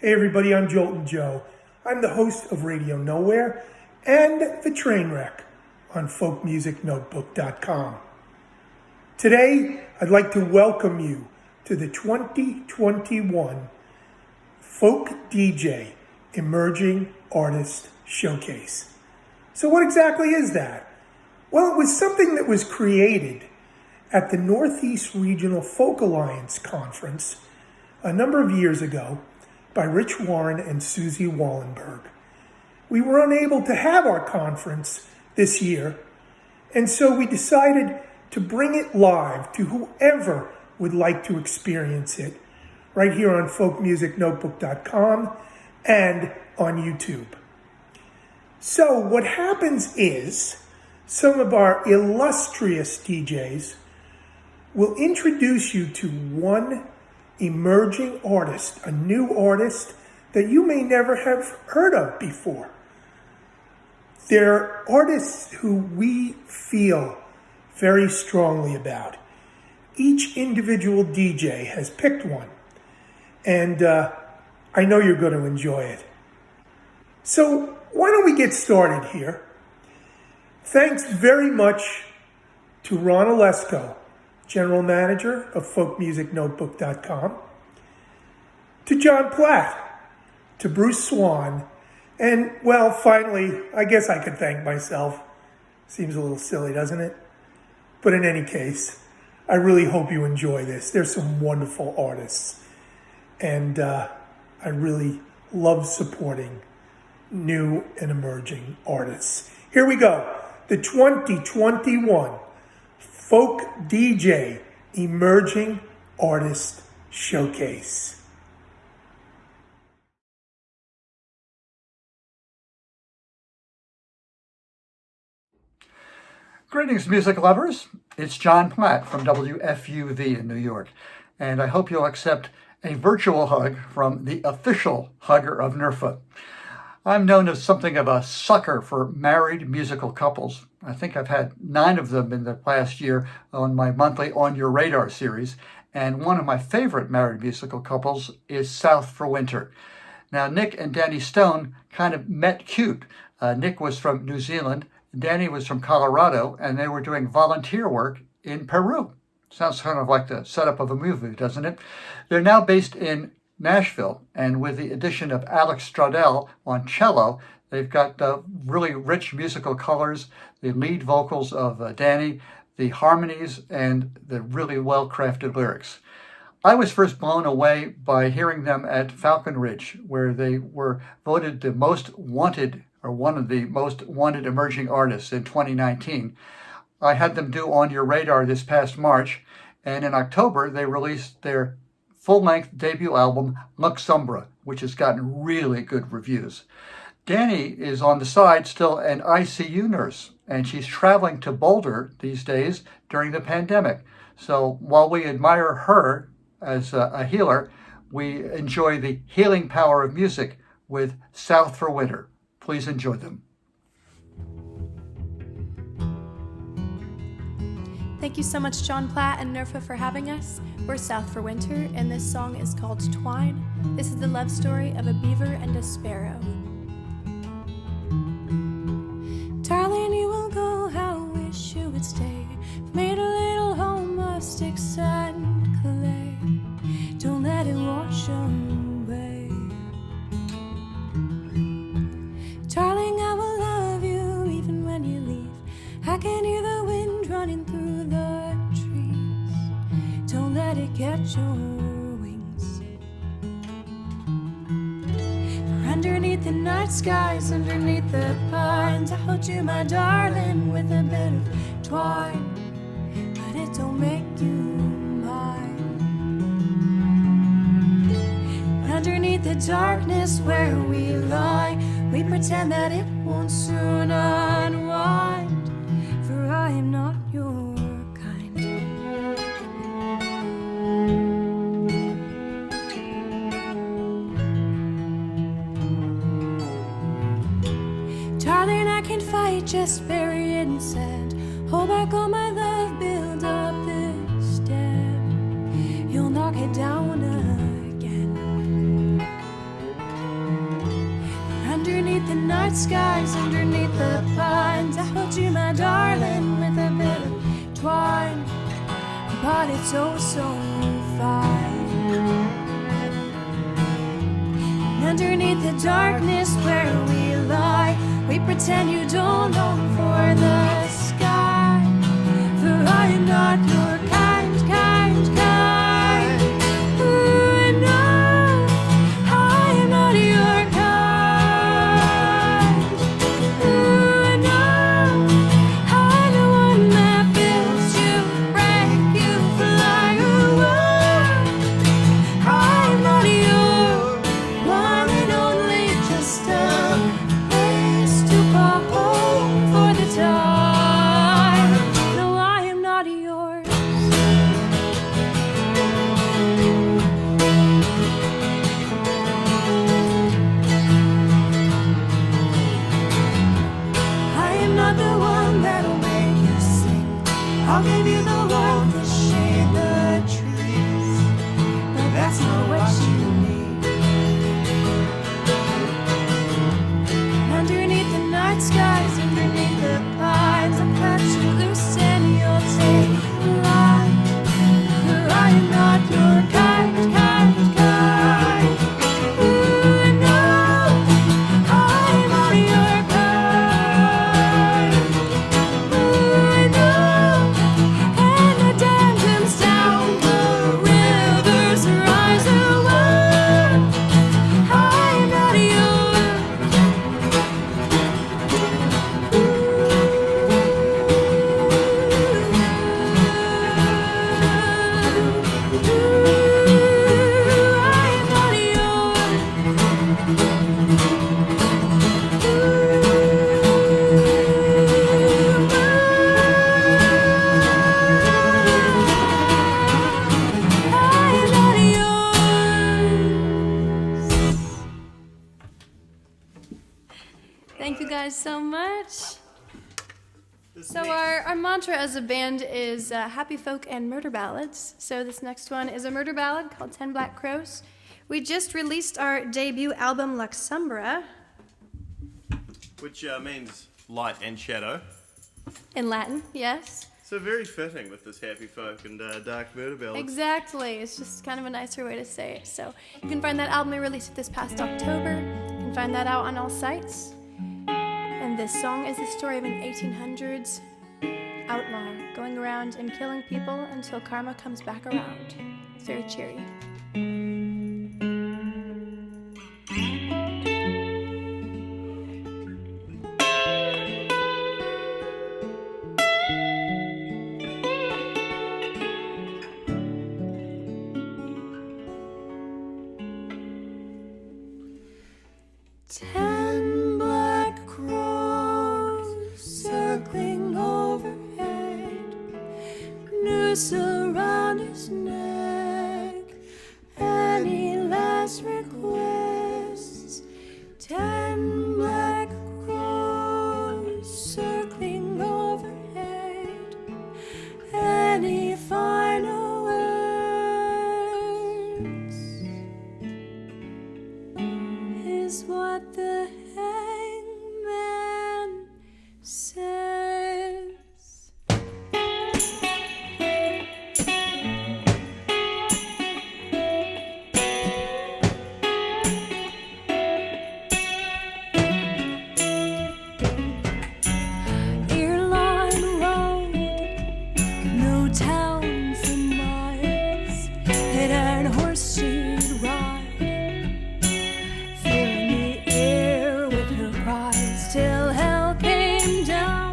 Hey everybody, I'm Joltin Joe. I'm the host of Radio Nowhere and The Trainwreck on folkmusicnotebook.com. Today, I'd like to welcome you to the 2021 Folk DJ Emerging Artist Showcase. So what exactly is that? Well, it was something that was created at the Northeast Regional Folk Alliance Conference a number of years ago by Rich Warren and Susie Wallenberg. We were unable to have our conference this year, and so we decided to bring it live to whoever would like to experience it right here on folkmusicnotebook.com and on YouTube. So what happens is some of our illustrious DJs will introduce you to one emerging artist, a new artist that you may never have heard of before. They're artists who we feel very strongly about. Each individual DJ has picked one, and I know you're going to enjoy it. So why don't we get started here? Thanks very much to Ron Olesko, General Manager of folkmusicnotebook.com, to John Platt, to Bruce Swan, and, well, finally, I guess I could thank myself. Seems a little silly, doesn't it? But in any case, I really hope you enjoy this. There's some wonderful artists, and I really love supporting new and emerging artists. Here we go. The 2021 Folk DJ Emerging Artist Showcase. Greetings, music lovers. It's John Platt from WFUV in New York, and I hope you'll accept a virtual hug from the official hugger of NERFA. I'm known as something of a sucker for married musical couples. I think I've had 9 of them in the past year on my monthly On Your Radar series, and one of my favorite married musical couples is South for Winter. Now, Nick and Danny Stone kind of met cute. Nick was from New Zealand, Danny was from Colorado, and they were doing volunteer work in Peru. Sounds kind of like the setup of a movie, doesn't it? They're now based in Nashville, and with the addition of Alex Stradell on cello, they've got really rich musical colors, the lead vocals of Danny, the harmonies, and the really well-crafted lyrics. I was first blown away by hearing them at Falcon Ridge, where they were voted the most wanted, or one of the most wanted emerging artists in 2019. I had them do On Your Radar this past March, and in October they released their full-length debut album, Luxumbra, which has gotten really good reviews. Danny is on the side still an ICU nurse, and she's traveling to Boulder these days during the pandemic. So while we admire her as a healer, we enjoy the healing power of music with South for Winter. Please enjoy them. Thank you so much, John Platt and NERFA, for having us. We're South for Winter, and this song is called Twine. This is the love story of a beaver and a sparrow. Darling, you will go, how I wish you would stay. I've made a little home of sticks and clay. Don't let it wash away. Darling, I will love you even when you leave. I can hear the wind running through the trees. Don't let it get your wings. For underneath the night skies, underneath the pines, I hold you, my darling, with a bit of twine. But it don't make you mine. Underneath the darkness where we lie, we pretend that it won't soon unwind. For I am not your kind. Darling, I can fight, just bury it in sand. Hold back all my love, build up this dam. You'll knock it down again. underneath the night skies, underneath the pines. I hold you, my darling, with a bit of twine, but it's oh so fine. Underneath the darkness where we lie, we pretend you don't long for the sky. For I am not your kind, kind, kind. Ooh, no, I am not your kind. Ooh, no, I'm the one that builds you, break you, fly away. I am not your one and only, just a place to call for the time. No, I am not yours. I am not the one that'll make you sing. I'll give you the warmth, the shade, the trees, but that's not what you need. Underneath the night skies, underneath the pines, I'll cut you loose and you'll take flight. For I am not your kind, kind, kind. Ooh, no, I am not your kind. Ooh, no, and the dam comes down, the rivers rise away. I am not Thank you guys so much. So our mantra as a band is happy folk and murder ballads. So this next one is a murder ballad called 10 Black Crows. We just released our debut album, Luxumbra, Which means light and shadow. in Latin, yes. So very fitting with this happy folk and dark murder ballads. Exactly. It's just kind of a nicer way to say it. So you can find that album. We released it this past October. You can find that out on all sites. And this song is the story of an 1800s outlaw going around and killing people until karma comes back around. It's very cheery. Ten black crows circling overhead, noose around his neck. Any last requests? 10 black crows circling overhead. Any final words? Is what the hangman says. Earline road, no town for miles. It had horse she'd ride, filling the air with her cries till hell came down.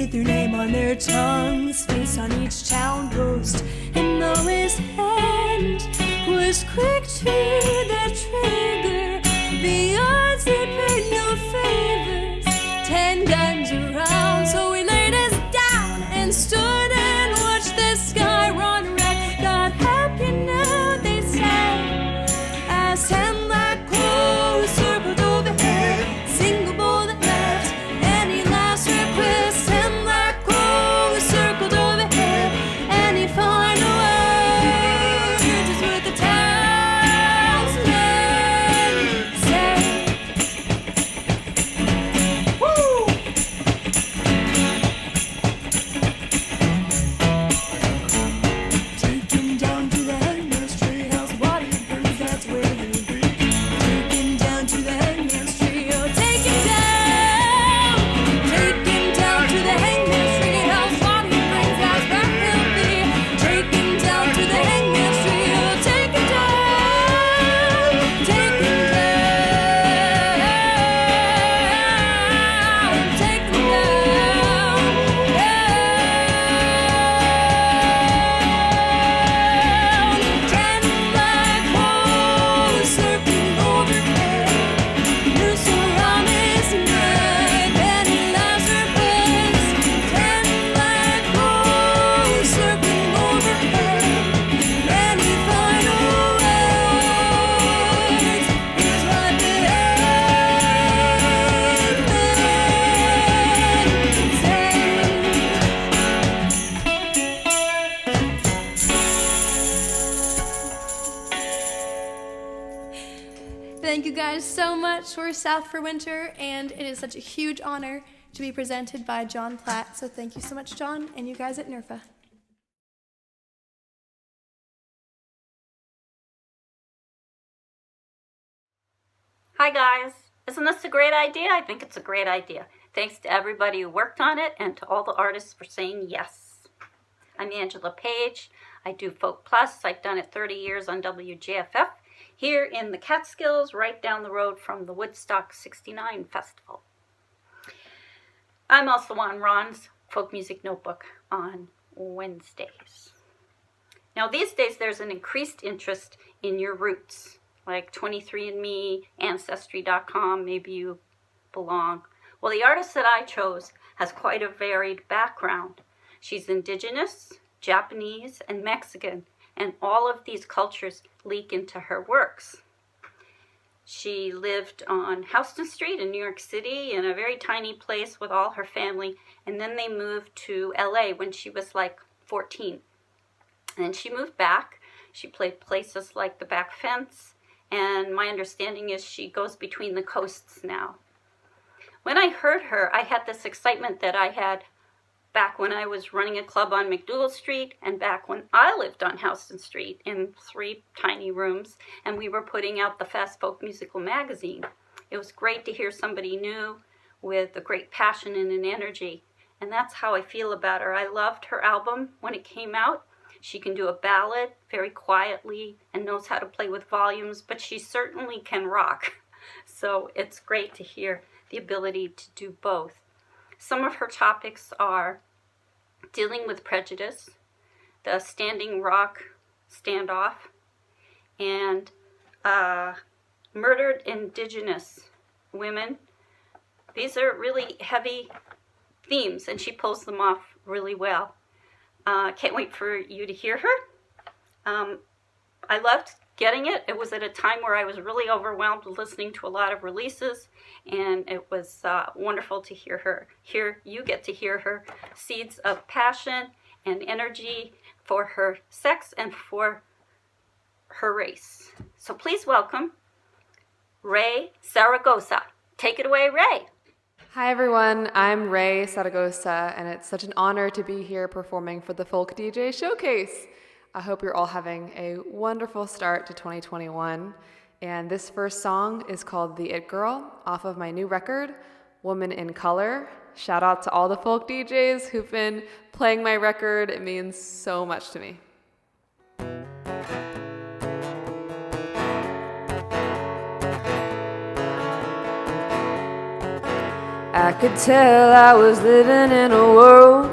with your name on their tongues, face on each town post, and though his hand was quick to the trigger, the odds they paid no favors. 10 guns around, so we laid us down and stood and watched the sky run red. Got happy now, they said, as 10 black crows circled overhead. Single bullet left, any last request? 10 black crows circled overhead. Any final words is what the townsmen say. Woo! Take him down to the hangman's tree house, body burns, that's where he'll be. Take him down to the hangman's tree, oh, take him down. Take him down to the hangman's tree house, body burns, that's where he'll be. Take him down to the hangman's tree, oh, take him down. Take him down. Take him down. 10 black holes circling overhead. Noose around his neck, any last request? 10 black holes circling overhead. Any final words is what the hangman said. Thank you guys so much. We're South for Winter, and it is such a huge honor to be presented by John Platt. So thank you so much, John, and you guys at NERFA. Hi guys, isn't this a great idea? I think it's a great idea. Thanks to everybody who worked on it and to all the artists for saying yes. I'm Angela Page. I do Folk Plus. I've done it 30 years on WJFF here in the Catskills, right down the road from the Woodstock 69 Festival. I'm also on Ron's Folk Music Notebook on Wednesdays. Now these days there's an increased interest in your roots, like 23andMe, Ancestry.com, maybe you belong. Well, the artist that I chose has quite a varied background. She's indigenous, Japanese, and Mexican, and all of these cultures leak into her works. She lived on Houston Street in New York City in a very tiny place with all her family, and then they moved to LA when she was like 14. And then she moved back. She played places like the Back Fence, and my understanding is she goes between the coasts now. When I heard her, I had this excitement that I had back when I was running a club on McDougal Street and back when I lived on Houston Street in 3 tiny rooms, and we were putting out the Fast Folk Musical magazine. It was great to hear somebody new with a great passion and an energy, and that's how I feel about her. I loved her album when it came out. She can do a ballad very quietly and knows how to play with volumes, but she certainly can rock. So it's great to hear the ability to do both. Some of her topics are dealing with prejudice, the Standing Rock standoff, and murdered indigenous women. These are really heavy themes, and she pulls them off really well. Can't wait for you to hear her. I loved getting it. It was at a time where I was really overwhelmed with listening to a lot of releases, and it was wonderful to hear her. Here you get to hear her seeds of passion and energy for her sex and for her race. So please welcome RAYE Zaragoza. Take it away, RAYE. Hi everyone, I'm RAYE Saragosa, and it's such an honor to be here performing for the Folk DJ Showcase. I hope you're all having a wonderful start to 2021. And this first song is called The It Girl, off of my new record, Woman in Color. Shout out to all the folk DJs who've been playing my record. It means so much to me. I could tell I was living in a world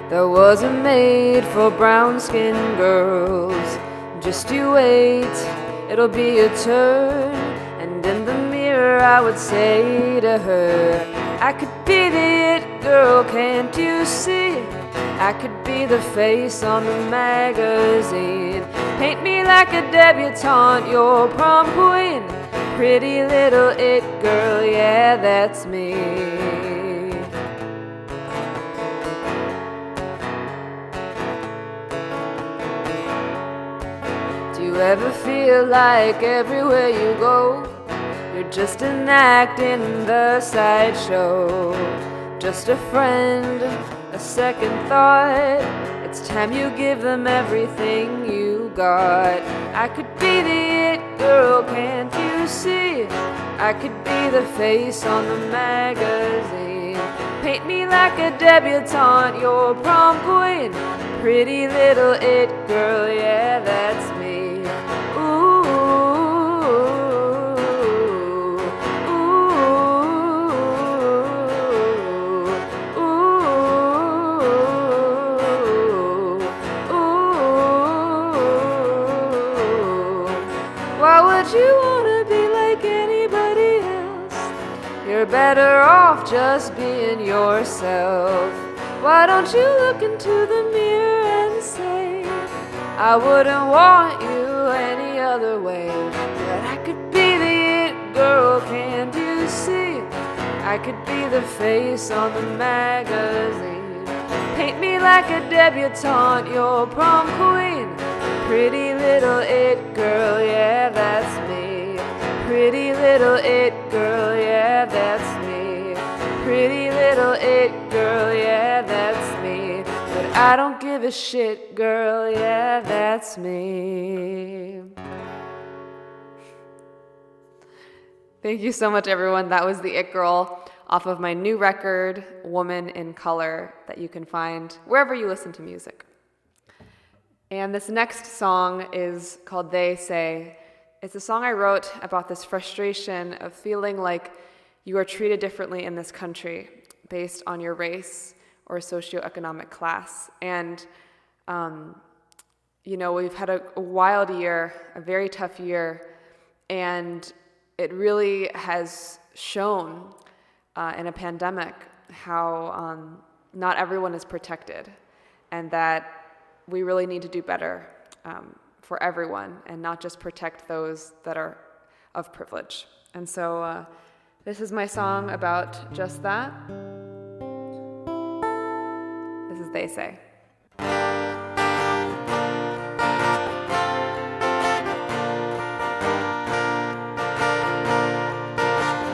that wasn't made for brown-skinned girls. Just you wait, it'll be your turn. And in the mirror I would say to her, I could be the it girl, can't you see? I could be the face on the magazine. Paint me like a debutante, your prom queen. Pretty little it girl, yeah, that's me. Do you ever feel like everywhere you go, you're just an act in the sideshow? Just a friend, a second thought. It's time you give them everything you got. I could be the it girl, can't you see? I could be the face on the magazine. Paint me like a debutante, your prom queen. Pretty little it girl, yeah, that's me. You wanna be like anybody else? You're better off just being yourself. Why don't you look into the mirror and say, I wouldn't want you any other way. But I could be the it girl, can't you see? I could be the face on the magazine. Paint me like a debutante, your prom queen. Pretty little it girl, yeah, that's me. Pretty little it girl, yeah, that's me. Pretty little it girl, yeah, that's me. But I don't give a shit, girl, yeah, that's me. Thank you so much, everyone. That was the It Girl off of my new record, Woman in Color, that you can find wherever you listen to music. And this next song is called They Say. It's a song I wrote about this frustration of feeling like you are treated differently in this country based on your race or socioeconomic class. And, we've had a wild year, a very tough year, and it really has shown in a pandemic how not everyone is protected, and that we really need to do better for everyone and not just protect those that are of privilege. And so this is my song about just that. This is They Say.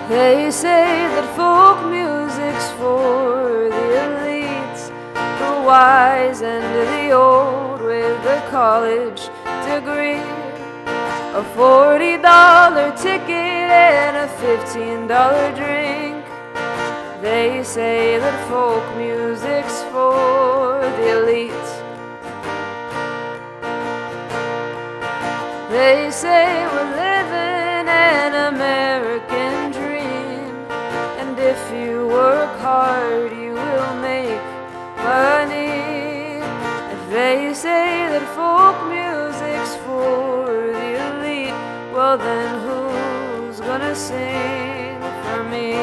They say that folk music's for the elites, the wise and the old with the college degree, a $40 ticket and a $15 drink. They say that folk music's for the elite. They say we're living an American dream, and if you work hard you will make money. If they say that folk music's for the elite, well then who's gonna sing for me?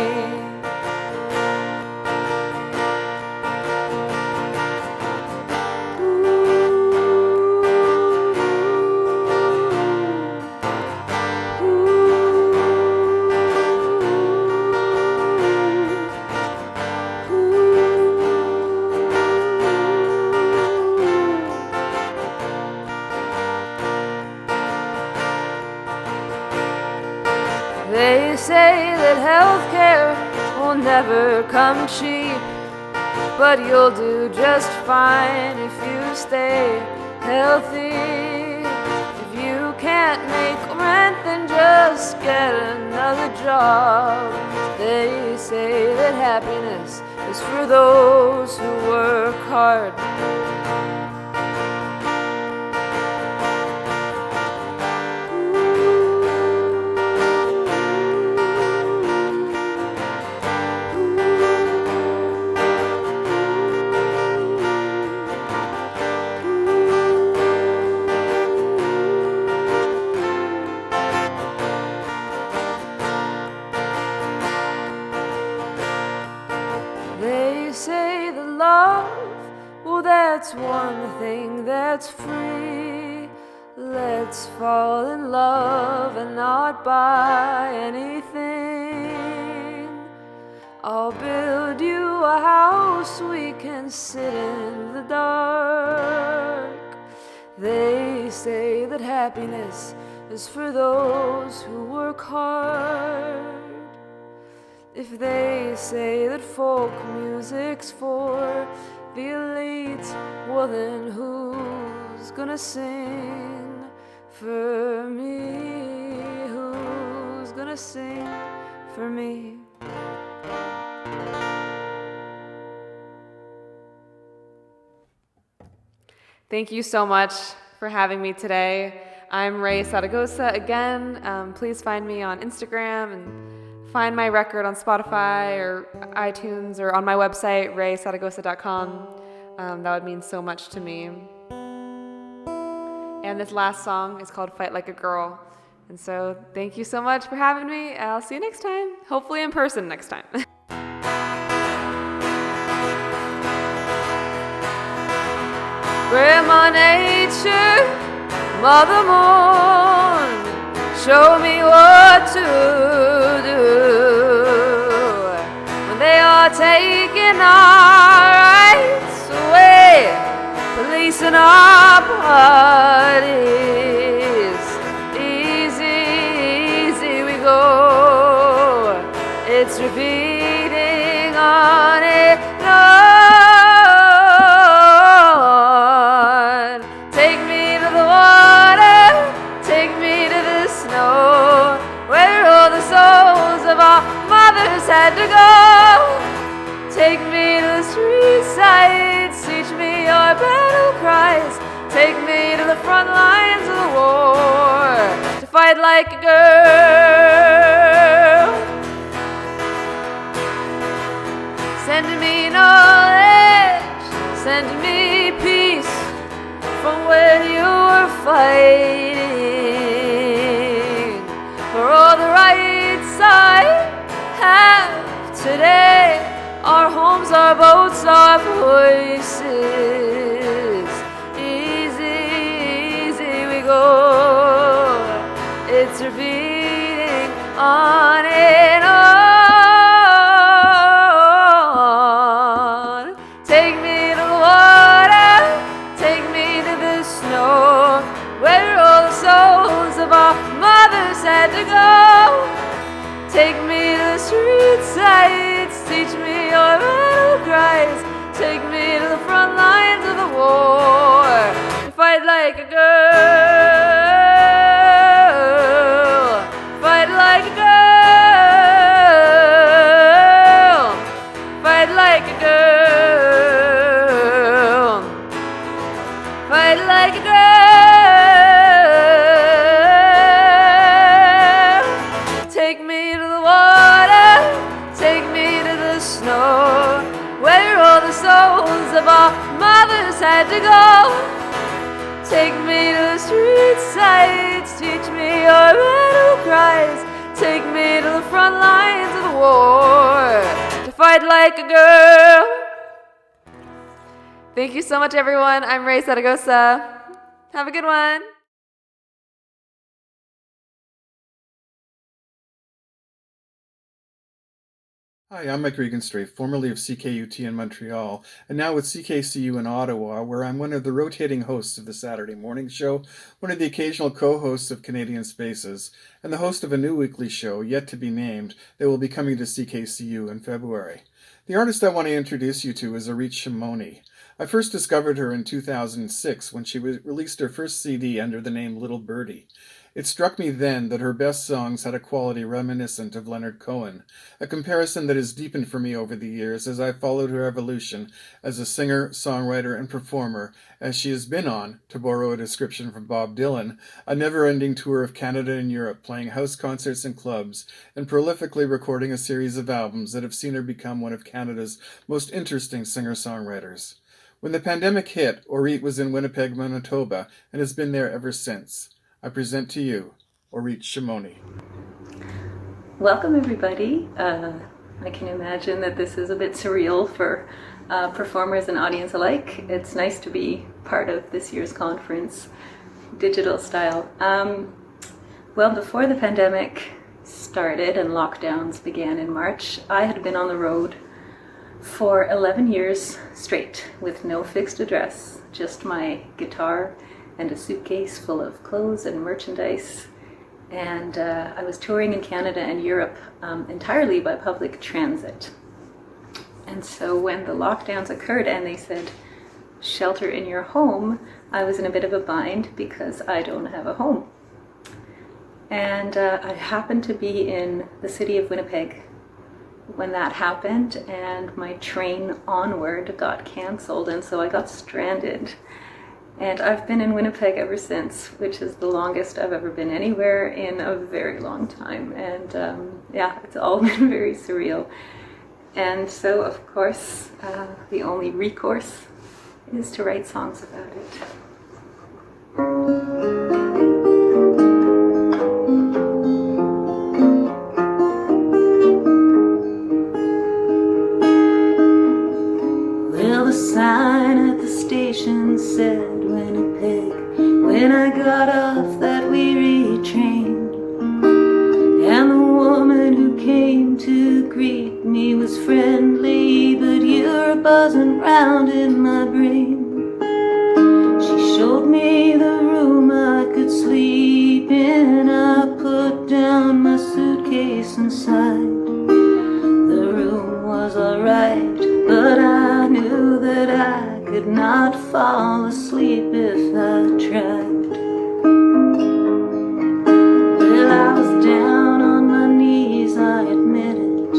They say that healthcare will never come cheap, but you'll do just fine if you stay healthy. If you can't make rent, then just get another job. They say that happiness is for those who work hard. say that love, well, that's one thing that's free. Let's fall in love and not buy anything. I'll build you a house we can sit in the dark. They say that happiness is for those who work hard. If they say that folk music's for the elite, well then who's gonna sing for me? Who's gonna sing for me? Thank you so much for having me today. I'm Raye Saragosa again. Please find me on Instagram and find my record on Spotify or iTunes or on my website, rayesaragosa.com. That would mean so much to me. And this last song is called Fight Like a Girl. And so thank you so much for having me. I'll see you next time, hopefully in person next time. Grandma Nature, Mother Moon, show me what to do when they are taking our rights away, policing our parties. Easy, easy we go. It's repeating on and on. Take me to the water, take me to the snow, where all the souls of our mothers had to go. Take me to the street sights, teach me your battle cries. Take me to the front lines of the war, to fight like a girl. Send me knowledge, send me peace from where you were fighting for all the rights I have today. Our homes, our boats, our voices. Easy, easy we go. It's repeating on and on. Take me to the water, take me to the snow, where all the souls of our mothers had to go. Take me to the street sights, teach me your battle cries. Take me to the front lines of the war, to fight like a girl. Fight like a girl. Fight like a girl. Fight like a girl. Take me to the water, take me to the snow, where all the souls of our mothers had to go. Take me to the street sights, teach me your battle cries. Take me to the front lines of the war, to fight like a girl. Thank you so much, everyone. I'm Raye Saragosa. Have a good one. Hi, I'm Mike Regenstreif, formerly of CKUT in Montreal, and now with CKCU in Ottawa, where I'm one of the rotating hosts of the Saturday morning show, one of the occasional co-hosts of Canadian Spaces, and the host of a new weekly show, yet to be named, that will be coming to CKCU in February. The artist I want to introduce you to is Orisha Shimoni. I first discovered her in 2006 when she released her first CD under the name Little Birdie. It struck me then that her best songs had a quality reminiscent of Leonard Cohen, a comparison that has deepened for me over the years as I followed her evolution as a singer, songwriter, and performer, as she has been on, to borrow a description from Bob Dylan, a never-ending tour of Canada and Europe, playing house concerts and clubs, and prolifically recording a series of albums that have seen her become one of Canada's most interesting singer-songwriters. When the pandemic hit, ORIT was in Winnipeg, Manitoba, and has been there ever since. I present to you, Orisha Shimoni. Welcome, everybody. I can imagine that this is a bit surreal for performers and audience alike. It's nice to be part of this year's conference, digital style. Well, before the pandemic started and lockdowns began in March, I had been on the road for 11 years straight with no fixed address, just my guitar and a suitcase full of clothes and merchandise. And I was touring in Canada and Europe entirely by public transit. And so when the lockdowns occurred and they said, shelter in your home, I was in a bit of a bind because I don't have a home. And I happened to be in the city of Winnipeg when that happened, and my train onward got cancelled, and so I got stranded. And I've been in Winnipeg ever since, which is the longest I've ever been anywhere in a very long time. And yeah, it's all been very surreal. And so, of course, the only recourse is to write songs about it. Well, the sign at the station said Winnipeg when I got off that weary train. And the woman who came to greet me was friendly, but you're buzzing round in my brain. She showed me the room I could sleep in. I put down my suitcase inside. The room was alright, but I knew that I could not fall asleep if I tried. Well, I was down on my knees, I admit it.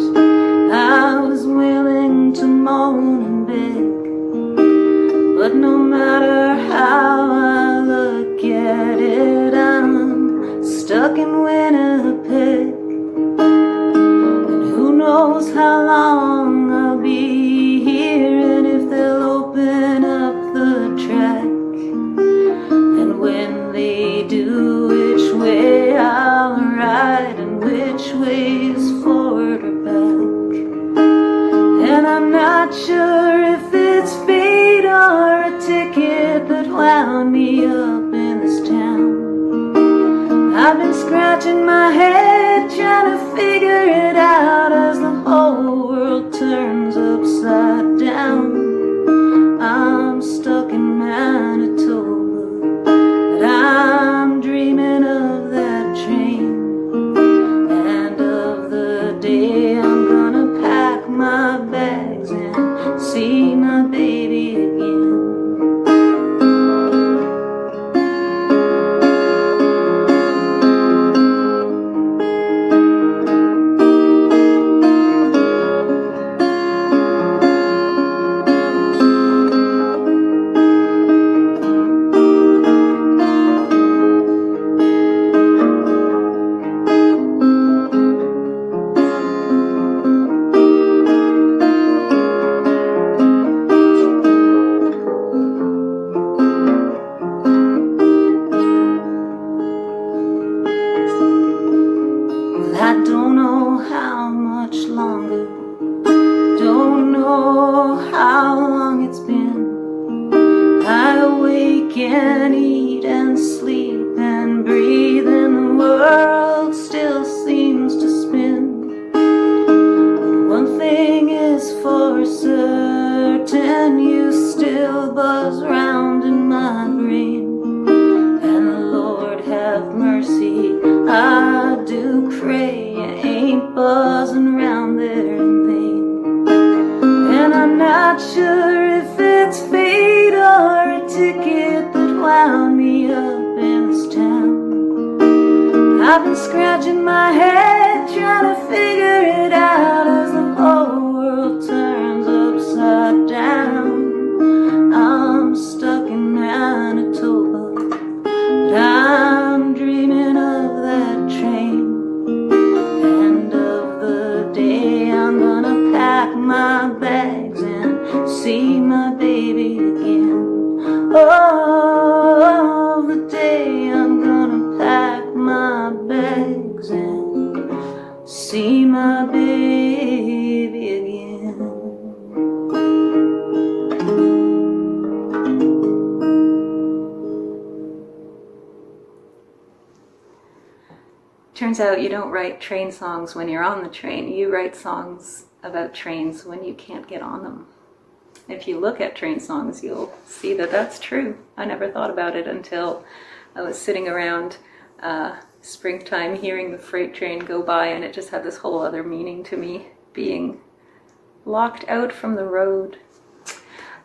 I was willing to moan and beg, but no matter how I look at it, I'm stuck in Winnipeg. And who knows how long I'll be here, and if they'll open up the track. And when they do, which way I'll ride and which way's forward or back. And I'm not sure if it's fate or a ticket that wound me up in this town. I've been scratching my head trying to figure it out as the whole world turns upside down. I'm stuck in Manitoba, but I'm dreaming of that train and of the day I'm gonna pack my bags and see my baby again. See my baby again. turns out you don't write train songs when you're on the train. You write songs about trains when you can't get on them. If you look at train songs, you'll see that that's true. I never thought about it until I was sitting around springtime hearing the freight train go by, and it just had this whole other meaning to me, being locked out from the road.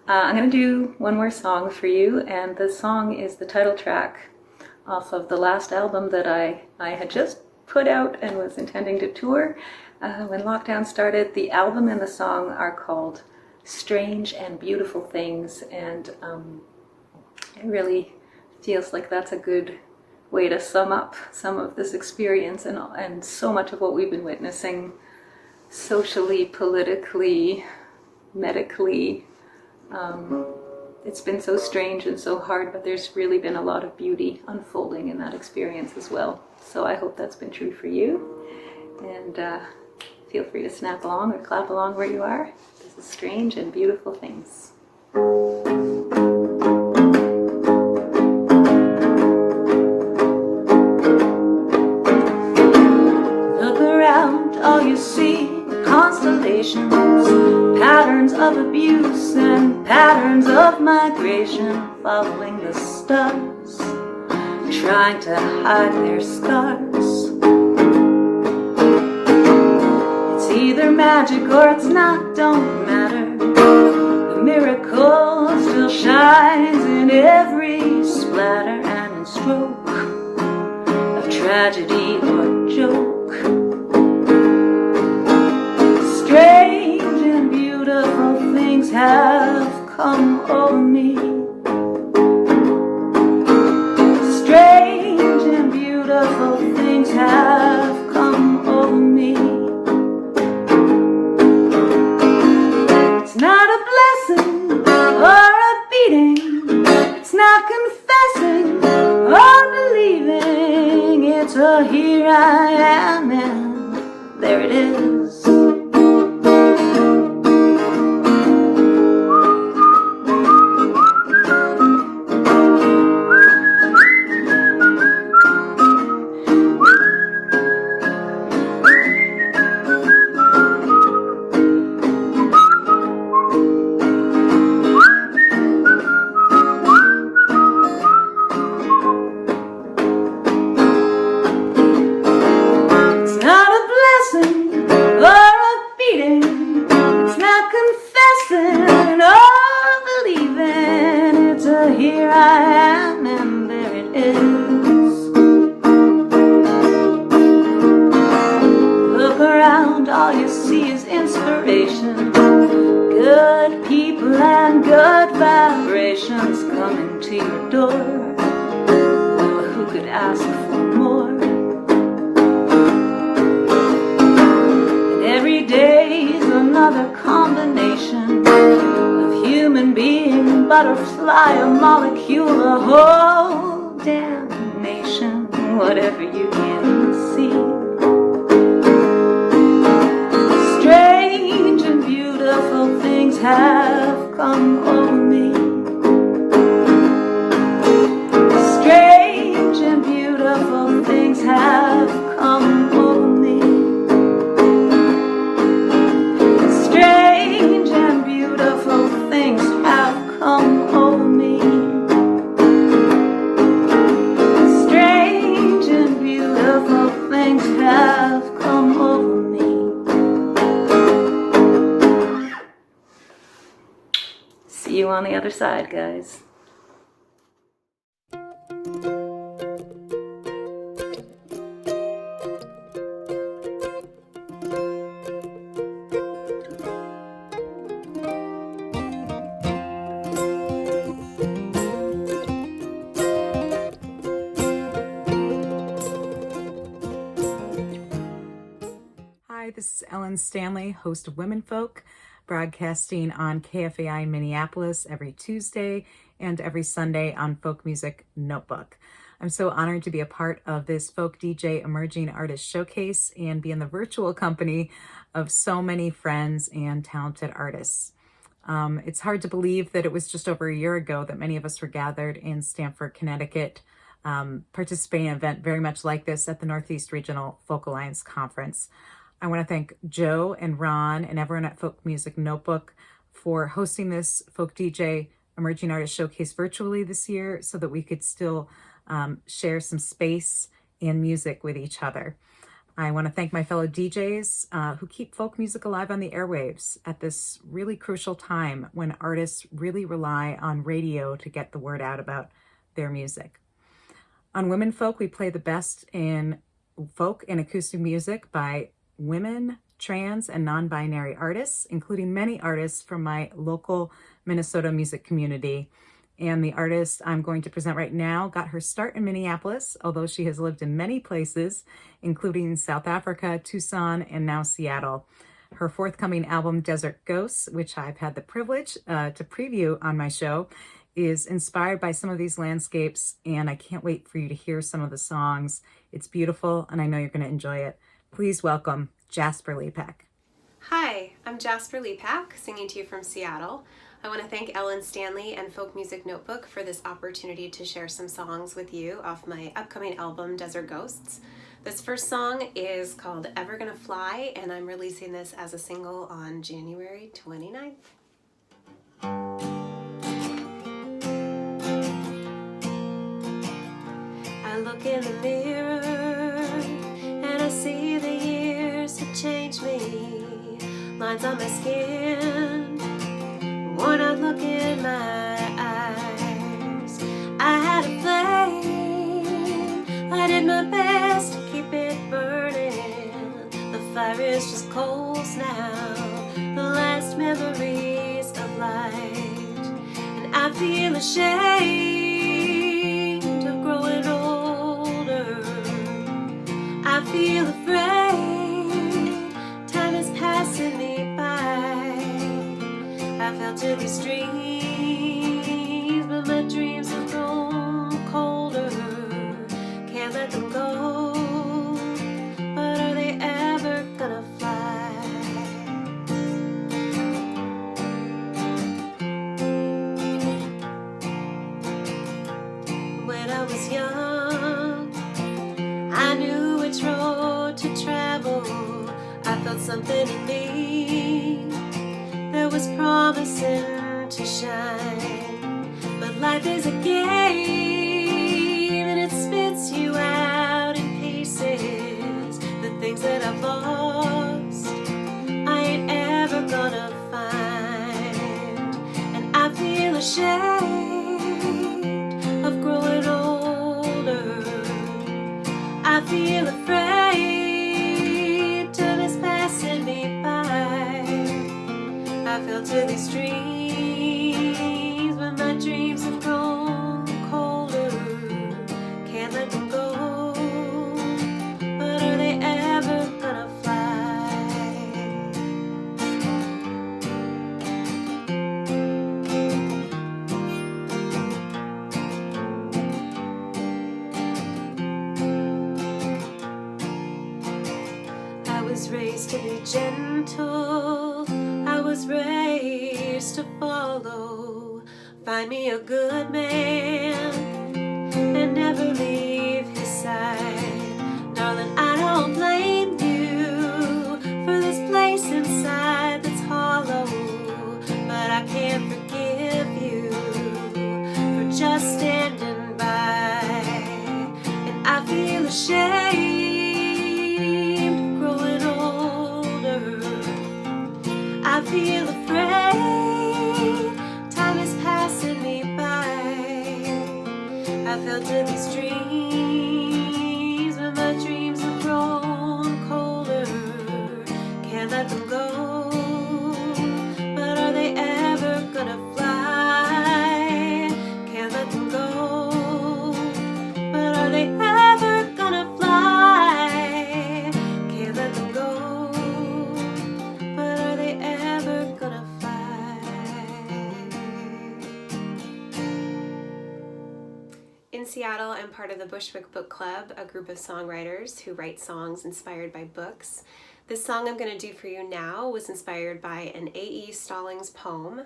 I'm going to do one more song for you, and the song is the title track off of the last album that I had just put out and was intending to tour when lockdown started. The album and the song are called Strange and Beautiful Things, and it really feels like that's a good way to sum up some of this experience and so much of what we've been witnessing socially, politically, medically. It's been so strange and so hard, but there's really been a lot of beauty unfolding in that experience as well. So I hope that's been true for you. And feel free to snap along or clap along where you are. This is Strange and Beautiful Things. Look around, all you see are constellations, patterns of abuse and patterns of migration, following the stars, trying to hide their scars. It's either magic or it's not, don't matter. The miracle still shines in every splatter and in stroke of tragedy or joke. Strange and beautiful things have come over me. Strange and beautiful things have come over me. It's not a blessing or a beating. It's not confessing or believing. It's a here I am and there it is. Butterfly, a molecule, a whole damn nation, whatever you can see. Strange and beautiful things have come over me. Strange and beautiful things have come over me. Strange and beautiful things have come over me. Strange and beautiful things have come over me. See you on the other side, guys. This is Ellen Stanley, host of Women Folk, broadcasting on KFAI Minneapolis every Tuesday and every Sunday on Folk Music Notebook. I'm so honored to be a part of this Folk DJ Emerging Artist Showcase and be in the virtual company of so many friends and talented artists. It's hard to believe that it was just over a year ago that many of us were gathered in Stamford, Connecticut participating in an event very much like this at the Northeast Regional Folk Alliance Conference. I want to thank Joe and Ron and everyone at Folk Music Notebook for hosting this Folk DJ Emerging Artist Showcase virtually this year so that we could still share some space and music with each other. I want to thank my fellow DJs who keep folk music alive on the airwaves at this really crucial time when artists really rely on radio to get the word out about their music. On Women Folk, we play the best in folk and acoustic music by women, trans, and non-binary artists, including many artists from my local Minnesota music community. And the artist I'm going to present right now got her start in Minneapolis, although she has lived in many places, including South Africa, Tucson, and now Seattle. Her forthcoming album, Desert Ghosts, which I've had the privilege to preview on my show, is inspired by some of these landscapes, and I can't wait for you to hear some of the songs. It's beautiful, and I know you're going to enjoy it. Please welcome Jasper Lepak. Hi, I'm Jasper Lepak, singing to you from Seattle. I want to thank Ellen Stanley and Folk Music Notebook for this opportunity to share some songs with you off my upcoming album, Desert Ghosts. This first song is called Ever Gonna Fly, and I'm releasing this as a single on January 29th. I look in the mirror and I see the years have changed me. Lines on my skin, worn out look in my eyes. I had a flame, I did my best to keep it burning. The fire is just coals now, the last memories of light. And I feel ashamed of growing older. I feel afraid, time is passing me by. I fell to these dreams, but my dreams have grown colder. Can't let them go, but are they ever gonna fly? When I was young, I knew which road to travel. I felt something in me that was promising to shine. But life is a game and it spits you out in pieces. The things that I've lost, I ain't ever gonna find. And I feel ashamed of growing older. I feel afraid, time is passing me by. I fell to these dreams, but my dreams have grown colder. Can't let them go, but are they ever gonna fly? I was raised to be gentle, I was raised to follow. Find me a good man and never leave his side. Darling, I don't blame you for this place inside that's hollow, but I can't forgive you for just standing by. And I feel ashamed of growing older. I feel afraid, time is passing me by. I fell to these dreams, but my dreams have grown colder. Can't let them go, but are they ever gonna fly? Can't let them go, but are they ever gonna fly? Can't let them go, but are they ever gonna fly? In Seattle, I'm part of the Bushwick Book Club, a group of songwriters who write songs inspired by books. This song I'm going to do for you now was inspired by an A.E. Stallings poem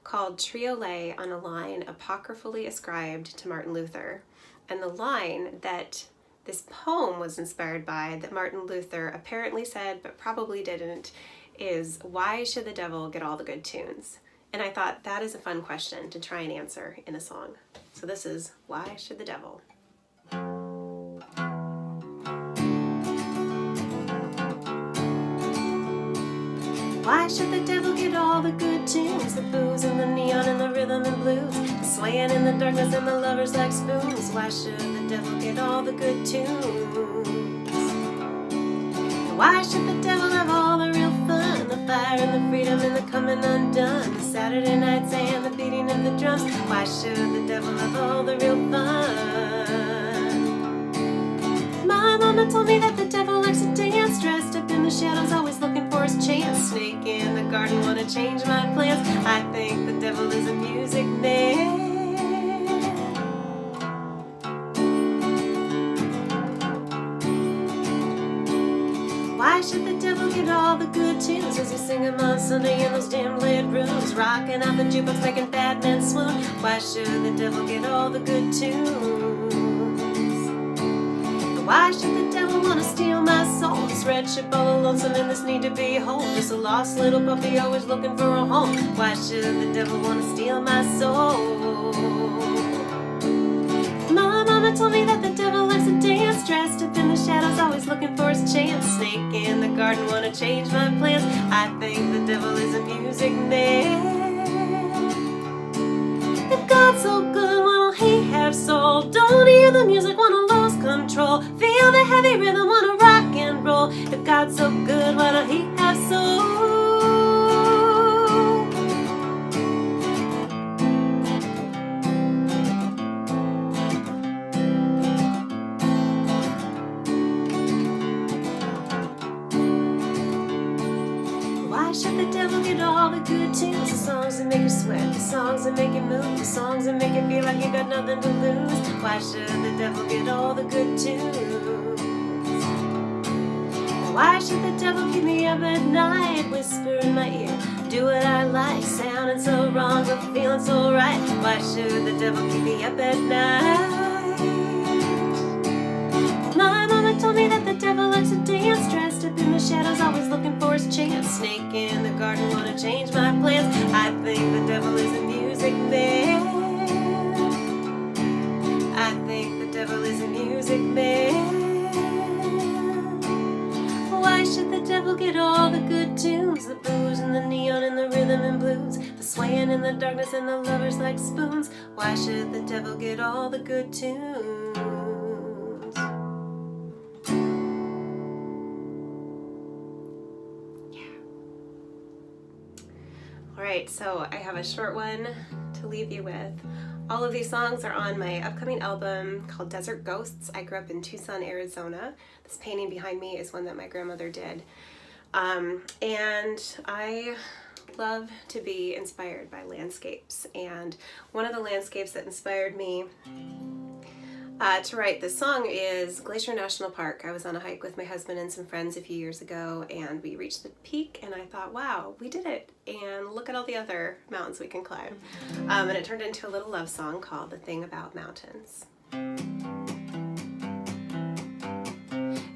called Triolet on a line apocryphally ascribed to Martin Luther. And the line that this poem was inspired by, that Martin Luther apparently said but probably didn't, is, "Why should the devil get all the good tunes?" And I thought that is a fun question to try and answer in a song. So this is "Why Should the Devil?" Why should the devil get all the good tunes? The booze and the neon and the rhythm and blues, the swaying in the darkness and the lovers like spoons. Why should the devil get all the good tunes? And why should the devil have all the real fun? The fire and the freedom and the coming undone, the Saturday nights and the beating of the drums. Why should the devil have all the real fun? My mama told me that the devil likes to dance, dressed up in the shadows, always looking for his chance. Snake in the garden, wanna change my plans. I think the devil is a music man. Why should the devil get all the good tunes? As he sing them on Sunday in those dim lit rooms, rocking out the jukebox, making bad men swoon. Why should the devil get all the good tunes? Why should the devil wanna steal my soul? This red ship all lonesome and this need to be whole. Just a lost little puppy always looking for a home. Why should the devil wanna steal my soul? My mama told me that the devil likes to dance, dressed up in the shadows, always looking for his chance. Snake in the garden, wanna change my plans. I think the devil is a music man. If God's so good, why don't he have soul? Don't hear the music, wanna lose control. Feel the heavy rhythm, wanna rock and roll. If God's so good, why don't he have soul? Why should the devil get all the good tunes? The songs that make you sweat, the songs that make you move, the songs that make you feel like you got nothing to lose. Why should the devil get all the good tunes? Why should the devil keep me up at night, whisper in my ear, do what I like, sounding so wrong but feeling so right? Why should the devil keep me up at night? My mama told me that the devil likes to dance, dressed up in the shadows, always looking for his chance. Snake in the garden, wanna change my plans. I think the devil is a music man. I think the devil is a music man. Why should the devil get all the good tunes? The booze and the neon and the rhythm and blues, the swaying in the darkness and the lovers like spoons. Why should the devil get all the good tunes? Alright, so I have a short one to leave you with. All of these songs are on my upcoming album called Desert Ghosts. I grew up in Tucson, Arizona. This painting behind me is one that my grandmother did. And I love to be inspired by landscapes. And one of the landscapes that inspired me to write this song is Glacier National Park. I was on a hike with my husband and some friends a few years ago, and we reached the peak, and I thought, wow, we did it, and look at all the other mountains we can climb. And it turned into a little love song called The Thing About Mountains.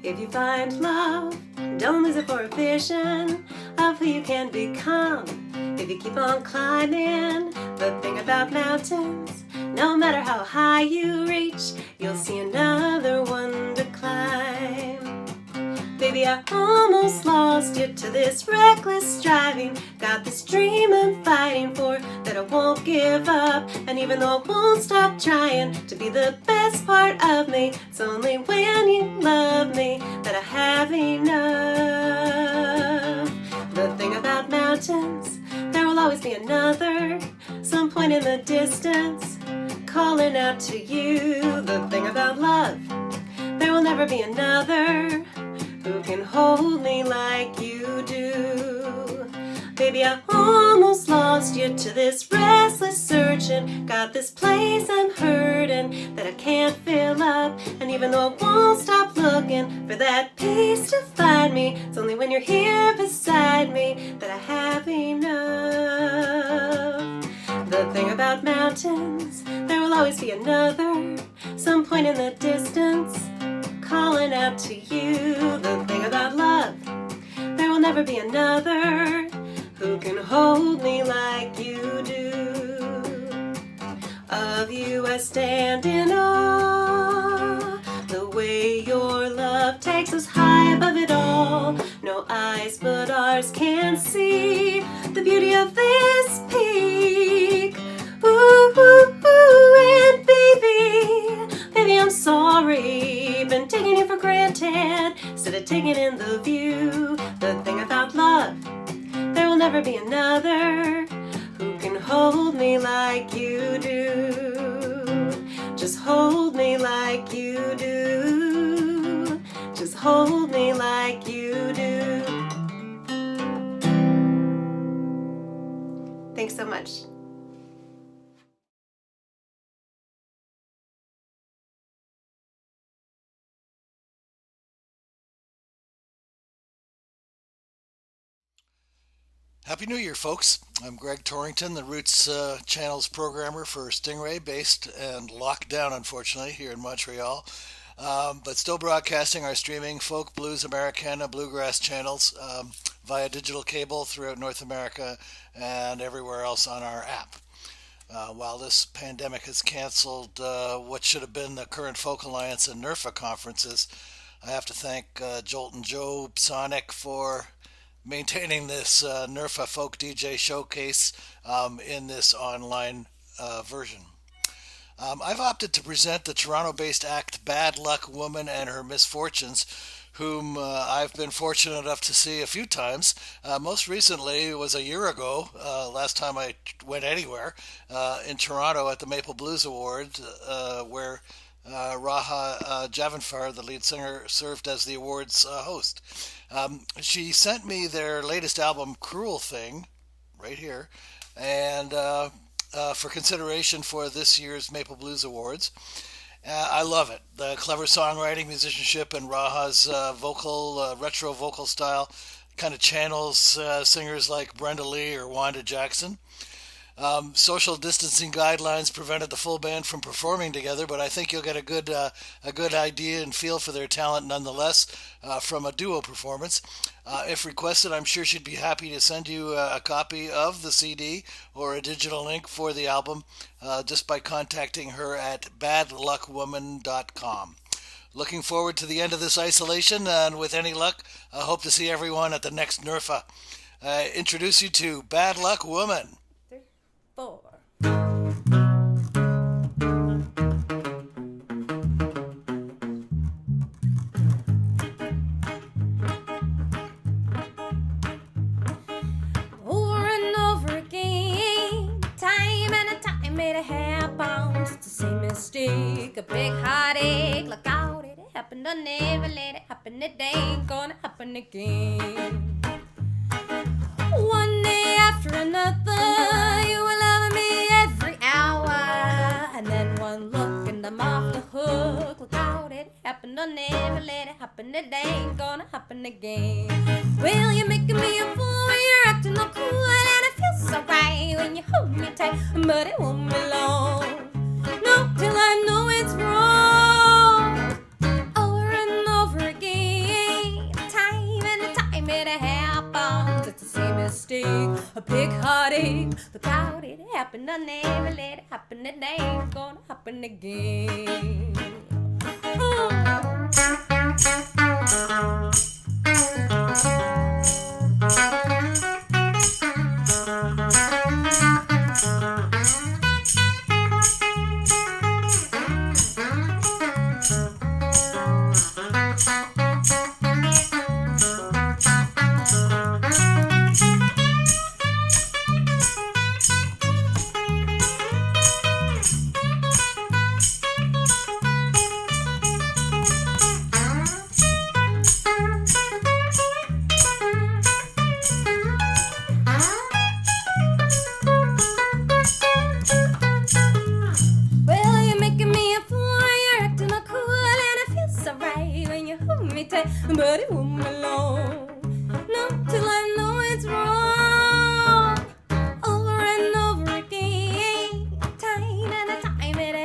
If you find love, don't lose it for a vision of who you can become. If you keep on climbing, the thing about mountains, no matter how high you reach, you'll see another one to climb. Baby, I almost lost you to this reckless striving. Got this dream I'm fighting for that I won't give up. And even though I won't stop trying to be the best part of me, it's only when you love me that I have enough. The thing about mountains, there will always be another, some point in the distance, calling out to you. The thing about love, there will never be another who can hold me like you do. Baby, I almost lost you to this restless searching. Got this place I'm hurting that I can't fill up. And even though I won't stop looking for that peace to find me, it's only when you're here beside me that I have enough. The thing about mountains, there will will always be another, some point in the distance, calling out to you. The thing about love, there will never be another who can hold me like you do. Of you I stand in awe, the way your love takes us high above it all. No eyes but ours can see the beauty of this peak. Ooh, ooh, ooh, and baby, I'm sorry. Been taking you for granted instead of taking in the view. The thing about love, there will never be another who can hold me like you do. Just hold me like you do. Just hold me like you do. Thanks so much. Happy New Year, folks. I'm Greg Torrington, the Roots Channel's programmer for Stingray, based and locked down, unfortunately, here in Montreal. But still broadcasting our streaming folk, blues, Americana, bluegrass channels via digital cable throughout North America and everywhere else on our app. While this pandemic has canceled what should have been the current Folk Alliance and NERFA conferences, I have to thank Joltin Joe Pszonek for maintaining this NERFA Folk DJ showcase in this online version. I've opted to present the Toronto-based act Bad Luck Woman and Her Misfortunes, whom I've been fortunate enough to see a few times. Most recently, it was a year ago, last time I went anywhere, in Toronto at the Maple Blues Awards, where Raha Javanfar, the lead singer, served as the awards host. She sent me their latest album, Cruel Thing, right here, and for consideration for this year's Maple Blues Awards. I love it. The clever songwriting, musicianship, and Raha's retro vocal style kind of channels singers like Brenda Lee or Wanda Jackson. Social distancing guidelines prevented the full band from performing together, but I think you'll get a good idea and feel for their talent nonetheless from a duo performance. If requested, I'm sure she'd be happy to send you a copy of the CD or a digital link for the album just by contacting her at badluckwoman.com. Looking forward to the end of this isolation, and with any luck, I hope to see everyone at the next NERFA. Introduce you to Bad Luck Woman. 4. Over and over again, time and time it happens. It's the same mistake, a big heartache. Look out, it happened, I never let it happen. It ain't gonna happen again. One day after another, you will love me every hour, and then one look and I'm off the hook. Look out, it happened, I'll never let it happen. It ain't gonna happen again. Well, you're making me a fool when you're acting all cool, and it feels so right when you hold me tight, but it won't be long. No, till I know it's wrong. Over and over again, time and time it happens. It's the same mistake, a big heartache. Look out, it happened, I never let it happen. It ain't gonna happen again. But it won't be long, no, till I know it's wrong. Over and over again, time and time it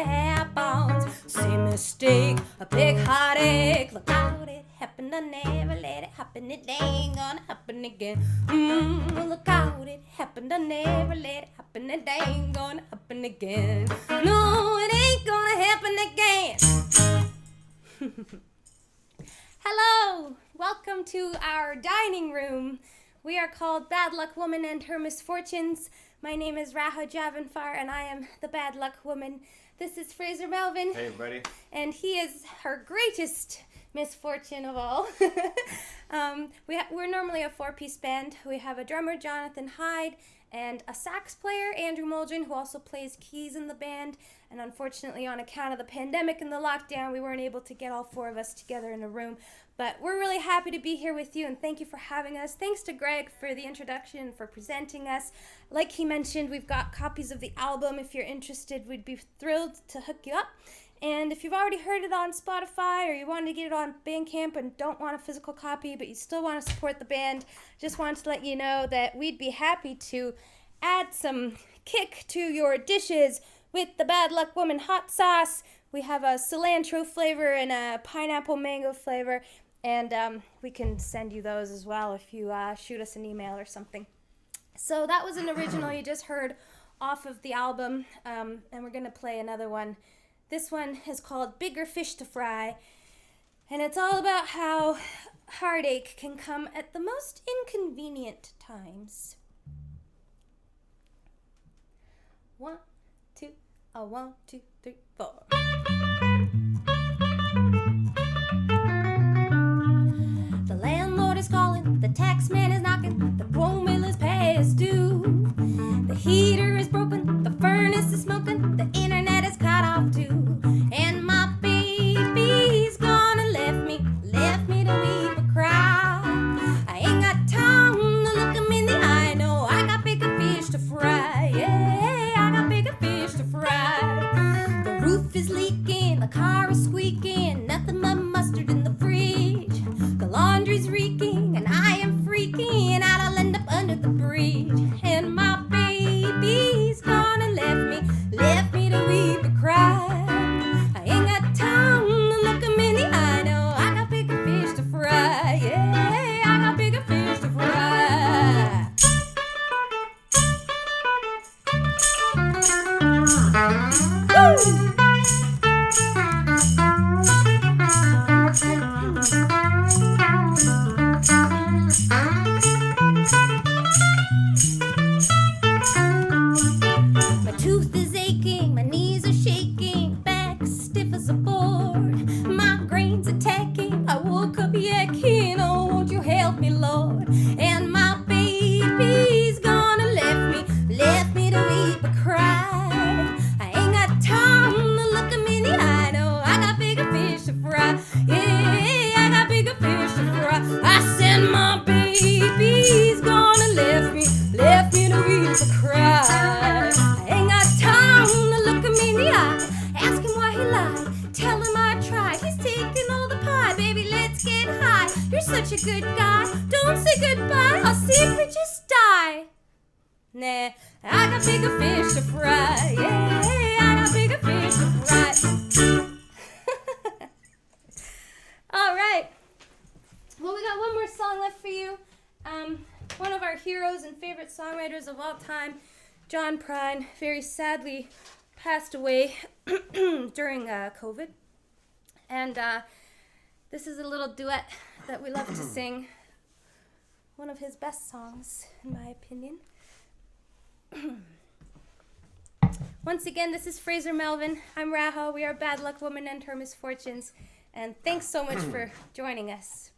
big heartache. Look out, it happened, I never let it happen. It ain't gonna happen again. Look out, it happened, I never let it happen. It ain't gonna happen again. No, it ain't gonna happen again. Hello, welcome to our dining room. We are called Bad Luck Woman and Her Misfortunes. My name is Raha Javanfar, and I am the Bad Luck Woman. This is Fraser Melvin. Hey, everybody. And he is her greatest misfortune of all. We're normally a four-piece band. We have a drummer, Jonathan Hyde, and a sax player, Andrew Muldrin, who also plays keys in the band. And unfortunately, on account of the pandemic and the lockdown, we weren't able to get all four of us together in a room. But we're really happy to be here with you, and thank you for having us. Thanks to Greg for the introduction and for presenting us. Like he mentioned, we've got copies of the album. If you're interested, we'd be thrilled to hook you up. And if you've already heard it on Spotify or you want to get it on Bandcamp and don't want a physical copy, but you still want to support the band, just wanted to let you know that we'd be happy to add some kick to your dishes with the Bad Luck Woman hot sauce. We have a cilantro flavor and a pineapple mango flavor, and we can send you those as well if you shoot us an email or something. So that was an original you just heard off of the album, and we're going to play another one. This one is called Bigger Fish to Fry, and it's all about how heartache can come at the most inconvenient times. 1, 2, 1, 2, 3, 4. The landlord is calling, the tax man is knocking, the bone mill is past due. The heater is broken, the furnace is smoking, the internet is cut off too. And my baby's gone and left me to weep or cry. I ain't got time to look him in the eye, no, I got bigger fish to fry, yeah, I got bigger fish to fry. The roof is leaking, the car is squeaking, nothing but mustard in the fridge. The laundry's reeking, and I am freaking out, I'll end up under the bridge. And my baby's gone and left me to weep or cry. I ain't got time to look him in the eye, no, I got bigger fish to fry, yeah, I got bigger fish to fry. Woo! My tooth is aching, my knees are shaking, back stiff as a board. Migraine's attacking, I woke up yakking, oh, won't you help me, Lord? And my baby's gone and left me to weep or cry. I ain't got time to look him in the eye, no, I got bigger fish to fry, yeah, I got bigger fish to fry. I said my baby's gone and left me to weep or cry. I ain't got time to look him in the eye, ask him why he lied, tell him I tried, he's taking all the pie, baby, let's get high, you're such a good guy, don't say goodbye, I'll see if we just die. Nah, I got bigger fish to fry, yeah, I got bigger fish to fry. All right, well, we got one more song left for you. One of our heroes and favorite songwriters of all time, John Prine, very sadly passed away during COVID. And this is a little duet that we love to sing. One of his best songs, in my opinion. Once again, this is Fraser Melvin. I'm Raha. We are Bad Luck Woman and Her Misfortunes. And thanks so much for joining us.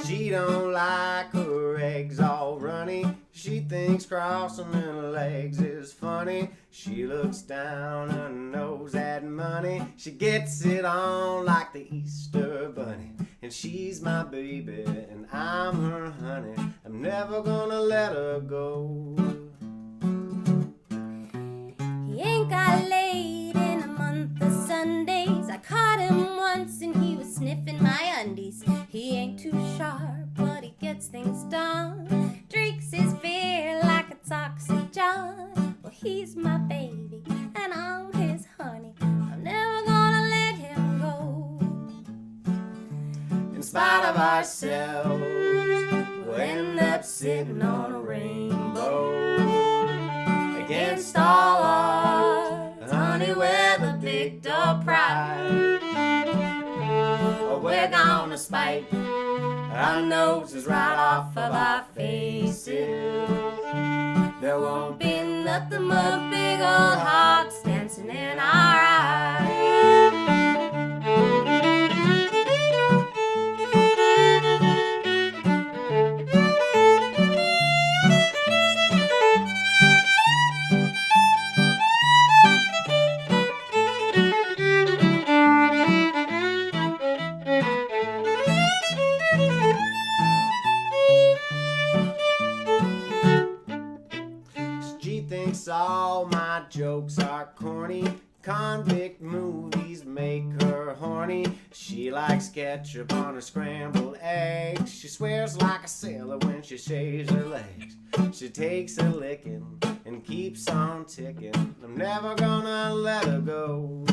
She don't like her eggs all runny. She thinks crossing her legs is funny. She looks down her nose at money. She gets it on like the Easter bunny. And she's my baby and I'm her honey. I'm never gonna let her go. He ain't got laid in a month of Sundays. I caught him once and he was sniffing my undies. He ain't too sharp, but he gets things done. Drinks his beer like it's oxygen. Well, he's my baby and I'm his honey. I'm never gonna let him go. In spite of ourselves, we'll end up sitting on a rainbow. Against all odds, honey, we're the big dog pride. Oh, we're gonna spite our noses right off of our faces. There won't be nothing but big old hearts dancing in our eyes. All my jokes are corny. Convict movies make her horny. She likes ketchup on her scrambled eggs. She swears like a sailor when she shaves her legs. She takes a licking and keeps on ticking. I'm never gonna let her go.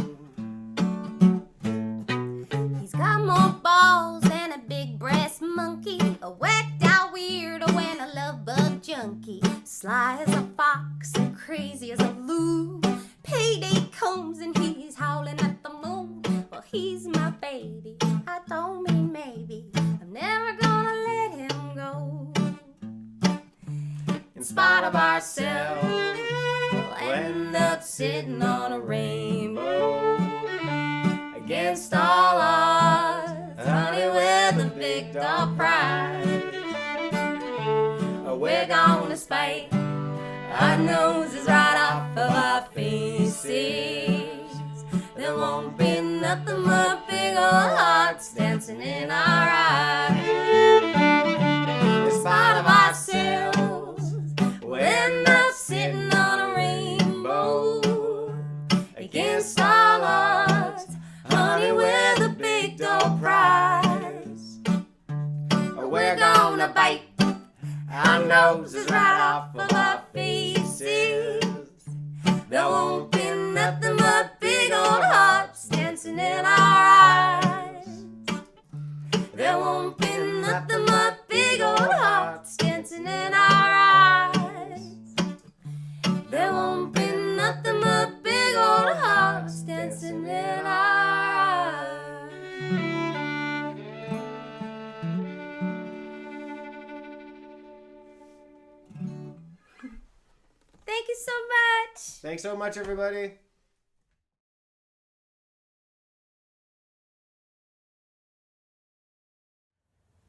He's got more balls than a big breast monkey, a whacked out weirdo and a love bug junkie, sly as a fox and crazy as a loon. Payday comes and he's howling at the moon. Well, he's my baby, I don't mean maybe. I'm never gonna let him go. In spite of ourselves, we'll end up sitting on a rainbow. Against all odds, honey, we're the big dog pride. We're gonna spite our noses right off of our faces. There won't be nothing but big old hearts dancing in our eyes. In spite of ourselves, we'll end up sitting on a rainbow. Against all odds, honey, we're the big dog prize. We're gonna bite our noses right off of our faces. There won't be nothing but big old hearts dancing in our eyes. There won't be nothing but big old hearts dancing in our eyes. There won't be nothing but big old hearts dancing in our eyes. Thank you so much. Thanks so much, everybody.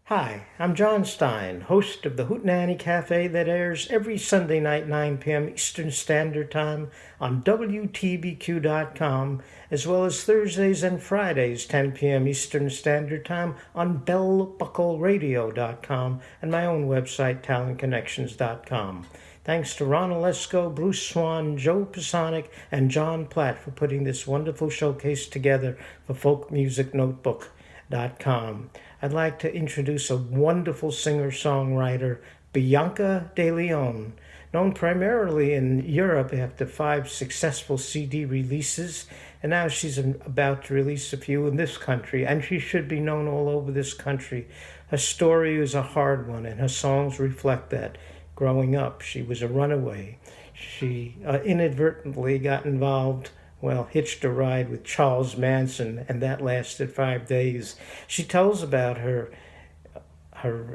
Hi, I'm John Stein, host of the Hootenanny Cafe that airs every Sunday night 9 p.m. Eastern Standard Time on WTABQ.com, as well as Thursdays and Fridays 10 p.m. Eastern Standard Time on BellBuckleRadio.com and my own website, TalentConnections.com. Thanks to Ron Olesko, Bruce Swan, Joe Pszonek, and John Platt for putting this wonderful showcase together for FolkMusicNotebook.com. I'd like to introduce a wonderful singer-songwriter, Bianca de Leon, known primarily in Europe after 5 successful CD releases, and now she's about to release a few in this country, and she should be known all over this country. Her story is a hard one, and her songs reflect that. Growing up, she was a runaway. She inadvertently got involved, hitched a ride with Charles Manson, and that lasted 5 days. She tells about her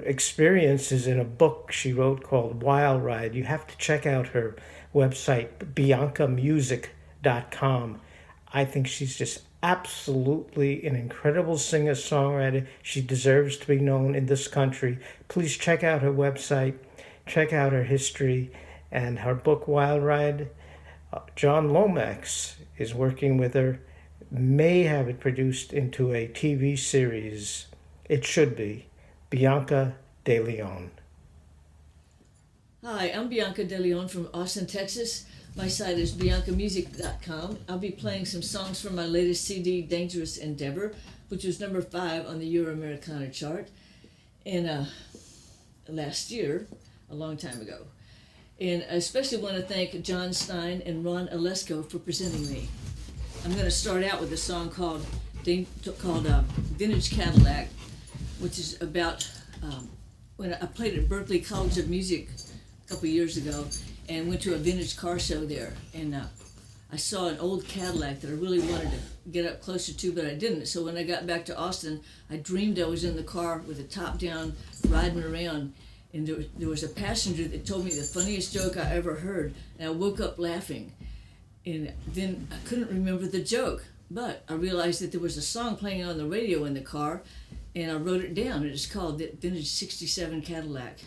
experiences in a book she wrote called Wild Ride. You have to check out her website, biancamusic.com. I think she's just absolutely an incredible singer-songwriter. She deserves to be known in this country. Please check out her website, check out her history, and her book, Wild Ride. John Lomax is working with her may have it produced into a TV series. It should be. Bianca de Leon. Hi, I'm Bianca de Leon from Austin, Texas. My site is biancamusic.com. I'll be playing some songs from my latest CD, Dangerous Endeavor, which was number 5 on the Euro-Americana chart in last year, a long time ago. And I especially want to thank John Stein and Ron Olesko for presenting me. I'm going to start out with a song called Vintage Cadillac, which is about when I played at Berklee College of Music a couple years ago and went to a vintage car show there. And I saw an old Cadillac that I really wanted to get up closer to, but I didn't. So when I got back to Austin, I dreamed I was in the car with the top down riding around. And there was a passenger that told me the funniest joke I ever heard. And I woke up laughing. And then I couldn't remember the joke. But I realized that there was a song playing on the radio in the car. And I wrote it down. It is called the Vintage 67 Cadillac.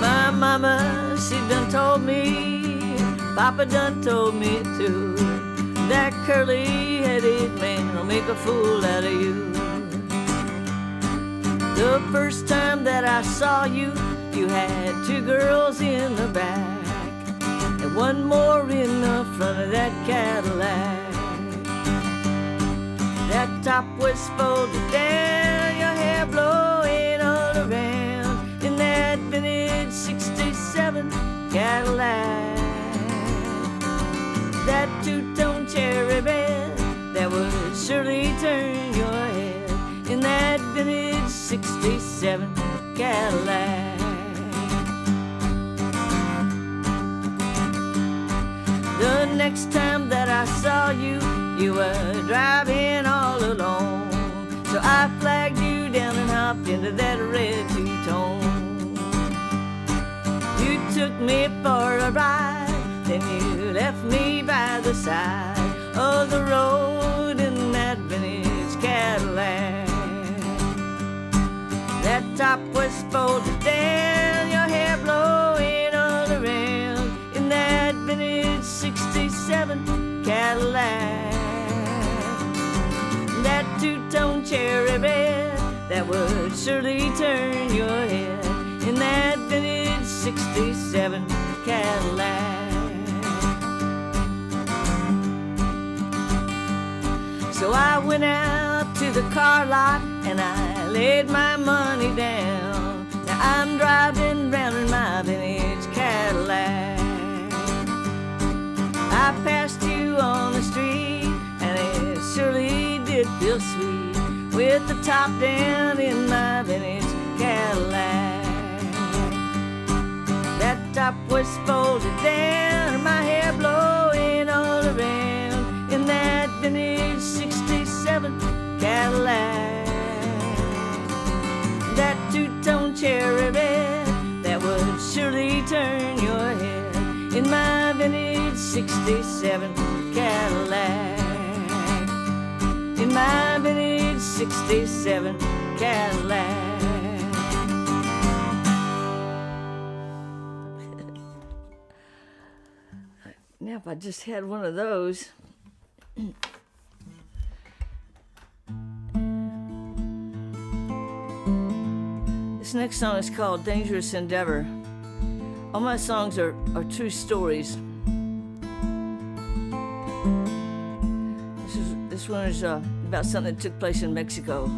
My mama, she done told me, Papa done told me too, that curly-headed man will make a fool out of you. The first time that I saw you, you had 2 girls in the back and 1 more in the front of that Cadillac. That top was folded down, your hair blowing all around in that vintage 67 Cadillac. That 2-tone cherry red that would surely turn your head in that vintage 67 Cadillac. The next time that I saw you, you were driving all alone. So I flagged you down and hopped into that red 2-tone. You took me for a ride, then you left me by the side of the road in that vintage Cadillac. That top was folded down, your hair blowing all around in that vintage 67 Cadillac. That 2-tone cherry red that would surely turn your head in that vintage 67 Cadillac. So I went out to the car lot and I laid my money down. Now I'm driving round in my vintage Cadillac. I passed you on the street and it surely did feel sweet with the top down in my vintage Cadillac. That top was folded down and my hair blowing all around in that vintage 67 Cadillac. That 2-tone cherry red that would surely turn your head in my vintage 67 Cadillac. In my vintage 67 Cadillac. Now if I just had one of those. This next song is called Dangerous Endeavor. All my songs are true stories. This one is about something that took place in Mexico.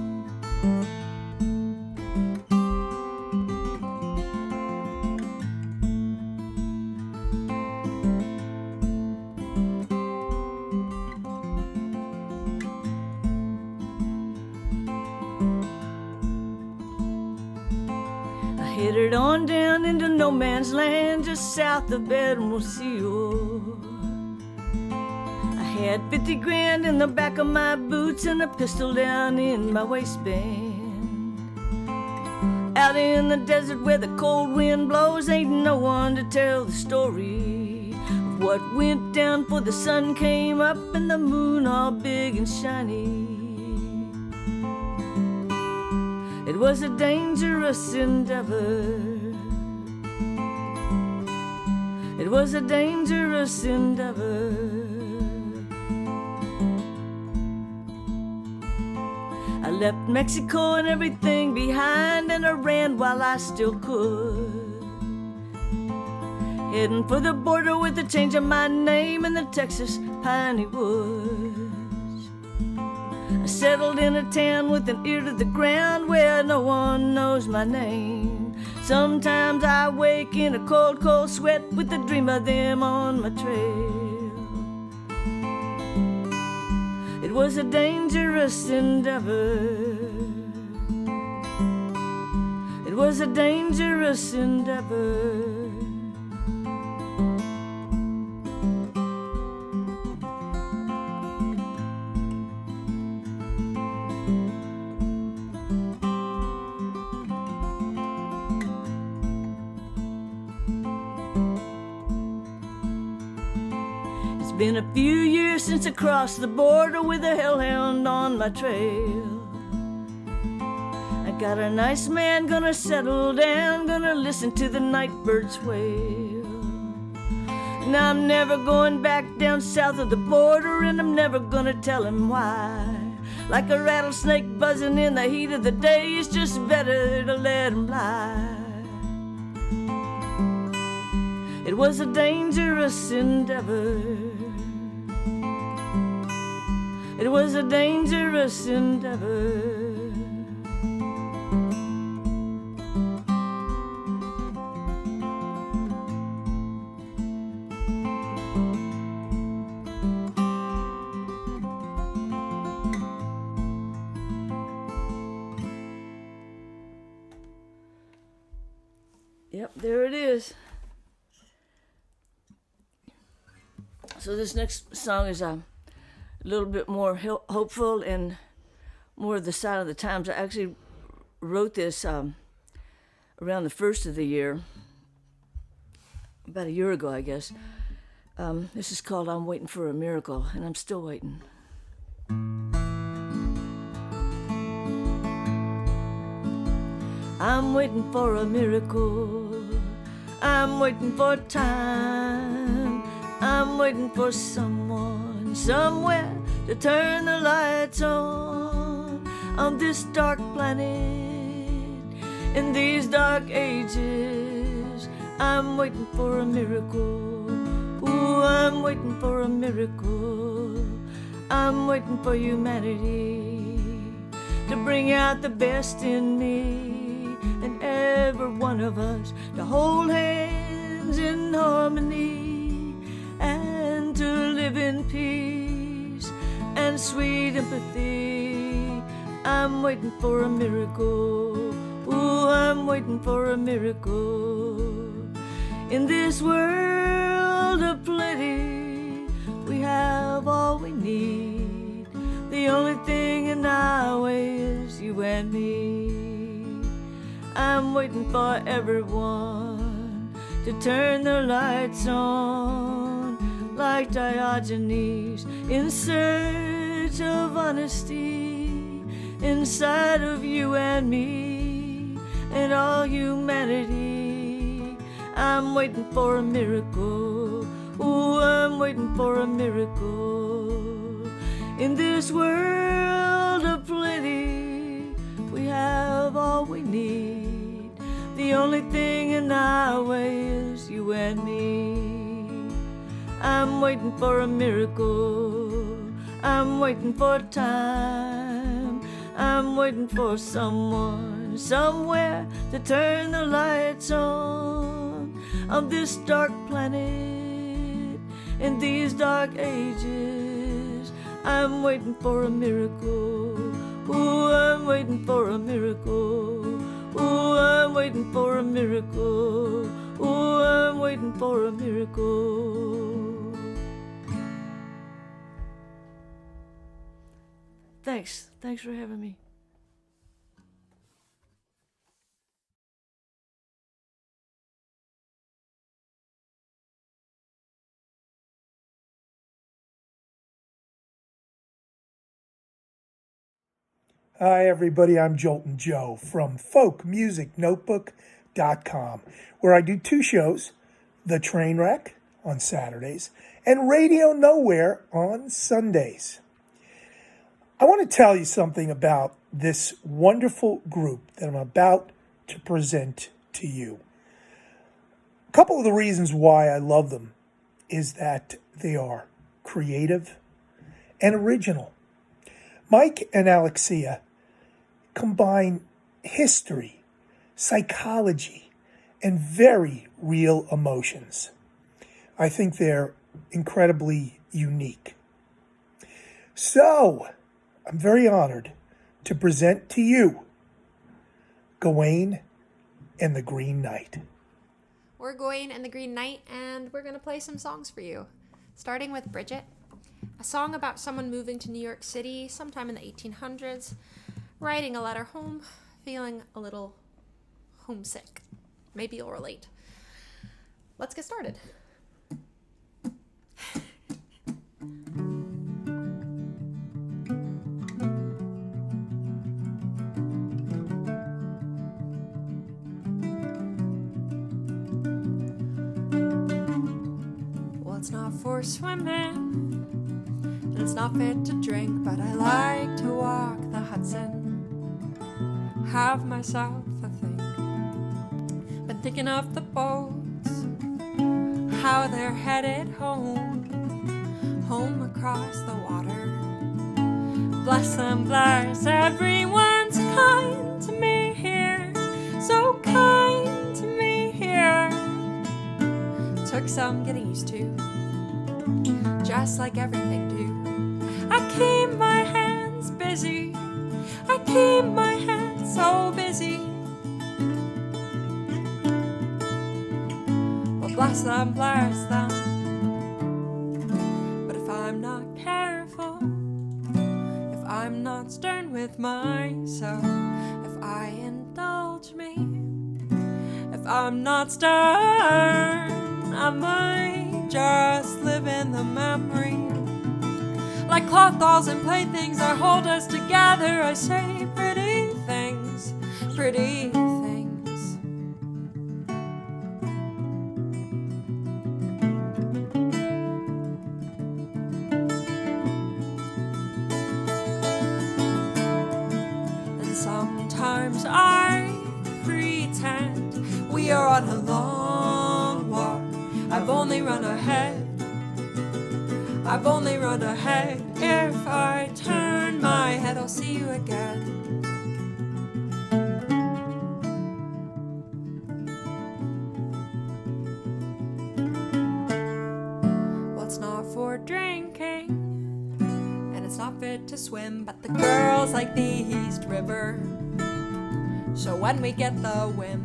Headed on down into no man's land just south of Hermosillo. I had 50 grand in the back of my boots and a pistol down in my waistband. Out in the desert where the cold wind blows, ain't no one to tell the story of what went down, for the sun came up and the moon all big and shiny. It was a dangerous endeavor. It was a dangerous endeavor. I left Mexico and everything behind, and I ran while I still could, heading for the border with the change of my name in the Texas piney woods. I settled in a town with an ear to the ground where no one knows my name. Sometimes I wake in a cold, cold sweat with the dream of them on my trail. It was a dangerous endeavor. It was a dangerous endeavor. Been a few years since I crossed the border with a hellhound on my trail. I got a nice man, gonna settle down, gonna listen to the night birds wail. Now I'm never going back down south of the border, and I'm never gonna tell him why. Like a rattlesnake buzzing in the heat of the day, it's just better to let him lie. It was a dangerous endeavor. It was a dangerous endeavor. Yep, there it is. So this next song is a little bit more hopeful and more of the sign of the times. I actually wrote this around the first of the year, about a year ago, I guess. This is called I'm Waiting for a Miracle, and I'm still waiting. I'm waiting for a miracle. I'm waiting for time. I'm waiting for someone, somewhere to turn the lights on this dark planet, in these dark ages. I'm waiting for a miracle. Ooh, I'm waiting for a miracle. I'm waiting for humanity to bring out the best in me and every one of us, to hold hands in harmony and to live in peace and sweet empathy. I'm waiting for a miracle. Ooh, I'm waiting for a miracle. In this world of plenty, we have all we need. The only thing in our way is you and me. I'm waiting for everyone to turn their lights on, like Diogenes, in search of honesty inside of you and me and all humanity. I'm waiting for a miracle. Ooh, I'm waiting for a miracle. In this world of plenty, we have all we need. The only thing in our way is you and me. I'm waiting for a miracle. I'm waiting for time. I'm waiting for someone, somewhere to turn the lights on this dark planet, in these dark ages. I'm waiting for a miracle. Ooh, I'm waiting for a miracle. Ooh, I'm waiting for a miracle. Ooh, I'm waiting for a miracle. Thanks for having me. Hi, everybody. I'm Joltin Joe from folkmusicnotebook.com, where I do two shows, The Trainwreck on Saturdays and Radio Nowhere on Sundays. I want to tell you something about this wonderful group that I'm about to present to you. A couple of the reasons why I love them is that they are creative and original. Mike and Alexia combine history, psychology, and very real emotions. I think they're incredibly unique. So, I'm very honored to present to you Gawain and the Green Knight. We're Gawain and the Green Knight, and we're going to play some songs for you. Starting with Bridget, a song about someone moving to New York City sometime in the 1800s, writing a letter home, feeling a little homesick. Maybe you'll relate. Let's get started. Well, it's not for swimming, and it's not fit to drink, but I like to walk the Hudson, have myself a think. Been thinking of the boats, how they're headed home, home across the water. Bless them, bless, everyone's kind to me here, so kind to me here. Took some getting used to, just like everything do. I keep my hands busy, I keep my hands so busy. Well, bless them, but if I'm not careful, if I'm not stern with myself, if I indulge me, if I'm not stern, I might just live in the memory. Like cloth dolls and playthings that hold us together, I say pretty things, pretty things. And sometimes I pretend we are on a long walk. I've only run ahead, I've only run ahead. If I turn my head, I'll see you again. Well, it's not for drinking, and it's not fit to swim, but the girls like the East River. So when we get the whim,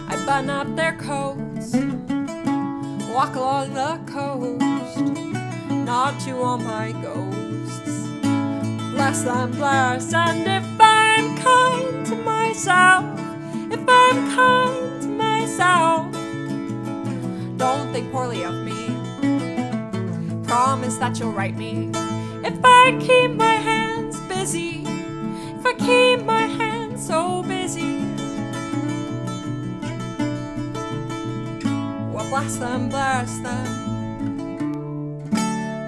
I button up their coats, walk along the coast, nod to all my ghosts. Bless them, bless, and if I'm kind to myself, if I'm kind to myself, don't think poorly of me. Promise that you'll write me. If I keep my hands busy, if I keep my hands so busy. Well, bless them, but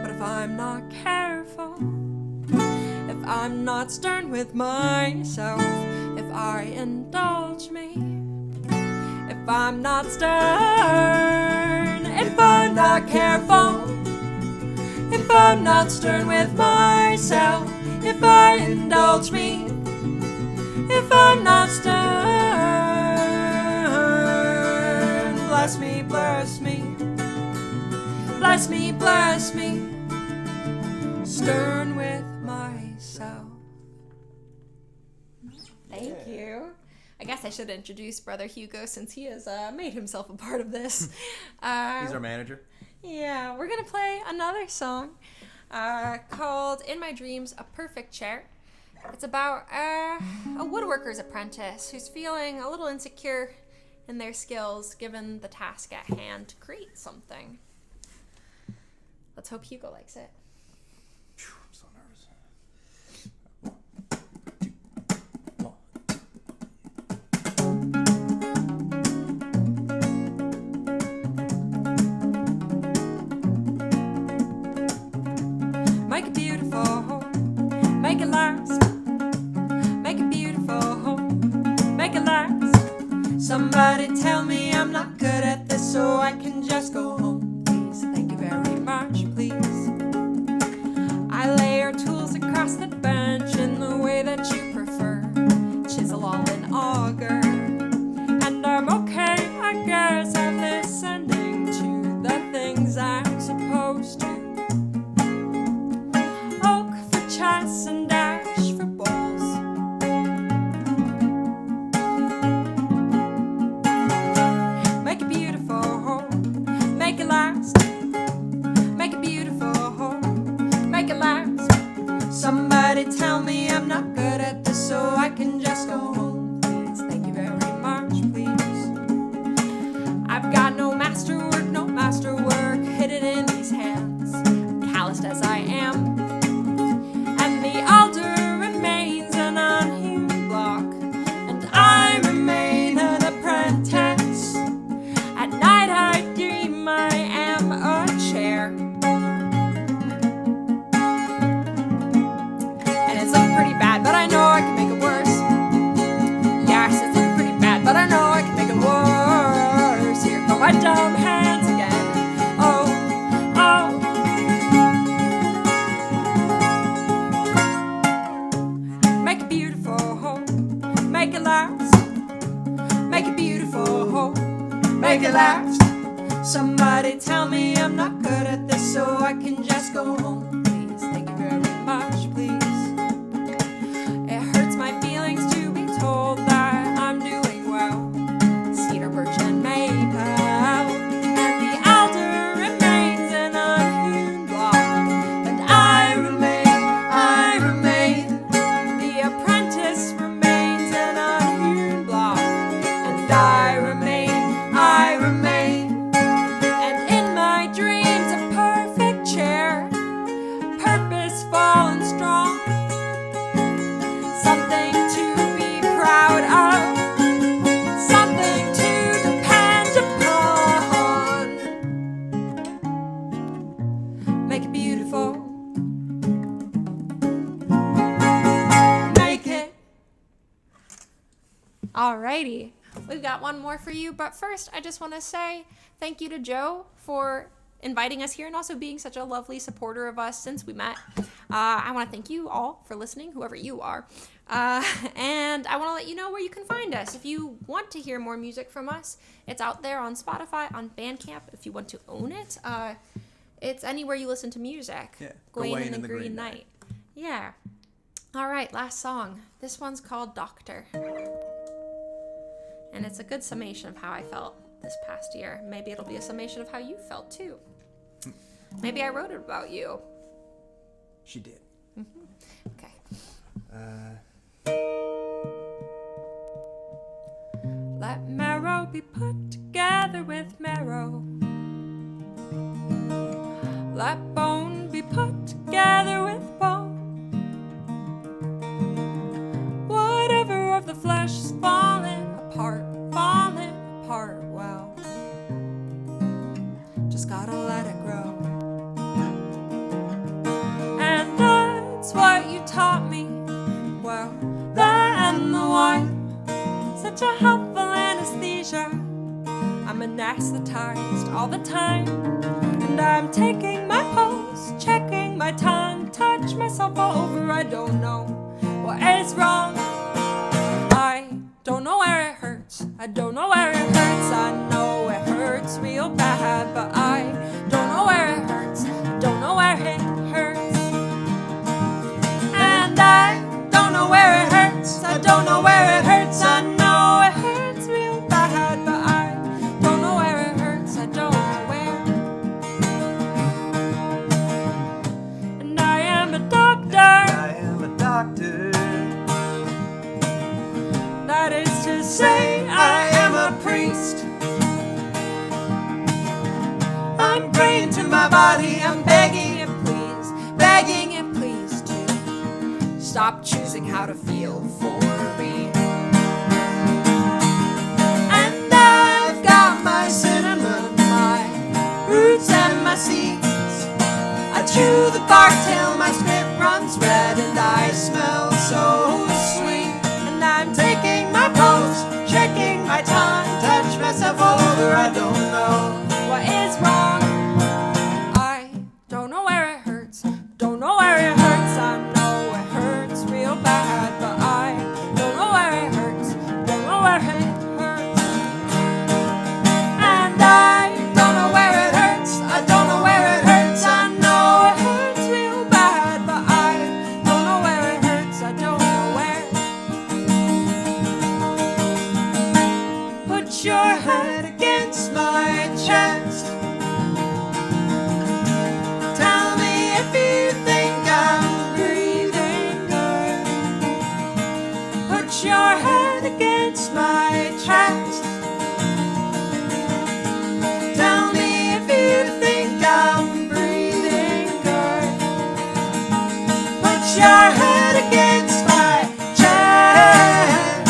if I'm not careful, if I'm not stern with myself, if I indulge me, if I'm not stern, if I'm not careful, if I'm not stern with myself, if I indulge me, if I'm not stern, bless me, bless me, bless me, bless me, stern with myself. Thank you. I guess I should introduce Brother Hugo since he has made himself a part of this. He's our manager. Yeah, we're going to play another song called In My Dreams, A Perfect Chair. It's about a woodworker's apprentice who's feeling a little insecure in their skills given the task at hand to create something. Let's hope Hugo likes it. I'm so nervous. tell me I'm not good at this, so I can just go home, please. Thank you very much, please. I lay our tools across the bench in the way that you prefer. Chisel all in auger. And I'm okay, I guess, at listening to the things I'm supposed to. Oak for chess and dash for bowls. Make it beautiful, make it last. Make it beautiful, make it last. Somebody tell me I'm not good at this, so I can just go home, please. Thank you very much, please. I've got no masterwork hidden in these hands, calloused as I am. And the altar remains an unhewn block, and I remain an apprentice. At night I dream I am a chair. And it's looking pretty bad, but I know I can make it worse. Yes, it's looking pretty bad, but I know I can make it worse. Here go my dumb hands again. Oh, oh. Make it beautiful, make it last. Make it beautiful, make it last. Somebody tell me I'm not good at this, so I can just go home, please. Thank you very much, please. It hurts my feelings to be told that I'm doing well. Cedar, birch, and maple, and the alder remains an unhewn block, and I remain, the apprentice remains an unhewn block, and I remain, and in my dreams a perfect chair, purposeful and strong, something to be proud of, something to depend upon. Make it beautiful, make it. Alrighty, we've got one more for you, but first I just want to say thank you to Joe for inviting us here and also being such a lovely supporter of us since we met. I want to thank you all for listening, whoever you are. And I want to let you know where you can find us. If you want to hear more music from us, it's out there on Spotify, on Bandcamp. If you want to own it, it's anywhere you listen to music. Yeah, Gawain and the Green Knight. Yeah. All right, last song. This one's called Doctor. And it's a good summation of how I felt this past year. Maybe it'll be a summation of how you felt too. Maybe I wrote it about you. She did. Okay. Let marrow be put together with marrow. Let bone be put together with bone. Whatever of the flesh is falling apart, well, just gotta let it grow. And that's what you taught me. Well, that and the wine, such a helpful anesthesia. I'm anesthetized all the time, and I'm taking my pulse, checking my tongue, touch myself all over. I don't know what is wrong. I don't know where it hurts. I don't know where it hurts. I know it hurts real bad, but I don't know where it hurts. I don't know where it hurts. And I don't know where it hurts. I don't know where it hurts. I know it hurts real bad, but I don't know where it hurts. I don't know where. And I am a doctor. I am a doctor. That is to say, I am a priest. I'm praying to my body. I'm begging it please to stop choosing how to feel for me. And I've got my cinnamon, my roots and my seeds. I chew the bark till my spit runs red, and I smell so sweet. And I'm taking my pulse, checking my tongue, touch myself I don't know what is wrong. I don't know where it hurts, don't know where it hurts. I know it hurts real bad, but I don't know where it hurts, don't know where it hurts. And I don't know where it hurts, I don't know where it hurts. I know it hurts real bad, but I don't know where it hurts, I don't know where. Put your head against my chest. Tell me if you think I'm breathing good. Put your head against my chest. Tell me if you think I'm breathing good. Put your head against my chest.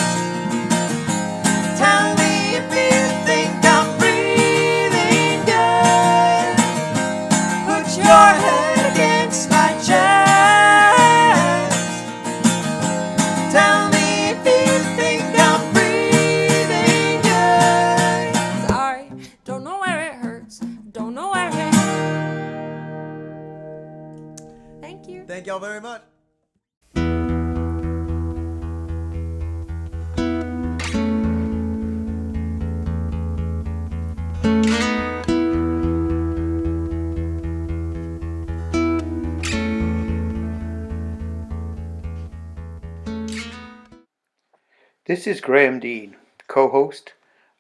Tell me if you think I'm breathing good. Put your head against my chest. Tell me if you think I'm breathing good. 'Cause I don't know where it hurts, don't know where it hurts. Thank you. Thank y'all very much. This is Graham Dean, co-host,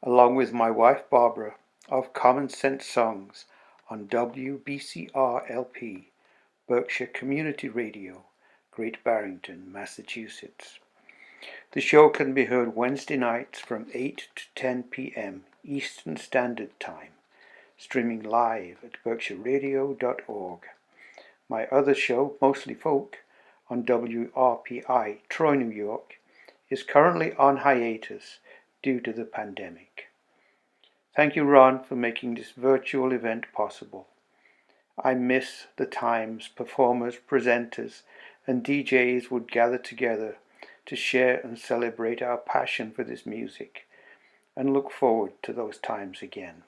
along with my wife Barbara, of Common Sense Songs on WBCR-LP, Berkshire Community Radio, Great Barrington, Massachusetts. The show can be heard Wednesday nights from 8 to 10 p.m. Eastern Standard Time, streaming live at berkshireradio.org. My other show, Mostly Folk, on WRPI, Troy, New York, is currently on hiatus due to the pandemic. Thank you, Ron, for making this virtual event possible. I miss the times performers, presenters, and DJs would gather together to share and celebrate our passion for this music, and look forward to those times again.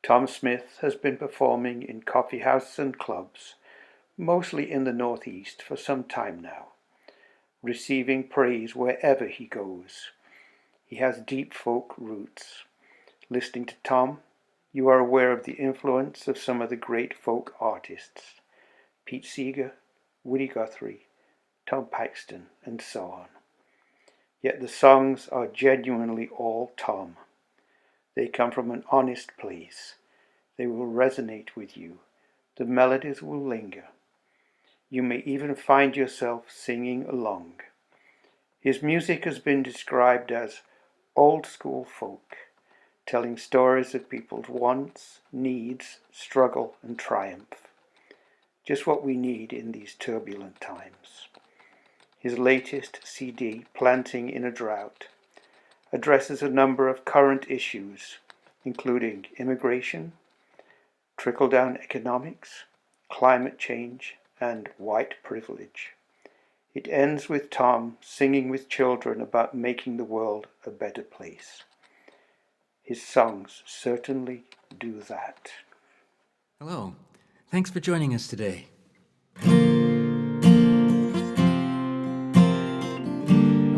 Tom Smith has been performing in coffee houses and clubs, mostly in the Northeast, for some time now, receiving praise wherever he goes. He has deep folk roots. Listening to Tom, you are aware of the influence of some of the great folk artists, Pete Seeger, Woody Guthrie, Tom Paxton, and so on. Yet the songs are genuinely all Tom. They come from an honest place. They will resonate with you. The melodies will linger. You may even find yourself singing along. His music has been described as old school folk, telling stories of people's wants, needs, struggle, and triumph. Just what we need in these turbulent times. His latest CD, Planting in a Drought, addresses a number of current issues, including immigration, trickle-down economics, climate change, and white privilege. It ends with Tom singing with children about making the world a better place. His songs certainly do that. Hello, thanks for joining us today. I'm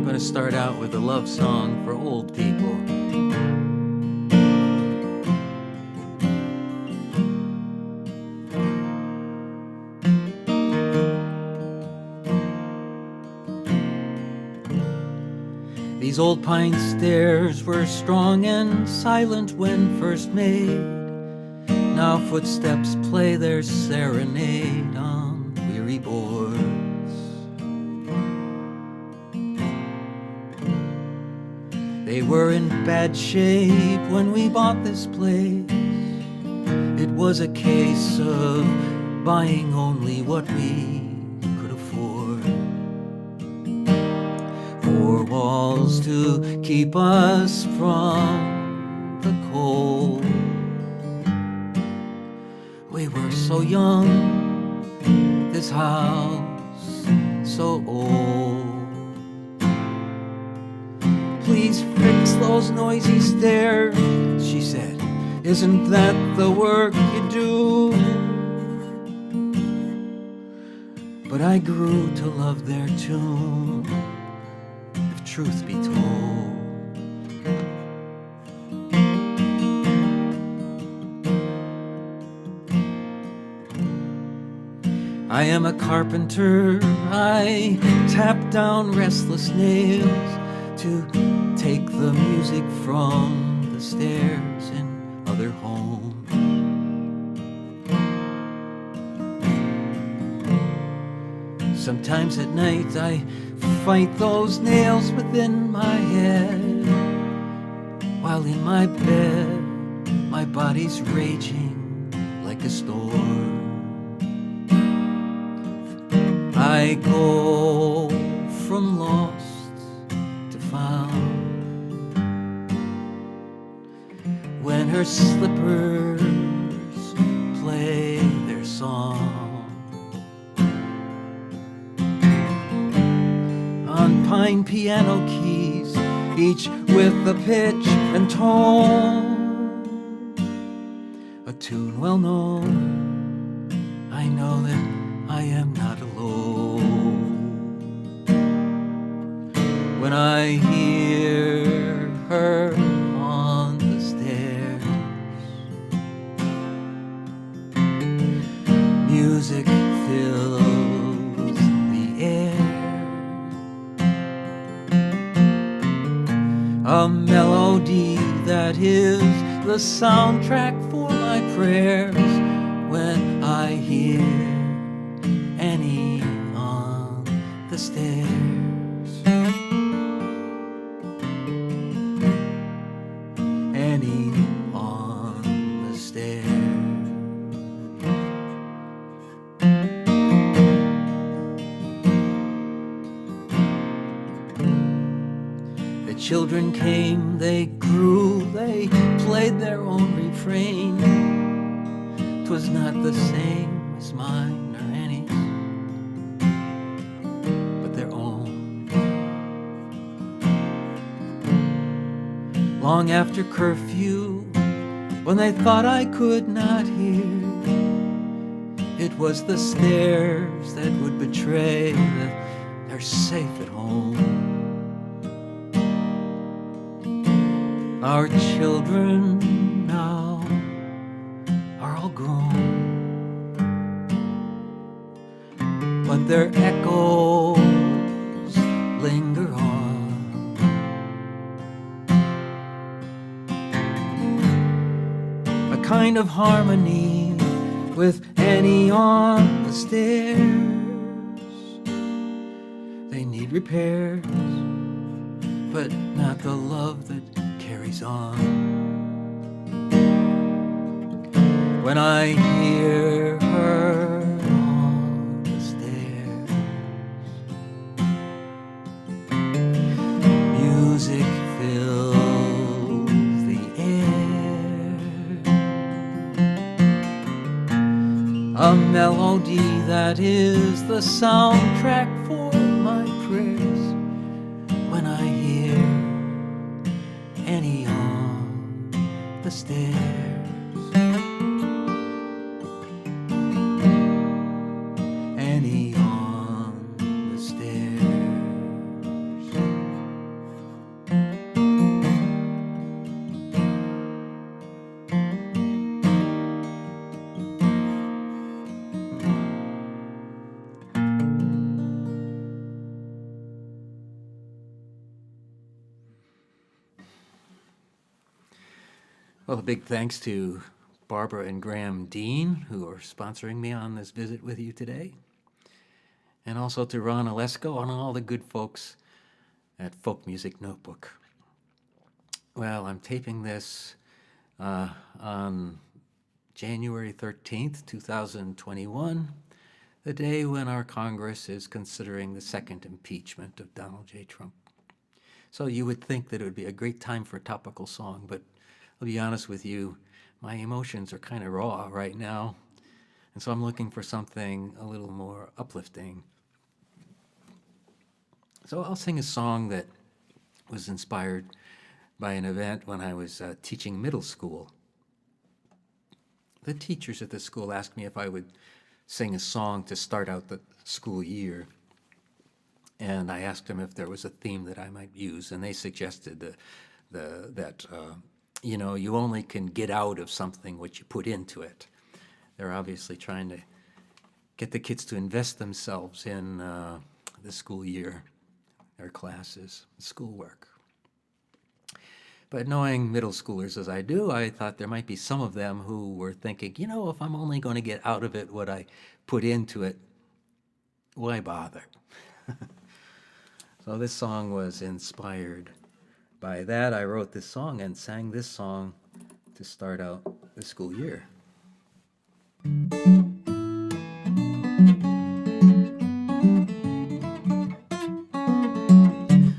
going to start out with a love song for old people. These old pine stairs were strong and silent when first made. Now footsteps play their serenade on weary boards. They were in bad shape when we bought this place. It was a case of buying only what we could afford. 4 walls to keep us from the cold. We were so young, this house so old. Please fix those noisy stairs, she she said, isn't that the work you do? But I grew to love their tune, if truth be told. I am a carpenter, I tap down restless nails to take the music from the stairs in other homes. Sometimes at night I fight those nails within my head, while in my bed my body's raging like a storm. I go from lost to found when her slippers play their song on pine piano keys, each with a pitch and tone, a tune well known. I know that I am not alone when I hear her on the stairs. Music fills the air, a melody that is the soundtrack for my prayers when I hear Annie on the stairs. Annie on the stairs. The children came, they grew, they played their own refrain. 'Twas not the same as mine or Annie's, but their own. Long after curfew, when they thought I could not hear, it was the stairs that would betray that they're safe at home. Our children now are all grown, but their echoes linger on. A kind of harmony with Annie on the stairs. They need repairs, but not the love that carries on. When I hear her on the stairs, music fills the air, a melody that is the soundtrack for my prayers when I hear Annie on the stairs. Annie on the stairs. Well, a big thanks to Barbara and Graham Dean, who are sponsoring me on this visit with you today, and also to Ron Olesko and all the good folks at Folk Music Notebook. Well, I'm taping this on January 13th, 2021, the day when our Congress is considering the second impeachment of Donald J. Trump. So you would think that it would be a great time for a topical song, but I'll be honest with you, my emotions are kind of raw right now, and so I'm looking for something a little more uplifting. So I'll sing a song that was inspired by an event when I was teaching middle school. The teachers at the school asked me if I would sing a song to start out the school year. And I asked them if there was a theme that I might use, and they suggested that you only can get out of something what you put into it. They're obviously trying to get the kids to invest themselves in the school year, their classes, schoolwork. But knowing middle schoolers as I do, I thought there might be some of them who were thinking, if I'm only going to get out of it what I put into it, why bother? So this song was inspired by that. I wrote this song and sang this song to start out the school year.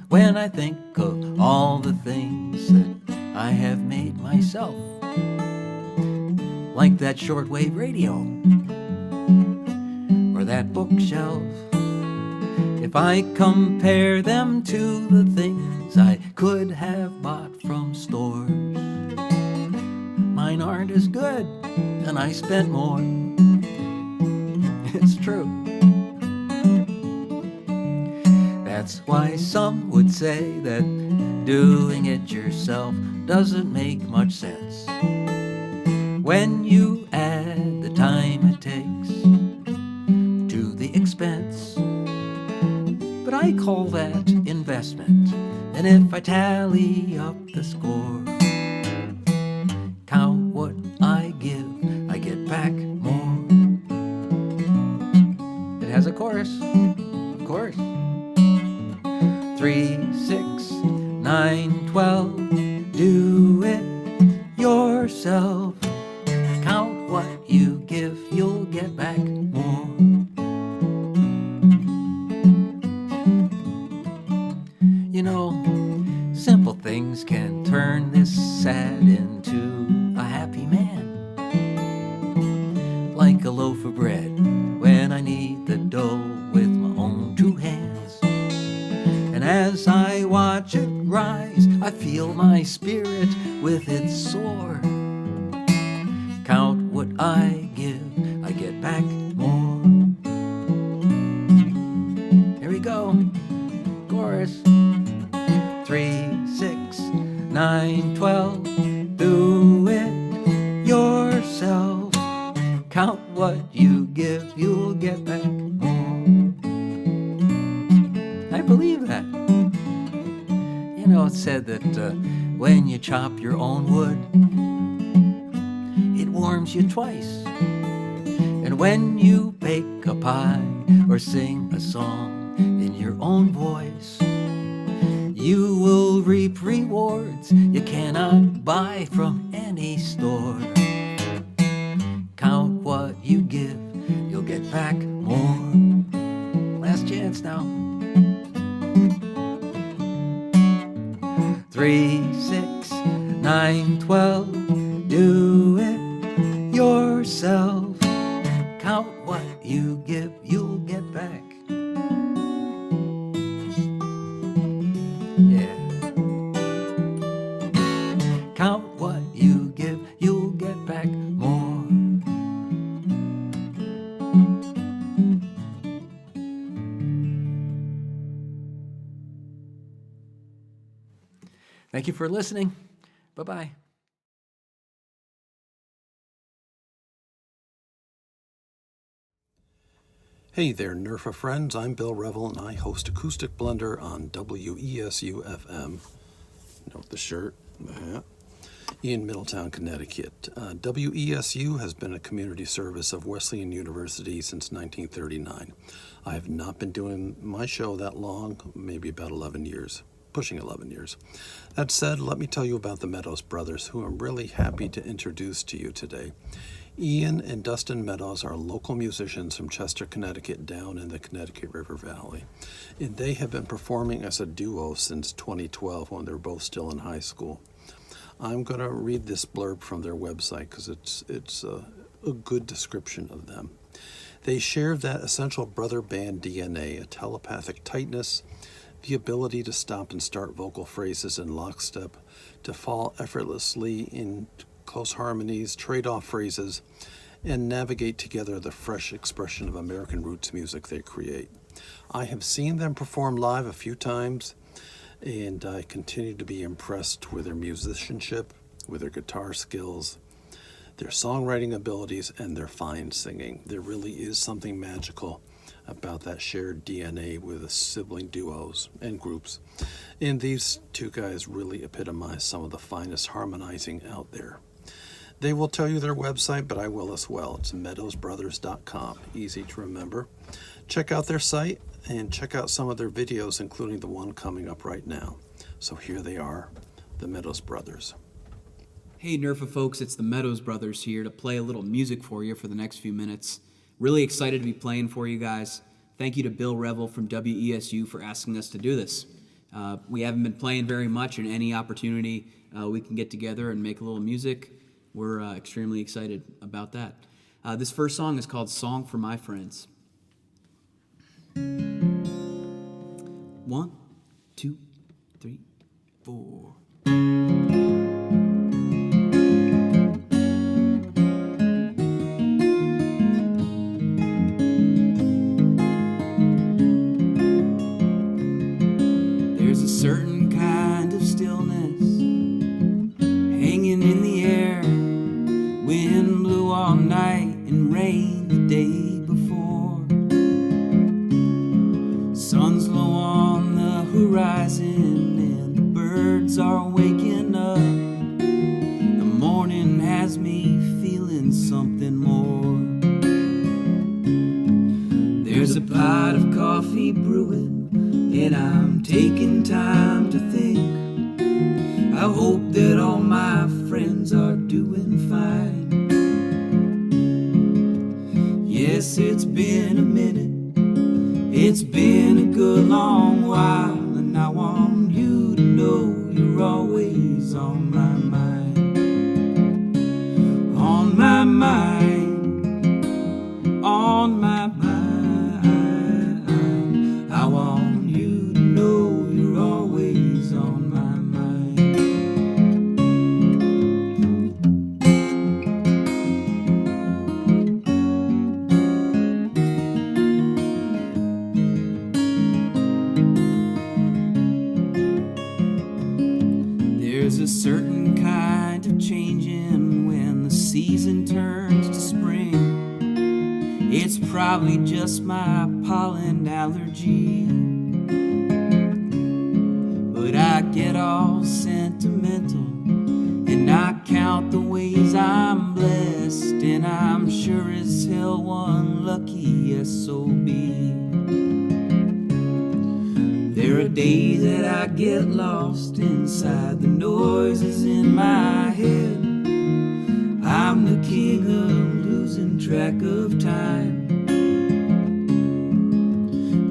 When I think of all the things that I have made myself, like that shortwave radio or that bookshelf, if I compare them to the things I could have bought from stores, mine aren't as good and I spent more. It's true. That's why some would say that doing it yourself doesn't make much sense when you add the time it takes to the expense. But I call that investment, and if I tally up the score, count what I give, I get back more. It has a chorus, of course. 3, 6, 9, 12, do it yourself. Count what you give, you'll get back more. Simple things can turn this sad into a happy man. Like a loaf of bread when I knead the dough with my own 2 hands. And as I watch it rise, I feel my spirit with its soar. Count what I give, I get back more. Here we go, chorus. 3, 6, 9, 12, do it yourself. Count what you give, you'll get back more. I believe that. It's said that when you chop your own wood, it warms you twice. And when you bake a pie or sing a song in your own voice, you will reap rewards you cannot buy from any store. Count what you give, you'll get back more. Last chance now. 3, 6, 9, 12, do it yourself. Count what you give, you'll get back. Count what you give, you'll get back more. Thank you for listening. Bye-bye. Hey there, NERFA friends. I'm Bill Revel, and I host Acoustic Blunder on WESU-FM. Note the shirt, the hat. In Middletown, Connecticut. WESU has been a community service of Wesleyan University since 1939. I have not been doing my show that long, maybe about 11 years, pushing 11 years. That said, let me tell you about the Meadows brothers, who I'm really happy to introduce to you today. Ian and Dustin Meadows are local musicians from Chester, Connecticut, down in the Connecticut River Valley. And they have been performing as a duo since 2012 when they were both still in high school. I'm going to read this blurb from their website because it's a good description of them. They share that essential brother band DNA, a telepathic tightness, the ability to stop and start vocal phrases in lockstep, to fall effortlessly in close harmonies, trade off phrases, and navigate together the fresh expression of American roots music they create. I have seen them perform live a few times, and I continue to be impressed with their musicianship, with their guitar skills, their songwriting abilities, and their fine singing. There really is something magical about that shared DNA with the sibling duos and groups. And these two guys really epitomize some of the finest harmonizing out there. They will tell you their website, but I will as well. It's meadowsbrothers.com. Easy to remember. Check out their site and check out some of their videos, including the one coming up right now. So here they are, the Meadows Brothers. Hey NERFA folks, it's the Meadows Brothers here to play a little music for you for the next few minutes. Really excited to be playing for you guys. Thank you to Bill Revel from WESU for asking us to do this. We haven't been playing very much, and any opportunity we can get together and make a little music, we're extremely excited about that. This first song is called Song for My Friends. 1, 2, 3, 4. There's a certain kind of stillness hanging in the air. Wind blew all night and rained the day before. Sun's low on the horizon and the birds are waking up. The morning has me feeling something more. There's a pot of coffee brewing and I'm taking time to think. I hope that all my friends are doing fine. Yes, it's been a minute. It's been a good long while, and I want you to know you're always on my mind. On my mind. On my mind. I want you to know you're always on my mind. There's a certain kind of changing when the season turns to spring. It's probably just my pollen allergy, but I get all sentimental and I count the ways I'm blessed, and I'm sure as hell one lucky SOB. There are days that I get lost inside the noises in my head. I'm the king of losing track of time.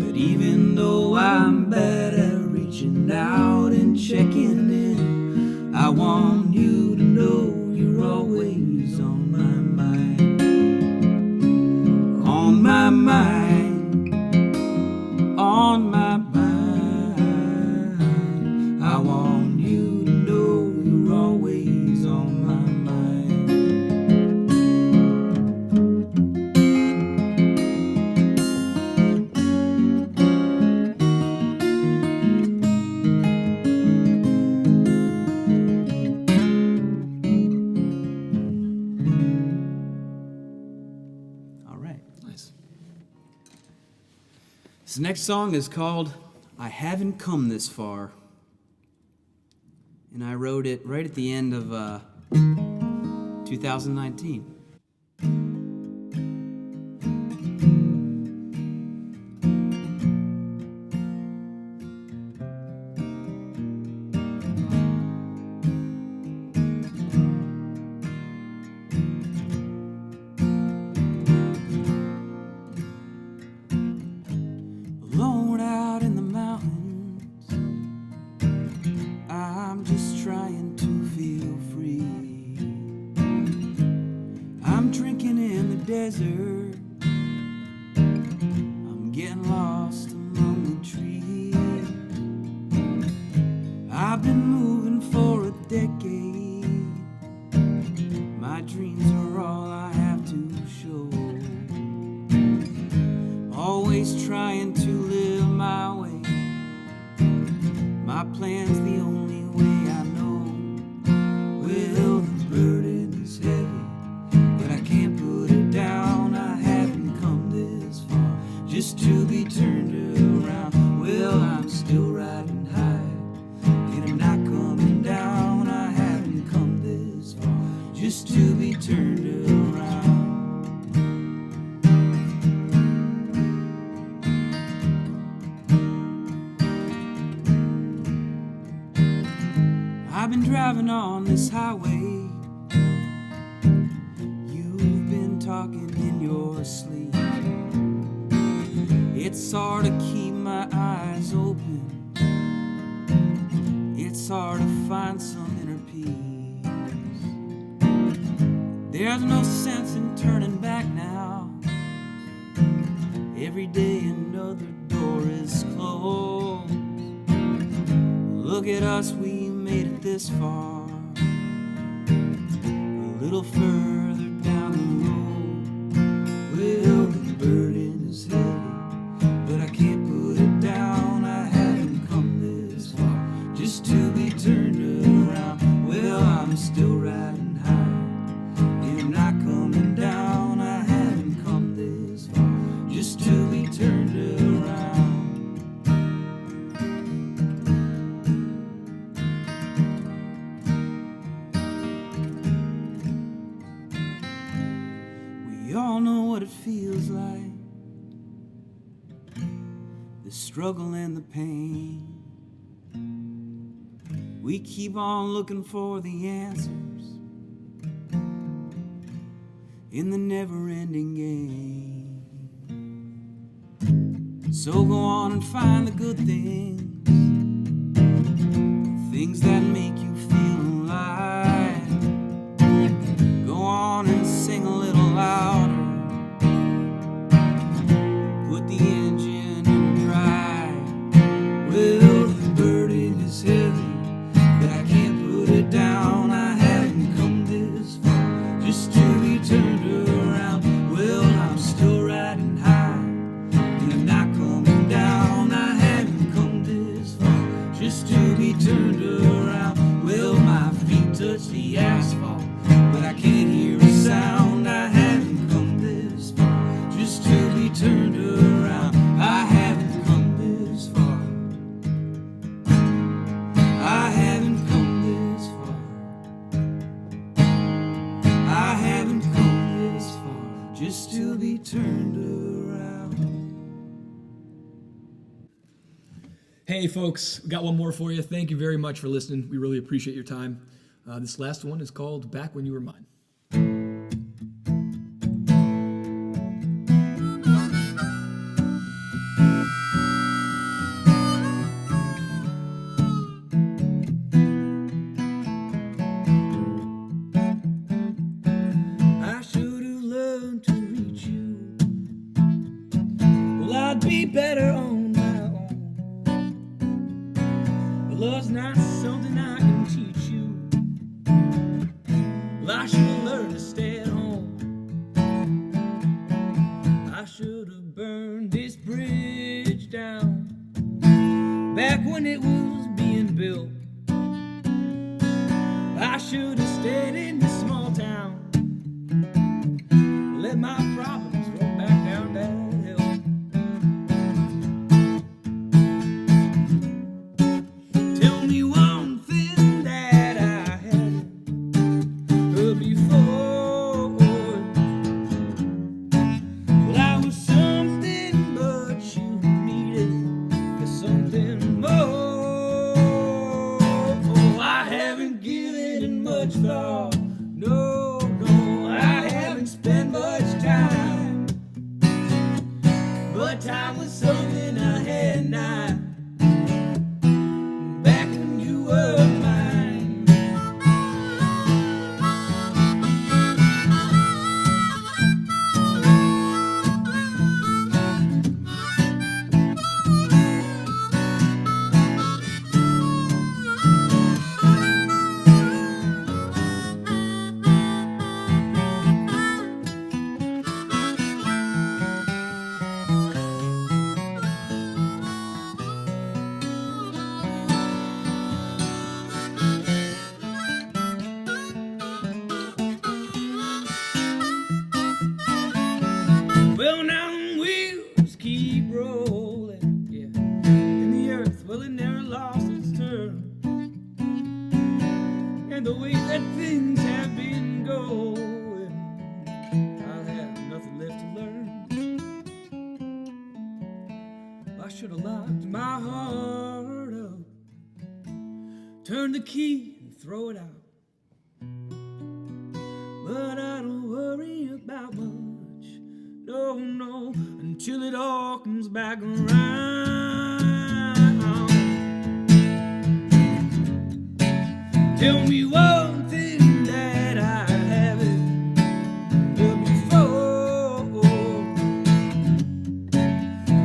But even though I'm bad at reaching out and checking in, I want you to know you're always on my mind. On my mind. On my mind. I want you to know you're always on my mind. All right, nice. This next song is called I Haven't Come This Far. And I wrote it right at the end of 2019. Alone out in the mountains, I'm just trying to feel free. I'm drinking in the desert, I'm getting lost among the trees. My dreams are all I have to show. Always trying to live my way. My plan's the only way I know. Well, the burden is heavy, but I can't put it down. I haven't come this far just to be turned around. Well, I'm still riding high, and I'm not coming down. I haven't come this far just to be turned around. I've been driving on this highway. You've been talking in your sleep. It's hard to keep my eyes open. It's hard to find some inner peace. There's no sense in turning back now. Every day another door is closed. Look at us, we made it this far. A little further down the road. Well, the burden is heavy, but I can't put it down. I haven't come this far just to be turned around. Well, I'm still riding high, and I'm not coming down. I haven't come this far just to be turned around. We all know what it feels like, the struggle and the pain. We keep on looking for the answers in the never-ending game. So go on and find the good things, things that make you feel alive. Go on and sing a little louder. Put the engine in drive. Well, the burden is heavy, but I can't put it down. I haven't come this far just to be turned around. Well, I'm still riding high, and I'm not coming down. I haven't come this far just to be turned around. Well, my feet touch the asphalt, but I can't hear a sound. I haven't come this far just to be turned around. I haven't come this far. I haven't come this far. I haven't come this far just to be turned around. Hey folks, we got one more for you. Thank you very much for listening. We really appreciate your time. This last one is called Back When You Were Mine. I should have learned to reach you. Well, I'd be better on my own. But love's not something I can teach you. Well, I should have learned to stay at home. I should have burned this bridge down back when it was being built. I should have stayed in this small town. Let my problems roll back down that hill. Tell me one thing that I hadn't heard before. Well, I was something, but you needed something more. Oh, I haven't given it much thought. turn the key and throw it out. But I don't worry about much, no, no, until it all comes back around. Tell me one thing that I haven't done before.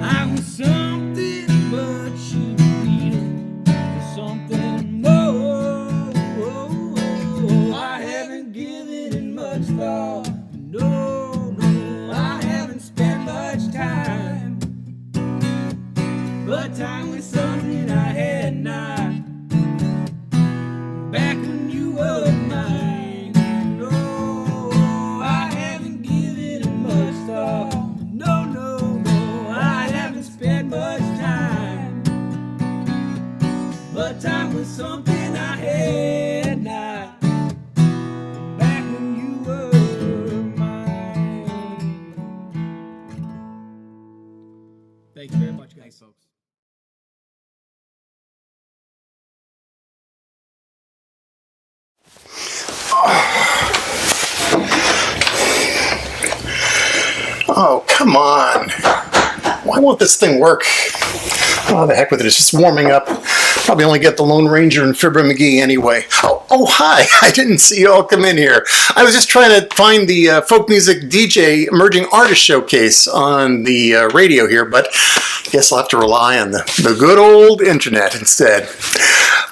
I was something, but you needed something more. I haven't given it much thought. No, no, I haven't spent much time. But time was something I had not. Back when you were mine. No, I haven't given it much thought. No, no, no, I haven't spent much time. But time was something I had not. Back when you were mine. Thank you very much, guys. Thanks, folks. Oh, come on. Why won't this thing work? Oh, the heck with it. It's just warming up. Probably only get the Lone Ranger and Fibber McGee anyway. Oh, hi. I didn't see you all come in here. I was just trying to find the Folk Music DJ Emerging Artist Showcase on the radio here, but I guess I'll have to rely on the good old internet instead.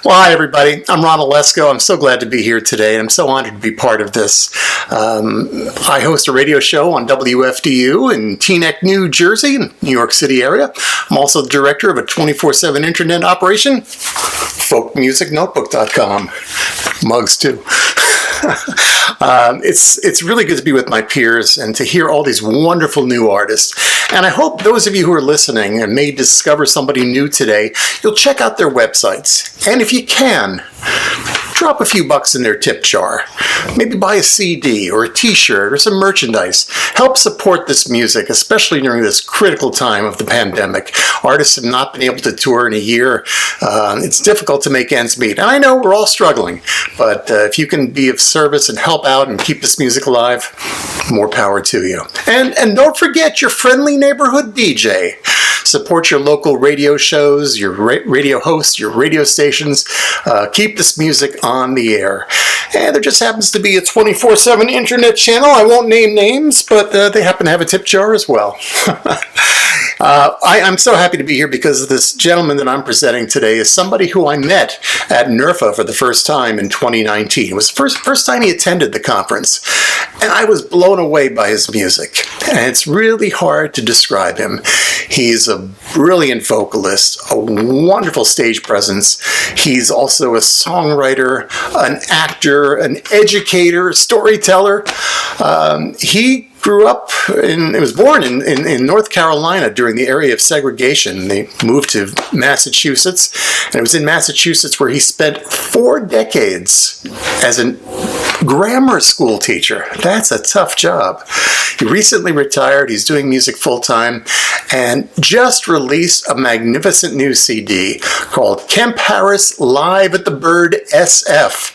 Well, hi, everybody. I'm Ron Olesko. I'm so glad to be here today, and I'm so honored to be part of this. I host a radio show on WFDU in Teaneck, New Jersey, New York City area. I'm also the director of a 24/7 internet operation, folkmusicnotebook.com. Mugs, too. It's really good to be with my peers and to hear all these wonderful new artists. And I hope those of you who are listening and may discover somebody new today, you'll check out their websites. And if you can, drop a few bucks in their tip jar. Maybe buy a CD or a t-shirt or some merchandise. Help support this music, especially during this critical time of the pandemic. Artists have not been able to tour in a year. It's difficult to make ends meet. And I know we're all struggling, but if you can be of service and help out and keep this music alive, more power to you. And don't forget your friendly neighborhood DJ. Support your local radio shows, your radio hosts, your radio stations. Keep this music on the air. And there just happens to be a 24/7 internet channel. I won't name names, but they happen to have a tip jar as well. I'm so happy to be here because this gentleman that I'm presenting today is somebody who I met at NERFA for the first time in 2019. It was the first time he attended the conference, and I was blown away by his music. And it's really hard to describe him. He's a brilliant vocalist, a wonderful stage presence. He's also a songwriter, an actor, an educator, a storyteller. He was born in North Carolina during the area of segregation. They moved to Massachusetts, and it was in Massachusetts where he spent 4 decades as a grammar school teacher. That's a tough job. He recently retired. He's doing music full-time and just released a magnificent new CD called Kemp Harris Live at the Bird SF.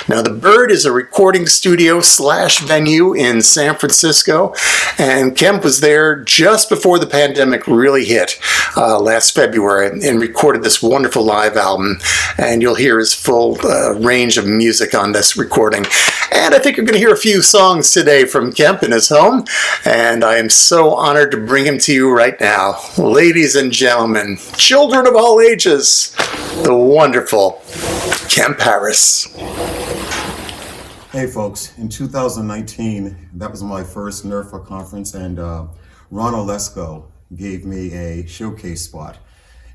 Now, the Bird is a recording studio / venue in San Francisco, and Kemp was there just before the pandemic really hit last February and recorded this wonderful live album, and you'll hear his full range of music on this recording. And I think you're going to hear a few songs today from Kemp in his home, and I am so honored to bring him to you right now. Ladies and gentlemen, children of all ages, the wonderful Kemp Harris. Hey folks, in 2019, that was my first NERFA conference, and Ron Olesko gave me a showcase spot,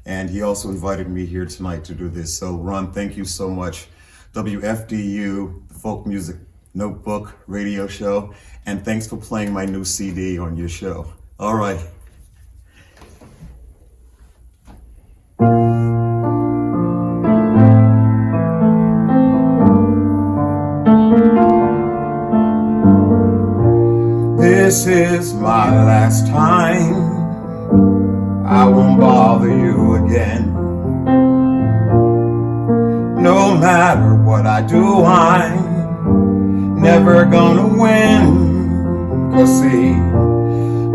and he also invited me here tonight to do this. So Ron, thank you so much. WFDU, the Folk Music Notebook radio show, and thanks for playing my new CD on your show. All right. This is my last time. I won't bother you again. No no matter what I do, I'm never gonna win. 'Cause see,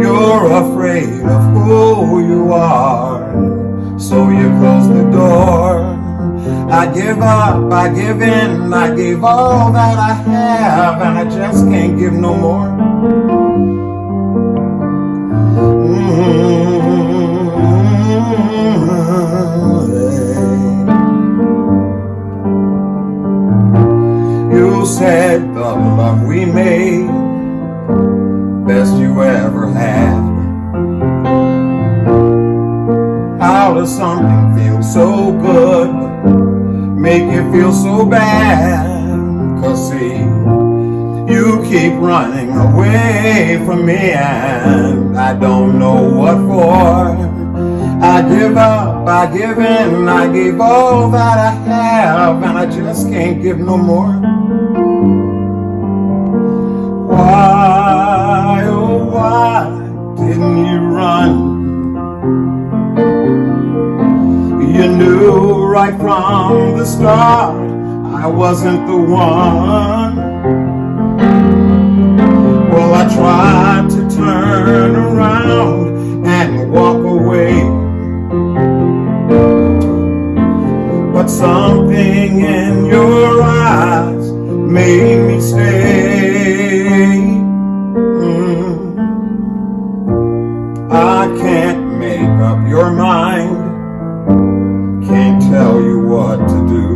you're afraid of who you are, so you close the door. I give up, I give in, I gave all that I have, and I just can't give no more. You said the love we made, best you ever had. How does something feel so good make you feel so bad? 'Cause see, you keep running away from me and I don't know what for. I give up, I give in, I gave all that I have, and I just can't give no more. Why, oh why didn't you run? You knew right from the start I wasn't the one. Well, I tried to turn around and walk away, but something in your eyes made me stay. I can't make up your mind, can't tell you what to do.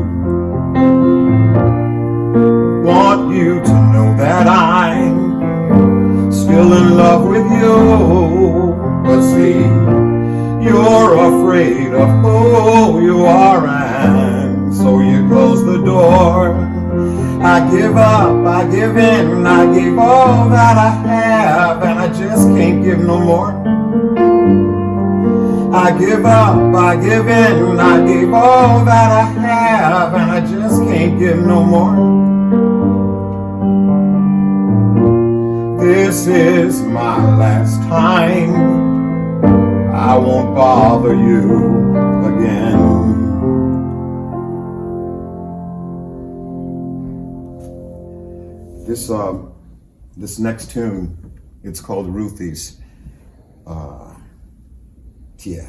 Want you to know that I'm still in love with you. But see, you're afraid of who you are, and so you close the door. I give up, I give in, I gave all that I have, and I just can't give no more. I give up, I give in, I gave all that I have, and I just can't give no more. This is my last time, I won't bother you again. This next tune, it's called Ruthie's. Yeah.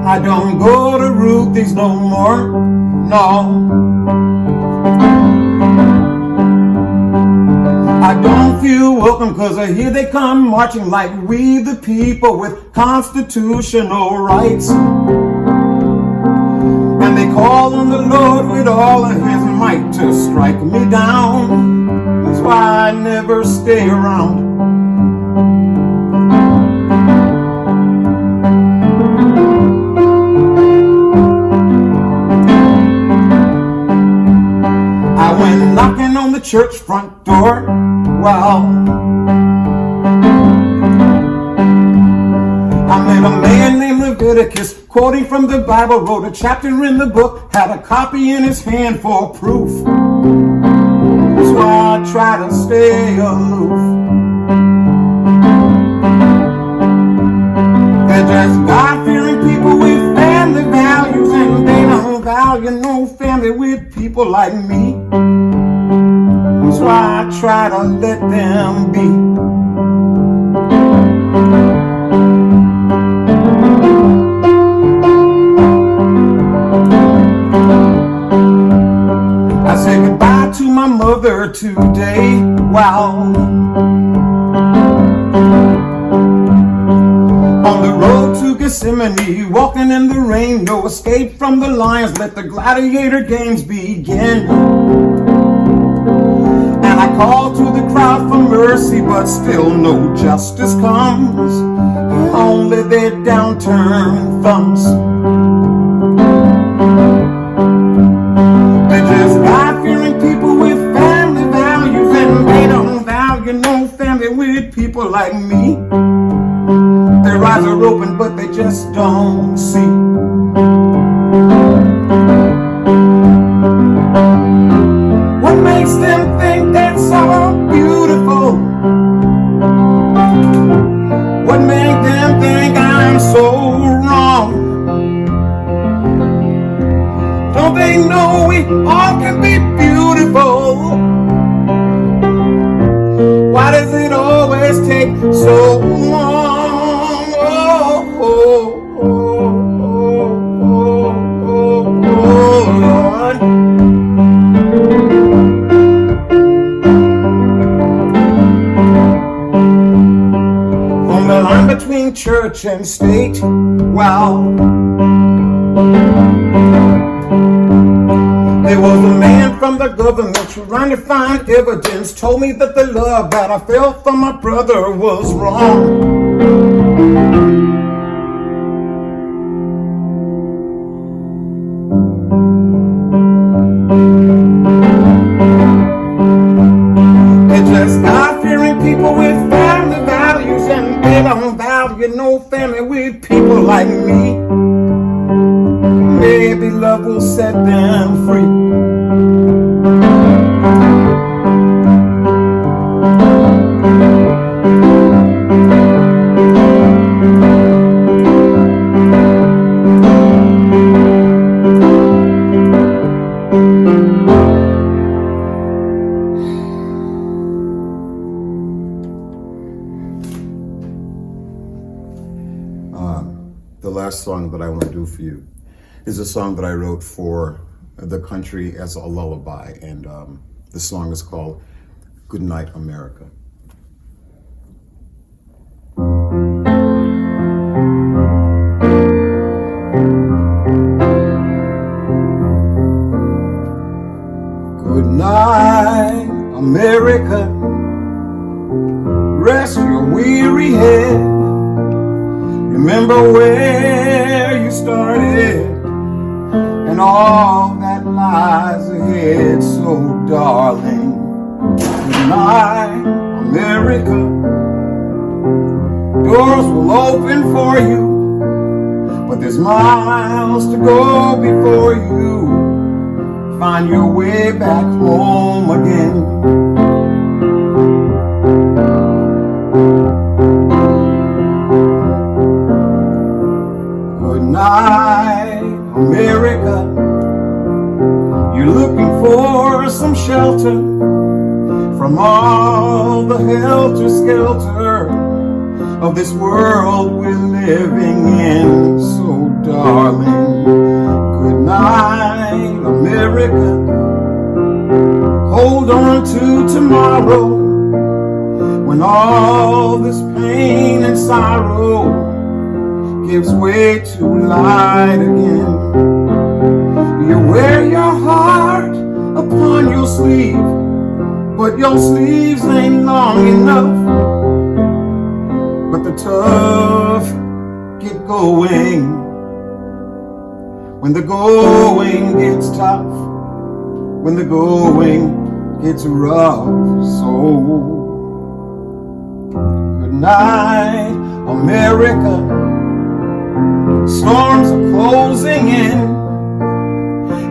I don't go to Ruthie's no more, no. I don't feel welcome 'cause I hear they come marching like we the people with constitutional rights. And they call on the Lord with all of his might to strike me down. That's why I never stay around. I went knocking on the church front door. Well, I met a man named Leviticus, quoting from the Bible, wrote a chapter in the book, had a copy in his hand for proof. That's why I try to stay aloof. They're just God-fearing people with family values, and they don't value no family with people like me. That's why I try to let them be. I say goodbye to my mother today. Wow. On the road to Gethsemane, walking in the rain, no escape from the lions, let the gladiator games begin. And I call to the crowd for mercy, but still no justice comes, only their downturned thumbs. They're just God-fearing people with family values, and they don't value no like me. Their eyes are open, but they just don't see. What makes them think that's so beautiful? What makes them think I'm so wrong? Don't they know we all can be beautiful? Why does it always take so long? Lord. On the line between church and state, wow. There was a man from the government trying to find evidence, told me that the love that I felt for my brother was wrong. They're just God-fearing people with family values, and they don't value no family with people like me. Maybe love will set them free. The last song that I want to do for you is a song that I wrote for the country as a lullaby, and the song is called Good Night, America. Good night, America. Rest your weary head. Remember where you started and all that lies ahead. So darling, good night, America. Doors will open for you, but there's miles to go before you find your way back home again. Good night, America. You're looking for some shelter from all the helter-skelter of this world we're living in. So darling, good night, America. Hold on to tomorrow when all this pain and sorrow gives way to light again. You wear your heart upon your sleeve, but your sleeves ain't long enough. But the tough get going when the going gets tough, when the going gets rough. So good night, America. Storms are closing in,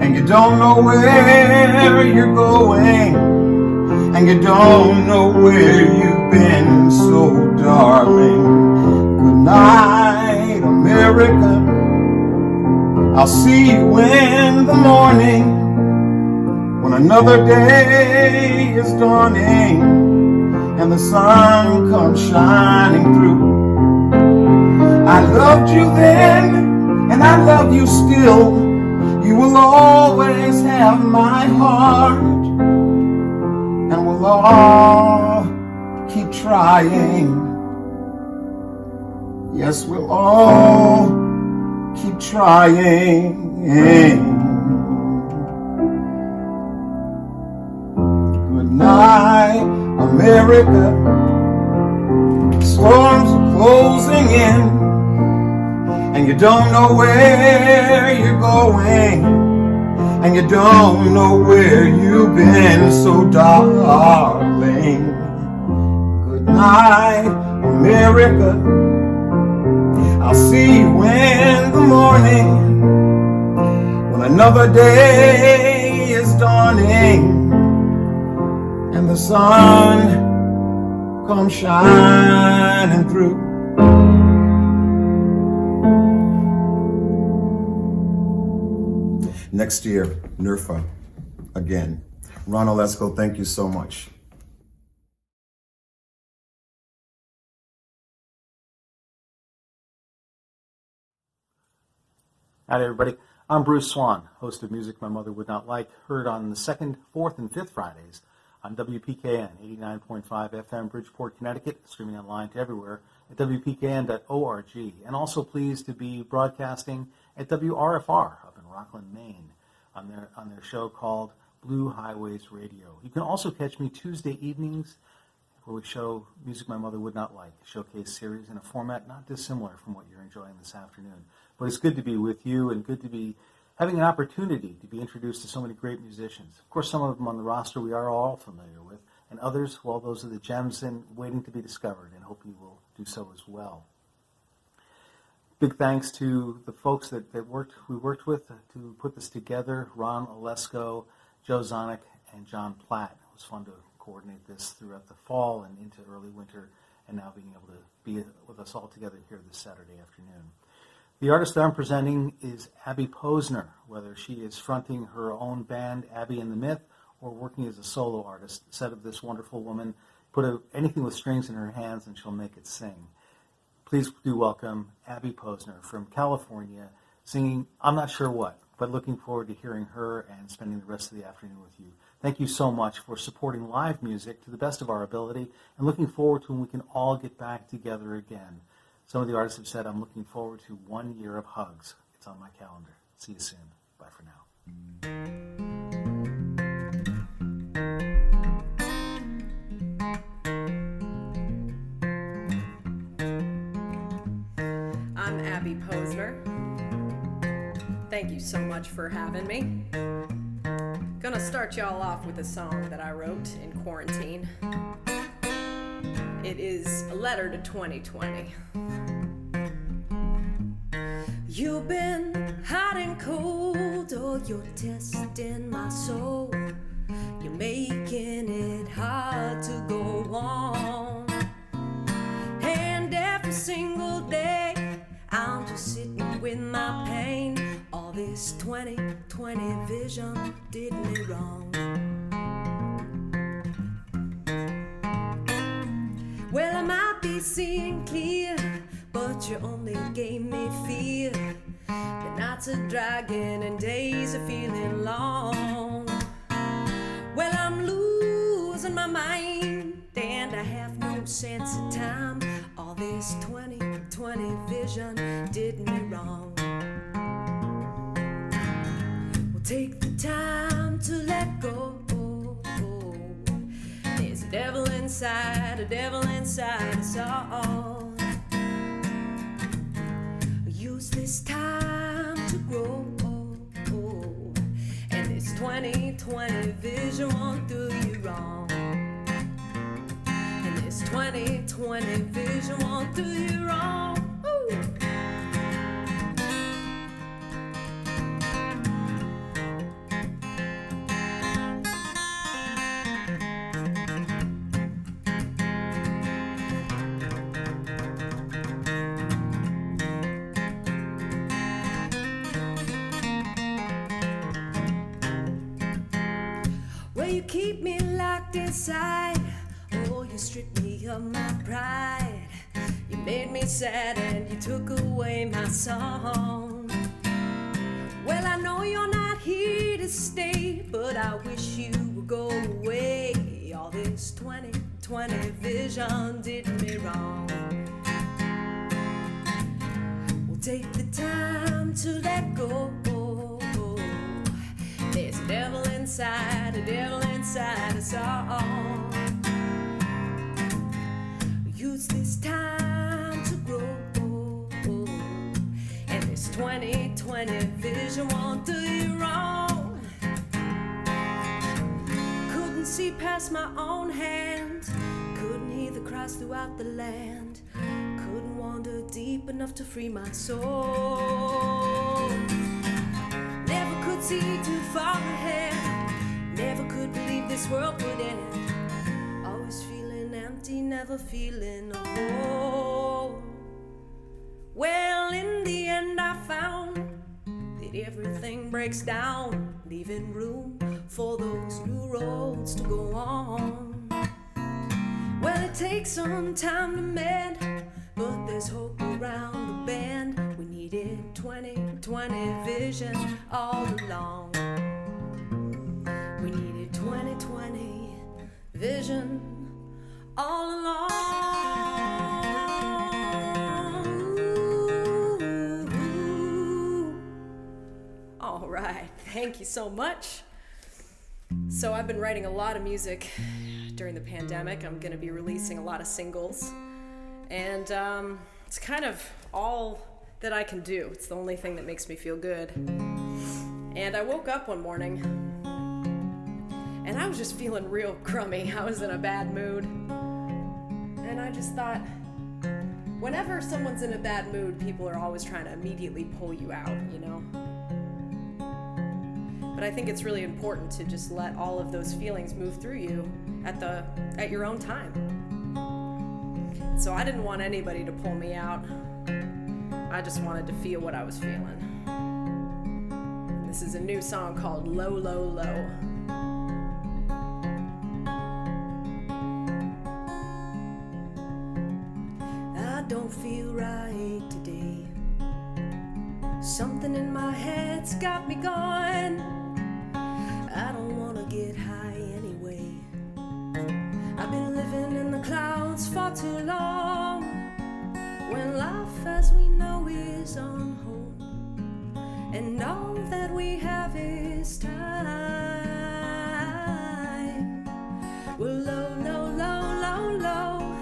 and you don't know where you're going, and you don't know where you've been. So darling, good night, America. I'll see you in the morning when another day is dawning and the sun comes shining through. I loved you then, and I love you still. You will always have my heart, and we'll all keep trying. Yes, we'll all keep trying. Good night, America. Storms are closing in, and you don't know where you're going, and you don't know where you've been. So darling, good night, America. I'll see you in the morning when another day is dawning and the sun comes shining through. Next year, NERFA again. Ron Olesko, thank you so much. Hi everybody, I'm Bruce Swan, host of Music My Mother Would Not Like, heard on the 2nd, 4th, and 5th Fridays on WPKN 89.5 FM, Bridgeport, Connecticut, streaming online to everywhere at WPKN.org, and also pleased to be broadcasting at WRFR up in Rockland, Maine, on their show called Blue Highways Radio. You can also catch me Tuesday evenings where we show Music My Mother Would Not Like, a showcase series in a format not dissimilar from what you're enjoying this afternoon. But it's good to be with you and good to be having an opportunity to be introduced to so many great musicians. Of course, some of them on the roster we are all familiar with, and others, well, those are the gems and waiting to be discovered, and hope you will do so as well. Big thanks to the folks that we worked with to put this together, Ron Olesko, Joe Szanek, and John Platt. It was fun to coordinate this throughout the fall and into early winter, and now being able to be with us all together here this Saturday afternoon. The artist that I'm presenting is Abby Posner, whether she is fronting her own band, Abby and the Myth, or working as a solo artist. Said of this wonderful woman, put anything with strings in her hands and she'll make it sing. Please do welcome Abby Posner from California, singing I'm Not Sure What, but looking forward to hearing her and spending the rest of the afternoon with you. Thank you so much for supporting live music to the best of our ability, and looking forward to when we can all get back together again. Some of the artists have said, I'm looking forward to 1 year of hugs. It's on my calendar. See you soon. Bye for now. I'm Abby Posner. Thank you so much for having me. Gonna start y'all off with a song that I wrote in quarantine. It is a letter to 2020. You've been hot and cold, oh, you're testing my soul. You're making it hard to go on. And every single day, I'm just sitting with my pain. All this 2020 vision did me wrong. Well, I might be seeing clear, but you only gave me fear. The nights are dragging and days are feeling long. Well, I'm losing my mind and I have no sense of time. All this 2020 vision did me wrong. We'll take the time to let go. There's a devil inside us all. Use this time to grow, and this 2020 vision won't do you wrong. And this 2020 vision won't do you wrong. Ooh. You keep me locked inside. Oh, you stripped me of my pride. You made me sad and you took away my song. Well, I know you're not here to stay, but I wish you would go away. All this 2020 vision did me wrong. We'll take the time to let go. There's a devil inside us all. Use this time to grow, and this 2020 vision won't do you wrong. Couldn't see past my own hand, couldn't hear the cries throughout the land. wander deep enough to free my soul. Never could see too far ahead, never could believe this world would end. Always feeling empty, never feeling whole. Well, in the end I found that everything breaks down, leaving room for those new roads to go on. Well, it takes some time to mend, but there's hope around the bend. We needed 20/20 vision all along. We needed 20/20 vision all along. Ooh. All right, thank you so much. So I've been writing a lot of music during the pandemic. I'm going to be releasing a lot of singles, and it's kind of all that I can do. It's the only thing that makes me feel good. And I woke up one morning and I was just feeling real crummy. I was in a bad mood, and I just thought, whenever someone's in a bad mood, people are always trying to immediately pull you out, you know? But I think it's really important to just let all of those feelings move through you at your own time. So I didn't want anybody to pull me out. I just wanted to feel what I was feeling. And this is a new song called Low, Low, Low. I don't feel right today. Something in my head's got me going. I don't wanna get high anyway. I've been living in the clouds for too long, when life as we know is on hold, and all that we have is time. Well, low, low, low, low, low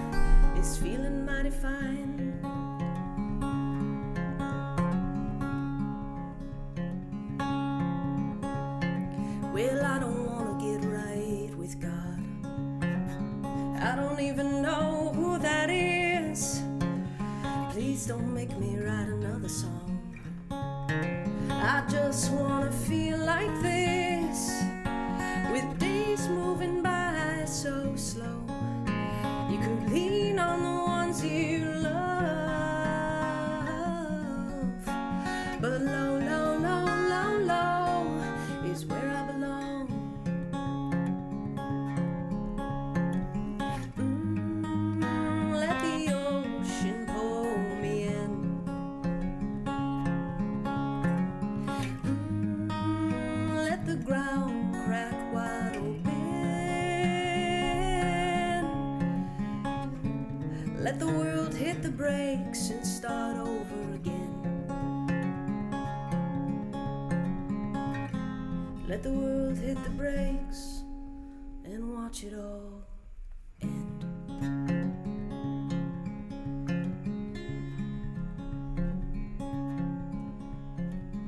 is feeling mighty fine. Well, I don't wanna get right with God. I don't even know who that is. Please don't make me write another song. I just wanna feel like this, with days moving by so slow. You could lean on the ones you love, but low, low, low, low, low is where I belong. Let the ocean pull me in. Let the ground crack wide open. Let the world hit the brakes and start over again. Let the world hit the brakes and watch it all end.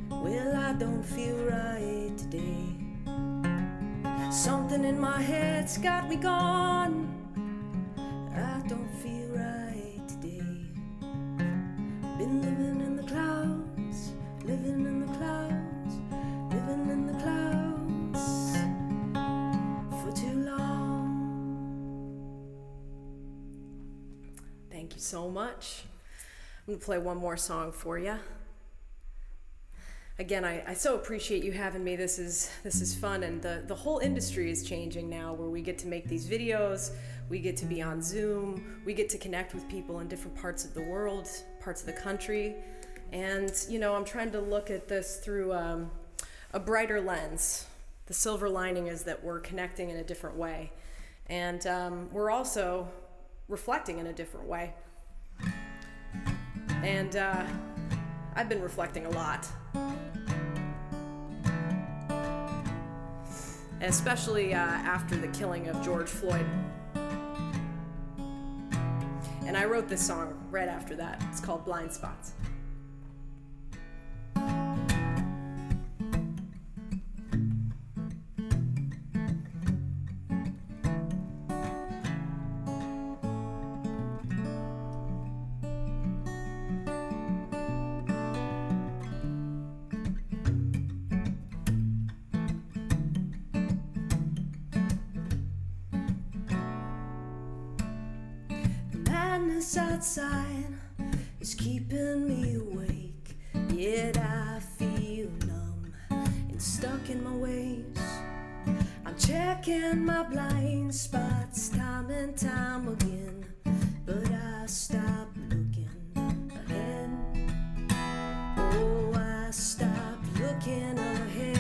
Well, I don't feel right today. Something in my head's got me gone. I don't feel right today. Been living in the clouds, living in the clouds, living in the clouds for too long. Thank you so much. I'm gonna play one more song for you. Again, I so appreciate you having me. This is fun, and the whole industry is changing now, where we get to make these videos, we get to be on Zoom, we get to connect with people in different parts of the world, parts of the country, and you know, I'm trying to look at this through a brighter lens. The silver lining is that we're connecting in a different way, and we're also reflecting in a different way. And I've been reflecting a lot. Especially after the killing of George Floyd. And I wrote this song right after that. It's called Blind Spots. this outside is keeping me awake, yet I feel numb and stuck in my ways. I'm checking my blind spots time and time again, but I stop looking ahead. Oh, I stop looking ahead.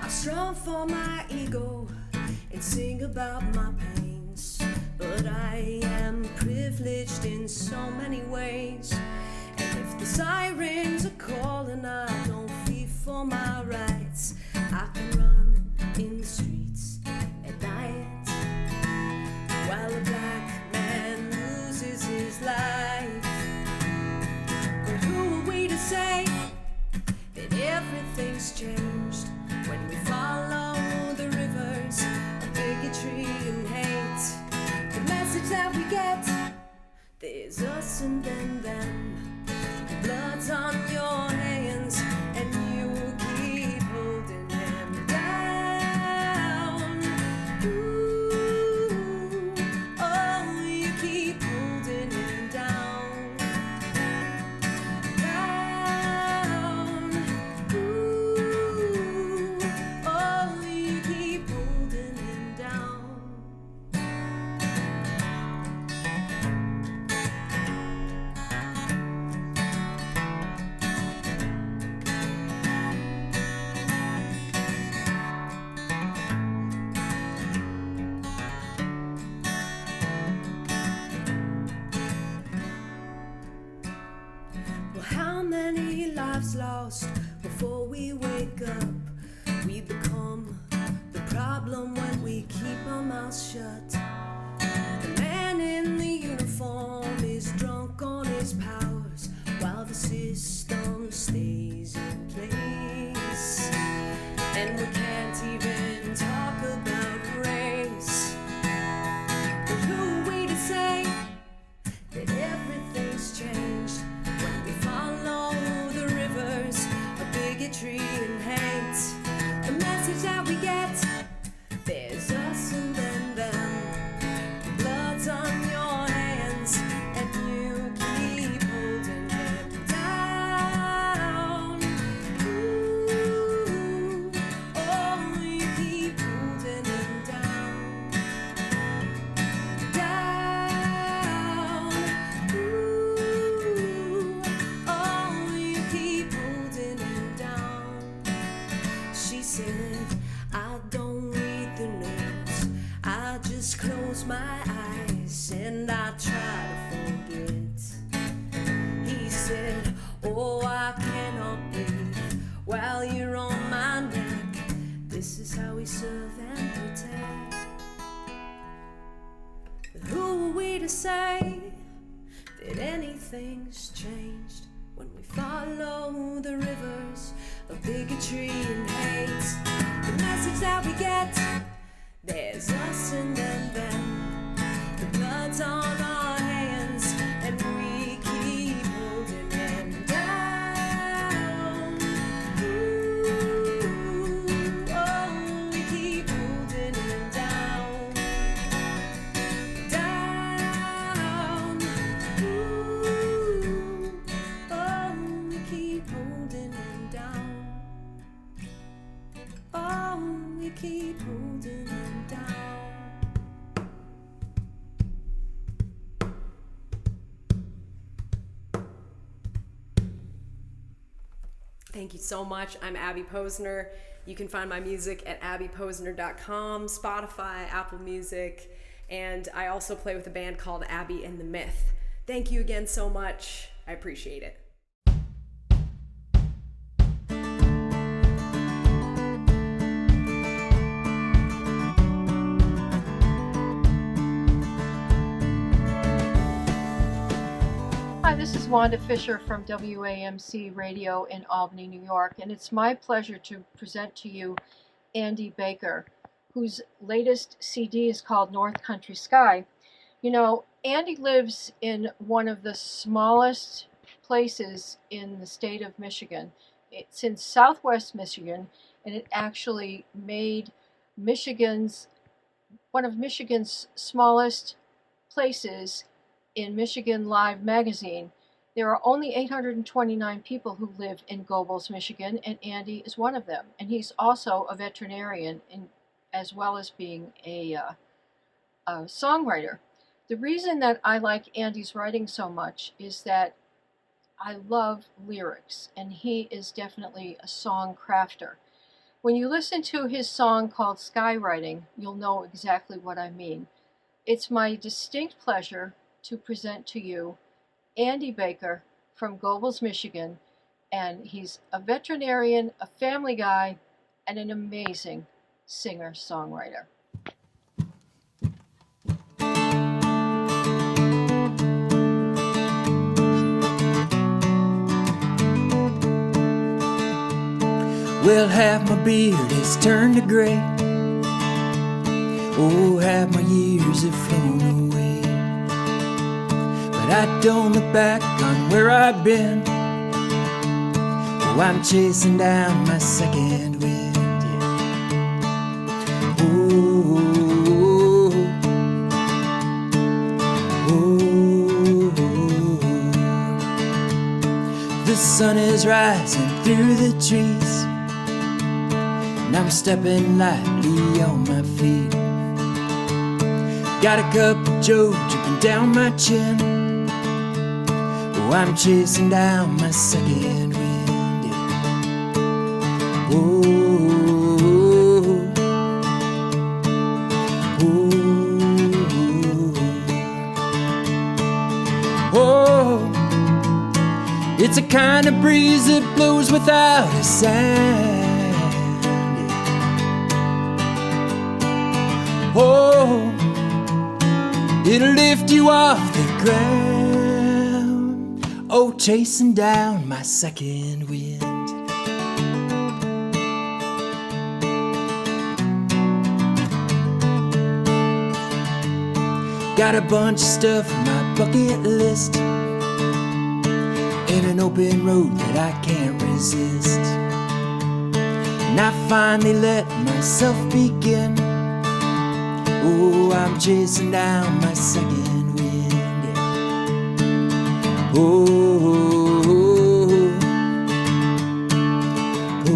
I strum for my ego and sing about my pains, but I am privileged in so many ways. And if the sirens are calling, I don't feel for my rights. I can run in the streets at night while a black man loses his life. But who are we to say that everything's changed when we follow the rivers of bigotry and hate? The message that we get, there's us and then them. The blood's on your hands and you keep holding them down. Ooh, oh, you keep holding him down. Down. Ooh, oh, you keep holding him down. Well, how many lives lost before we wake up? We become the problem when we keep our mouths shut. The man in the uniform is drunk on his powers while the system stays in place. And we can't even talk about race. But who are we to say that everything's changed when we follow the rivers of bigotry and hate? The message that we get, there's us and then them. The blood's on your hands and you keep holding him down. Ooh, oh, you keep holding him down. Down. Ooh, oh, you keep holding him down. She said, I don't read the news, I just close my eyes and I try to forget. He said, oh, I cannot breathe while you're on my neck. This is how we serve and protect. But who are we to say that anything's changed when we follow the rivers of bigotry and hate? The message that we get, there's us and then them. The blood's on our hands and we keep holding him down. Ooh, oh, we keep holding him down. Down. Ooh, oh, we keep holding him down. Oh, we keep holding him down. Thank you so much. I'm Abby Posner. You can find my music at abbyposner.com, Spotify, Apple Music, and I also play with a band called Abby and the Myth. Thank you again so much. I appreciate it. Hi, this is Wanda Fisher from WAMC Radio in Albany, New York, and it's my pleasure to present to you Andy Baker, whose latest CD is called North Country Sky. You know, Andy lives in one of the smallest places in the state of Michigan. It's in southwest Michigan, and it actually made one of Michigan's smallest places in Michigan Live magazine. There are only 829 people who live in Gobles, Michigan, and Andy is one of them. And he's also a veterinarian, as well as being a songwriter. The reason that I like Andy's writing so much is that I love lyrics, and he is definitely a song crafter. When you listen to his song called Skywriting, you'll know exactly what I mean. It's my distinct pleasure to present to you Andy Baker from Gobles, Michigan, and he's a veterinarian, a family guy, and an amazing singer-songwriter. Well, half my beard has turned to gray. Oh, half my years have flown away. But I don't look back on where I've been. Oh, I'm chasing down my second wind, yeah. Oh, oh, oh. The sun is rising through the trees, and I'm stepping lightly on my feet. Got a cup of joe dripping down my chin. Oh, I'm chasing down my second wind, yeah. Oh, oh, oh. It's a kind of breeze that blows without a sound. Oh, it'll lift you off the ground. Oh, chasing down my second wind. Got a bunch of stuff on my bucket list, and an open road that I can't resist. And I finally let myself begin. Oh, I'm chasing down my second wind, yeah. Oh, oh,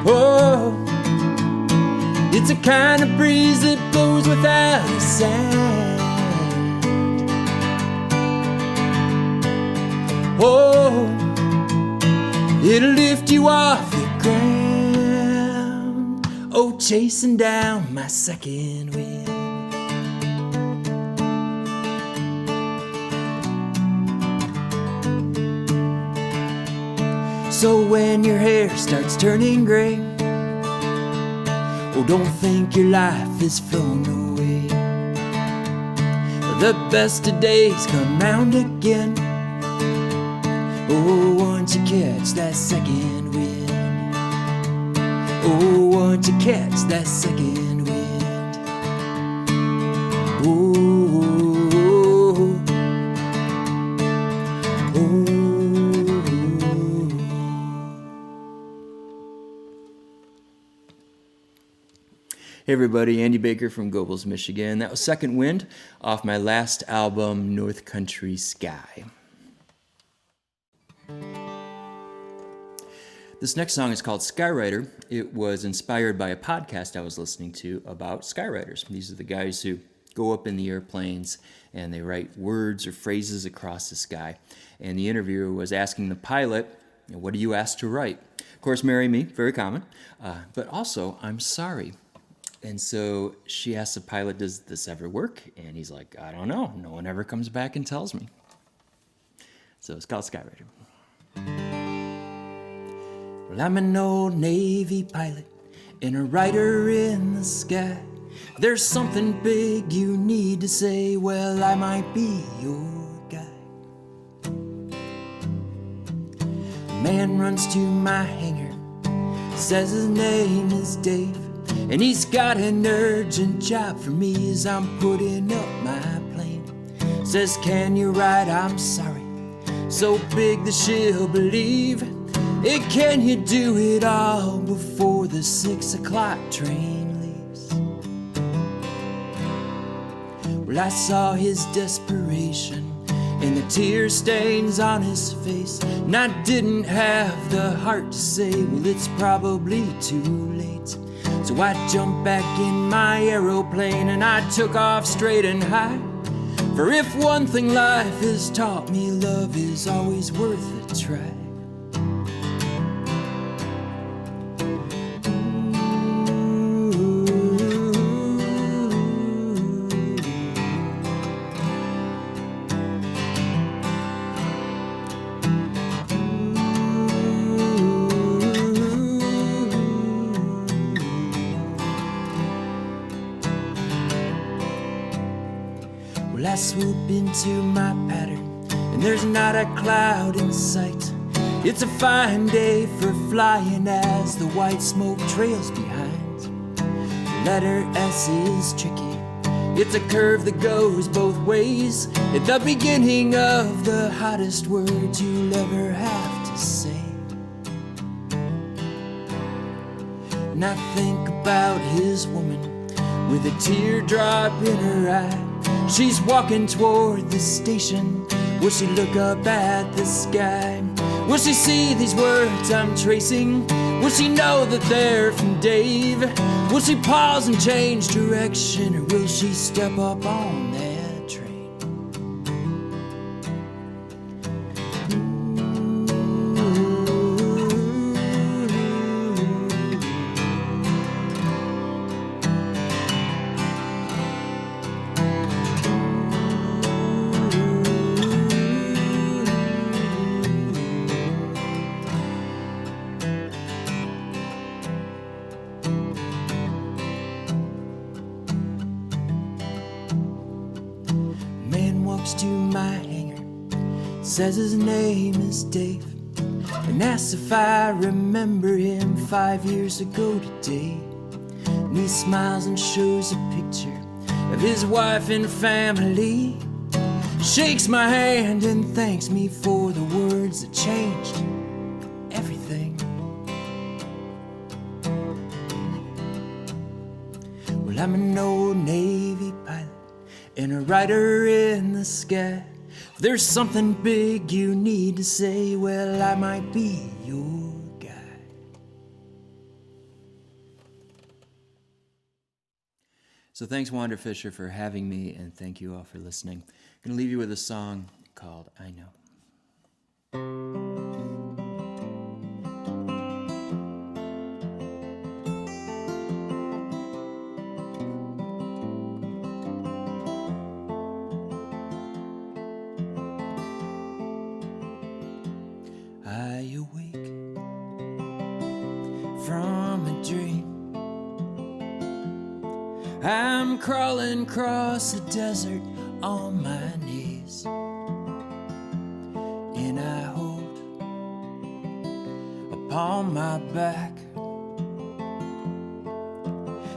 oh. It's a kind of breeze that blows without a sound. Oh, it'll lift you off the ground. Oh, chasing down my second wind. So when your hair starts turning gray, oh, don't think your life is flown away. The best of days come round again. Oh, once you catch that second wind. Oh, once you catch that second wind. Oh, oh, oh. Hey everybody, Andy Baker from Gobles, Michigan. That was Second Wind off my last album, North Country Sky. This next song is called Skywriter. It was inspired by a podcast I was listening to about skywriters. These are the guys who go up in the airplanes and they write words or phrases across the sky. And the interviewer was asking the pilot, what do you ask to write? Of course, marry me, very common. But also, I'm sorry. And so she asked the pilot, does this ever work? And he's like, I don't know. No one ever comes back and tells me. So it's called Skywriter. Well, I'm an old Navy pilot and a writer in the sky. There's something big you need to say, well, I might be your guy. A man runs to my hangar, says his name is Dave, and he's got an urgent job for me as I'm putting up my plane. says, can you write I'm sorry? So big that she'll believe it. Can you do it all before the 6 o'clock train leaves? Well, I saw his desperation and the tear stains on his face, and I didn't have the heart to say, well, it's probably too late. So I jumped back in my aeroplane and I took off straight and high. For if one thing life has taught me, love is always worth a try. Well, I swoop into my pattern and there's not a cloud in sight. It's a fine day for flying as the white smoke trails behind. The letter S is tricky. It's a curve that goes both ways at the beginning of the hottest words you'll ever have to say. And I think about his woman with a teardrop in her eye. She's walking toward the station. Will she look up at the sky? Will she see these words I'm tracing? Will she know that they're from Dave? Will she pause and change direction, or will she step up on that train? Says his name is Dave, and asks if I remember him 5 years ago today. And he smiles and shows a picture of his wife and family, shakes my hand and thanks me for the words that changed everything. Well, I'm an old Navy pilot and a writer in the sky. If there's something big you need to say, well, I might be your guy. So thanks, Wander Fisher, for having me, and thank you all for listening. I'm going to leave you with a song called I Know. I'm crawling across the desert on my knees, and I hold upon my back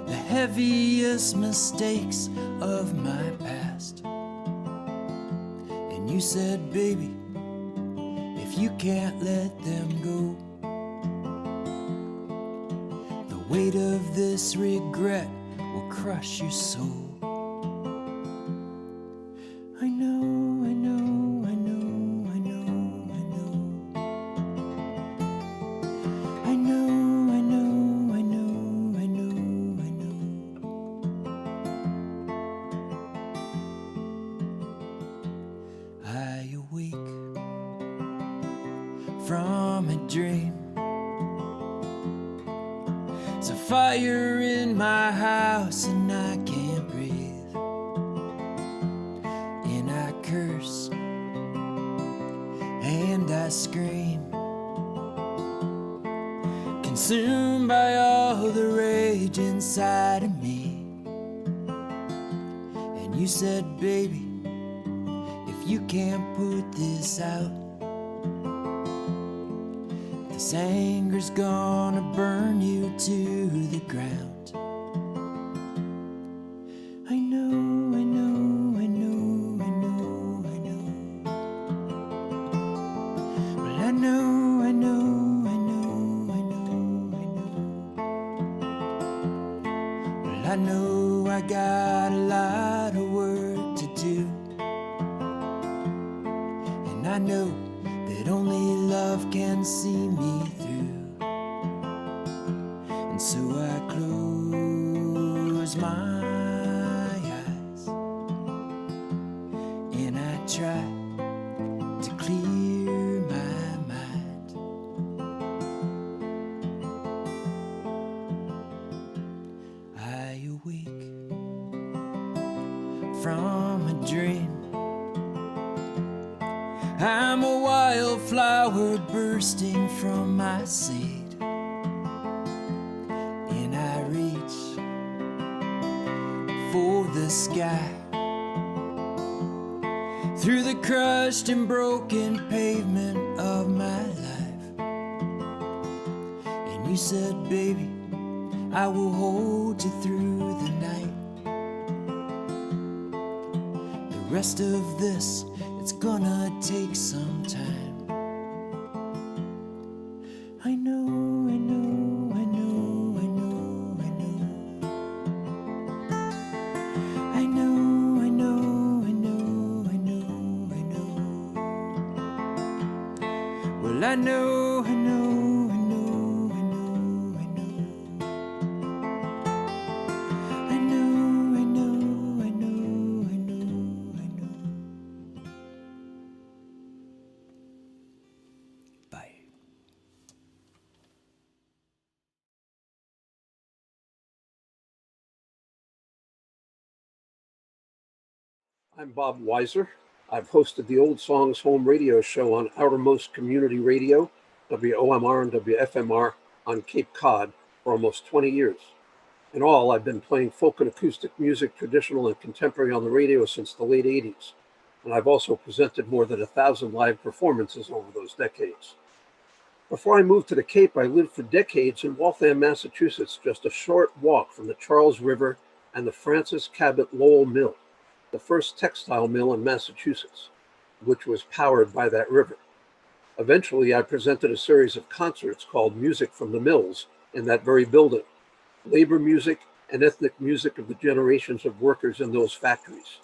the heaviest mistakes of my past. And you said, baby, if you can't let them go, the weight of this regret will crush your soul. I know, I know, I know, I know, I know. I know, I know, I know, I know, I know. I awake from a dream. It's a fire in my house and I can't breathe, and I curse and I scream, consumed by all the rage inside of me. And you said, baby, if you can't put this out, this anger's gonna burn you to the ground. I know, I know, I know, I know, I know I got a lot of work to do, and I know that only love can see me through. And so I close my eyes and I try to clear my mind. I awake from a dream. I'm a wildflower bursting from my seed, and I reach for the sky. Through the crushed and broken pavement of my life. And you said, baby, I will hold you through the night. The rest of this, it's gonna take some time. I know, I know, I know, I know, I know. I know, I know, I know, I know, I know. Well, I know, I know, I know, I know, I know. I know, I know, I know, I know, I know. Bye. I'm Bob Weiser. I've hosted the Old Songs Home Radio Show on Outermost Community Radio, WOMR and WFMR on Cape Cod for almost 20 years. In all, I've been playing folk and acoustic music, traditional and contemporary on the radio since the late 80s. And I've also presented more than 1,000 live performances over those decades. Before I moved to the Cape, I lived for decades in Waltham, Massachusetts, just a short walk from the Charles River and the Francis Cabot Lowell Mill, the first textile mill in Massachusetts, which was powered by that river. Eventually, I presented a series of concerts called Music from the Mills in that very building, labor music and ethnic music of the generations of workers in those factories.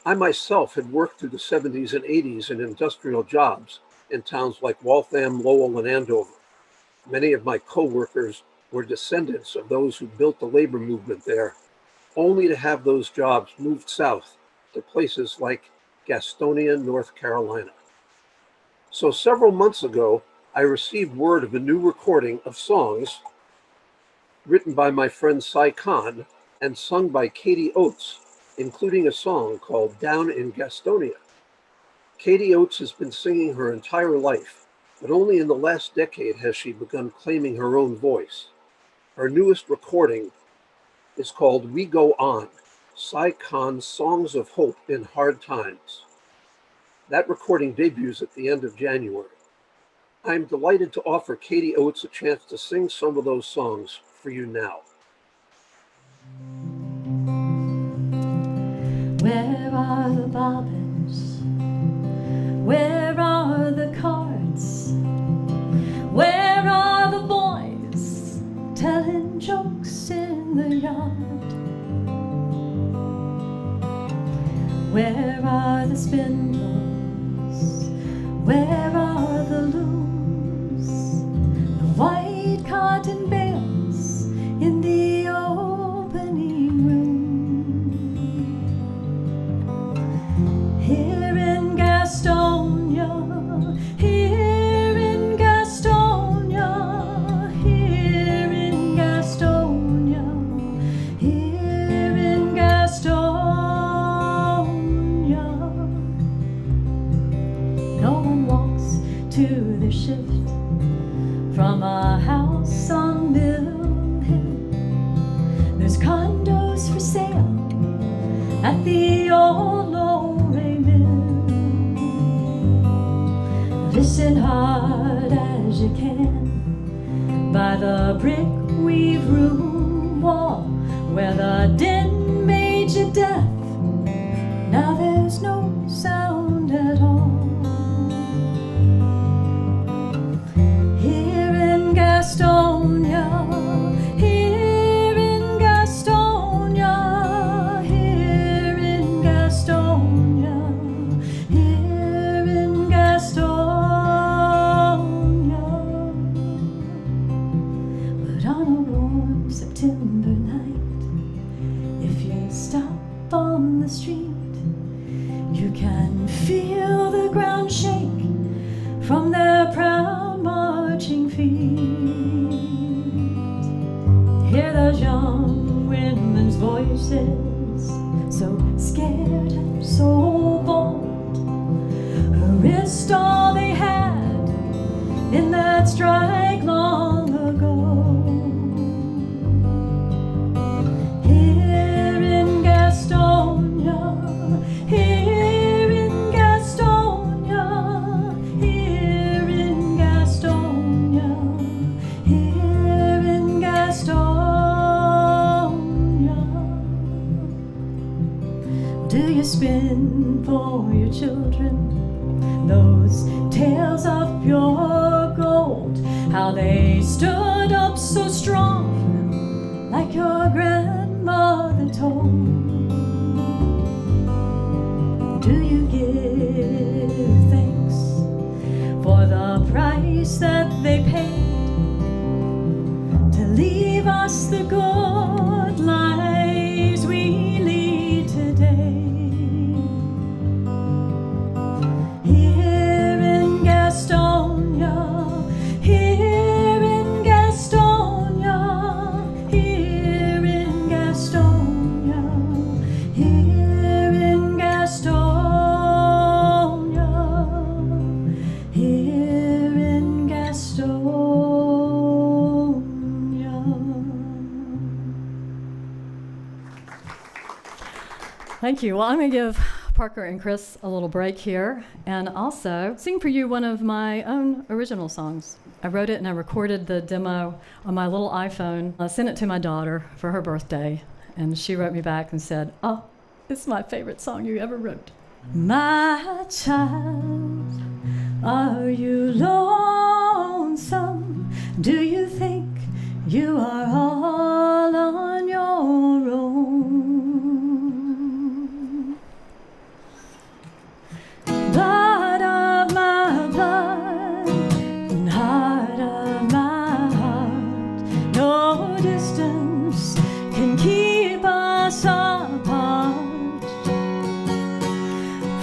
I myself had worked through the 70s and 80s in industrial jobs in towns like Waltham, Lowell, and Andover. Many of my co-workers were descendants of those who built the labor movement there, only to have those jobs moved south to places like Gastonia, North Carolina. So several months ago, I received word of a new recording of songs written by my friend Cy Khan and sung by Katie Oates, including a song called Down in Gastonia. Katie Oates has been singing her entire life, but only in the last decade has she begun claiming her own voice. Her newest recording is called We Go On, Cy Khan's Songs of Hope in Hard Times. That recording debuts at the end of January. I'm delighted to offer Katie Oates a chance to sing some of those songs for you now. Where are the bobbins? Where are the cards? Where are the boys telling jokes in the yard? Where are the spindles? Where are the looms? The white cotton bales in the opening room. Here in Gastonia, here in Gastonia, here in Gastonia, here in Gastonia. No one walks to the shift from a house on Mill Hill. There's condos for sale at the old Lowry Mill. Listen hard as you can by the brick weave room wall where the din made you deaf. Now there's no sound at all. Here in Gastonia, here in Gastonia. September night. If you stop on the street, you can feel the ground shake from their proud marching feet. Hear those young women's voices, so scared and so bold, who risked all they had in that strike long ago. Here in Gastonia, here in Gastonia, here in Gastonia, here in Gastonia. Do you spin for your children those tales of pure gold, how they stood up so strong like your grandmother told? Do you give thanks for the price that they paid to leave us the good lives we lead today? Here in Gastonia, here in Gastonia, here in Gastonia, here in Gastonia, here in Gastonia. Thank you. Well, I'm going to give Parker and Chris a little break here and also sing for you one of my own original songs. I wrote it and I recorded the demo on my little iPhone. I sent it to my daughter for her birthday, and she wrote me back and said, "Oh, it's my favorite song you ever wrote." My child, are you lonesome? Do you think you are all on your own? Blood of my blood and heart of my heart, no distance can keep us apart.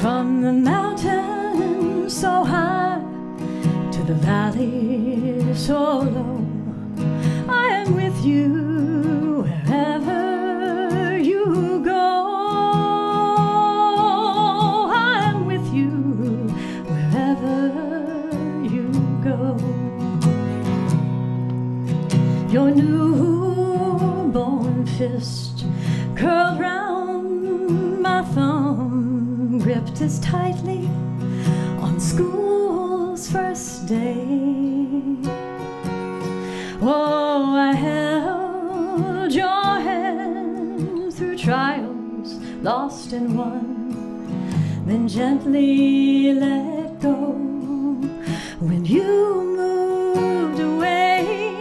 From the mountain so high to the valley so low, I am with you wherever you go. Your newborn fist curled round my thumb, gripped as tightly on school's first day. Oh, I held your hand through trials lost and won, then gently let go when you moved away.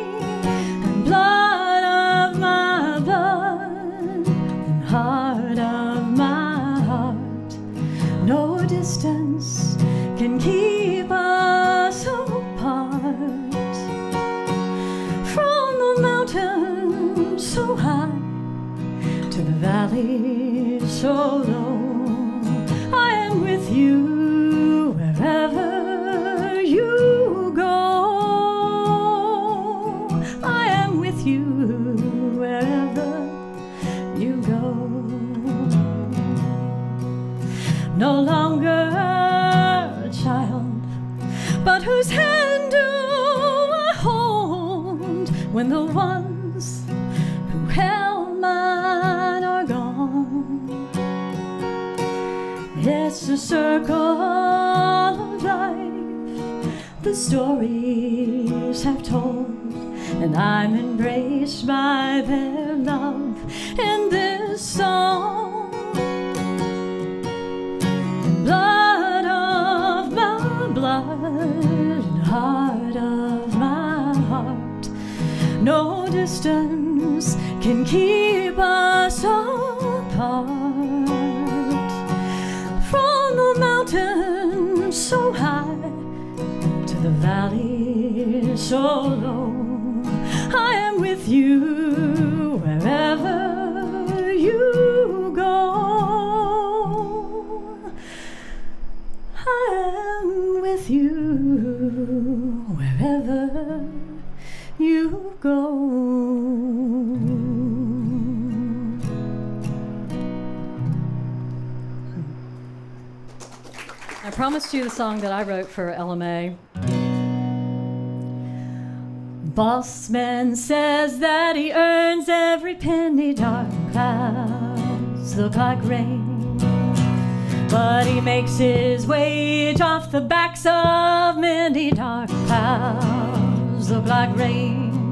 And blood of my blood and heart of my heart, no distance can keep us apart. From the mountain so high to the valley so low, I am with you wherever you go. I am with you wherever you go. No longer a child, but whose hand do I hold when the ones who held mine are gone? It's a circle of life the stories have told, and I'm embraced by their love in this song. Blood of my blood and heart of my heart, no distance can keep us apart. From the mountain so high to the valley so low, I am with you wherever you go. I am with you wherever you go. I promised you the song that I wrote for LMA. Bossman says that he earns every penny. Dark clouds look like rain, but he makes his wage off the backs of many. Dark clouds look like rain.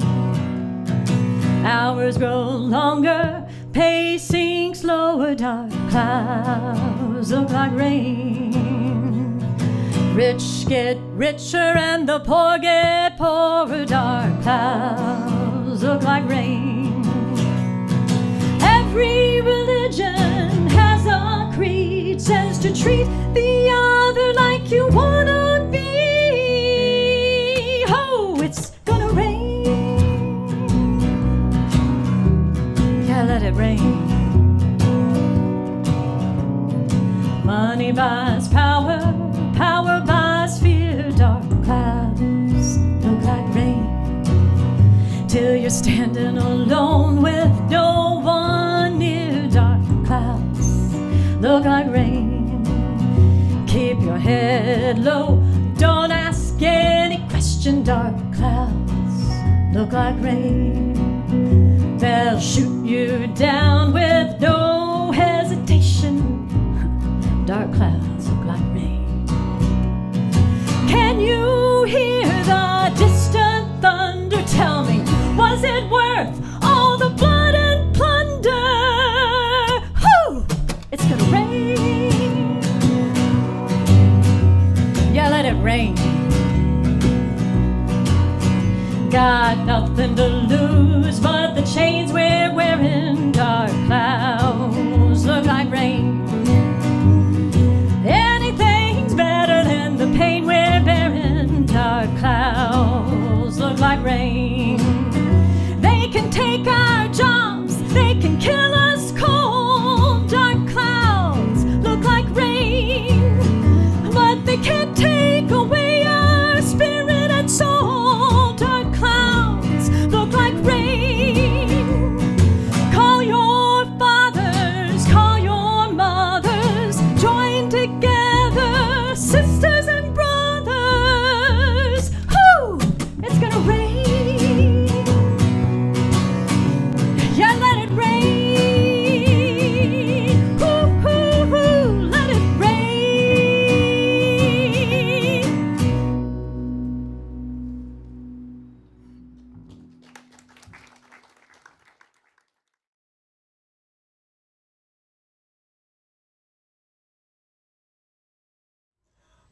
Hours grow longer, pace sinks slower. Dark clouds look like rain. Rich get richer and the poor get poorer. Dark clouds look like rain. Every religion has a creed, says to treat the other like you wanna be. Oh, it's gonna rain. Yeah, let it rain. Money buys power, power buys fear. Dark clouds look like rain, till you're standing alone with no one near. Dark clouds look like rain. Keep your head low, don't ask any question. Dark clouds look like rain. They'll shoot you down with no hesitation. Dark clouds look like rain. Can you hear the distant thunder? Tell me, was it worth all the blood and plunder? Whew! It's gonna rain. Yeah, let it rain. Got nothing to lose but the chains we're wearing. Dark clouds look like rain. Anything's better than the pain we're bearing. Dark clouds look like rain. They can take our jobs, they can kill us cold. Dark clouds look like rain, but they can't take away our spirit and soul. Dark clouds look like rain. Call your fathers, call your mothers, join together, sisters and brothers. Whoo! It's gonna rain. Yeah, let it rain. Hoo, hoo, hoo, let it rain.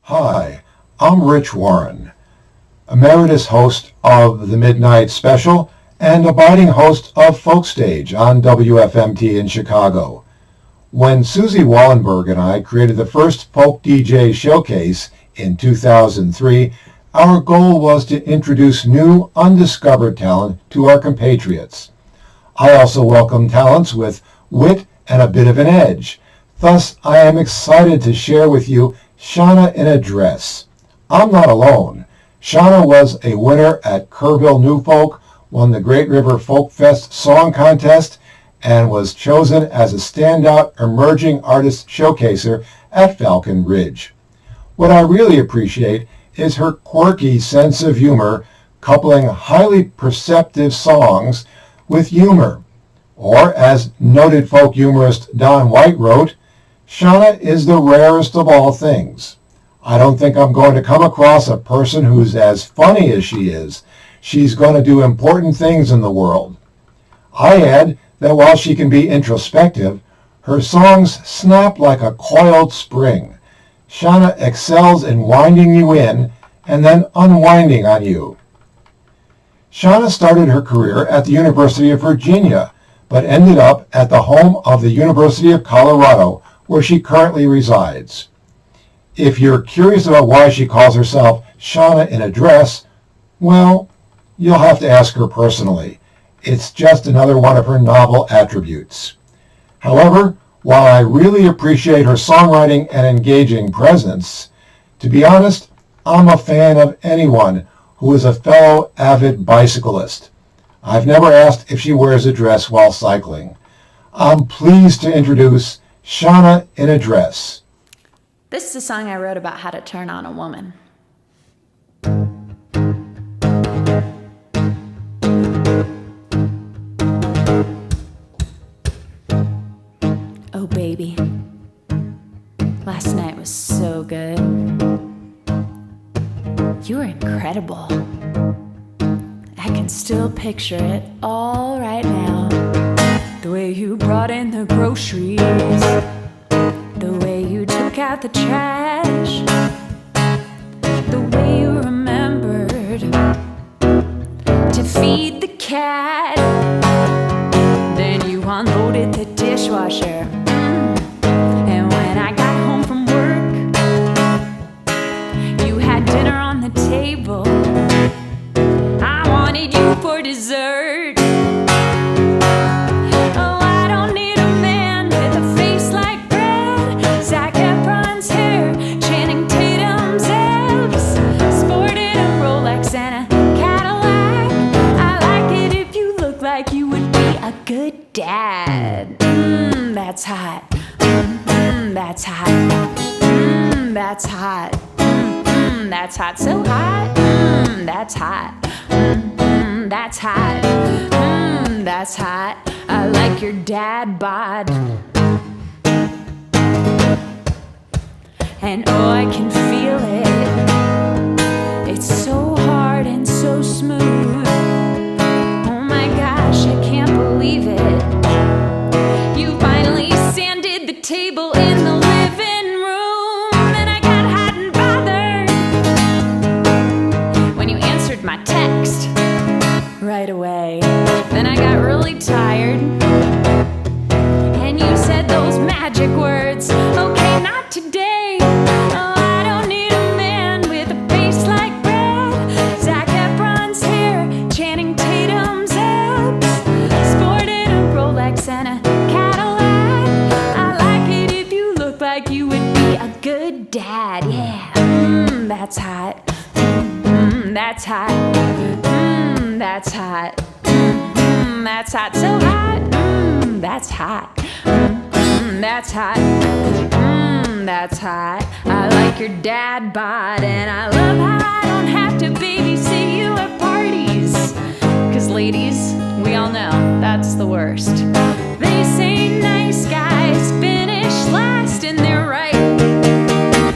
Hi, I'm Rich Warren, emeritus host of the Midnight Special and abiding host of Folk Stage on WFMT in Chicago. When Susie Wallenberg and I created the first Folk DJ showcase in 2003, our goal was to introduce new, undiscovered talent to our compatriots. I also welcome talents with wit and a bit of an edge. Thus, I am excited to share with you Shanna in a Dress. I'm not alone. Shanna was a winner at Kerrville New Folk, won the Great River Folk Fest Song Contest, and was chosen as a standout emerging artist showcaser at Falcon Ridge. What I really appreciate is her quirky sense of humor, coupling highly perceptive songs with humor. Or, as noted folk humorist Don White wrote, Shanna is the rarest of all things. I don't think I'm going to come across a person who's as funny as she is. She's going to do important things in the world. I add that while she can be introspective, her songs snap like a coiled spring. Shanna excels in winding you in and then unwinding on you. Shanna started her career at the University of Virginia, but ended up at the home of the University of Colorado, where she currently resides. If you're curious about why she calls herself Shanna in a Dress, well, You'll have to ask her personally. It's just another one of her novel attributes. However, while I really appreciate her songwriting and engaging presence, to be honest, I'm a fan of anyone who is a fellow avid bicyclist. I've never asked if she wears a dress while cycling. I'm pleased to introduce Shanna in a Dress. This is a song I wrote about how to turn on a woman. Oh baby, last night was so good. You were incredible. I can still picture it all right now. The way you brought in the groceries, the way you took out the trash, the way you remembered to feed the cat. Then you unloaded the dishwasher. And when I got home from work, you had dinner on the table. I wanted you for dessert. Oh, I don't need a man with a face like bread. Zac Efron's hair, Channing Tatum's abs, sported a Rolex and a Cadillac. I like it if you look like you would be a good dad. That's hot. That's hot. That's hot. That's hot. So hot. That's hot. That's hot. That's hot. I like your dad bod. And oh, I can feel it. It's so hard and so smooth. Oh my gosh, I can't believe it. You finally sanded the table in the living room, and I got hot and bothered when you answered my text right away. Then I got really tired, and you said those magic words, okay, not today. Oh, I don't need a man with a face like bread. Zac Efron's hair, Channing Tatum's abs, sported a Rolex and a Cadillac. I like it if you look like you would be a good dad. Yeah, that's hot. That's hot. That's hot. That's hot. So hot. That's hot. That's hot. That's hot. I like your dad bod, and I love how I don't have to babysit you at parties. 'Cause ladies, we all know that's the worst. They say nice guys finish last, and they're right.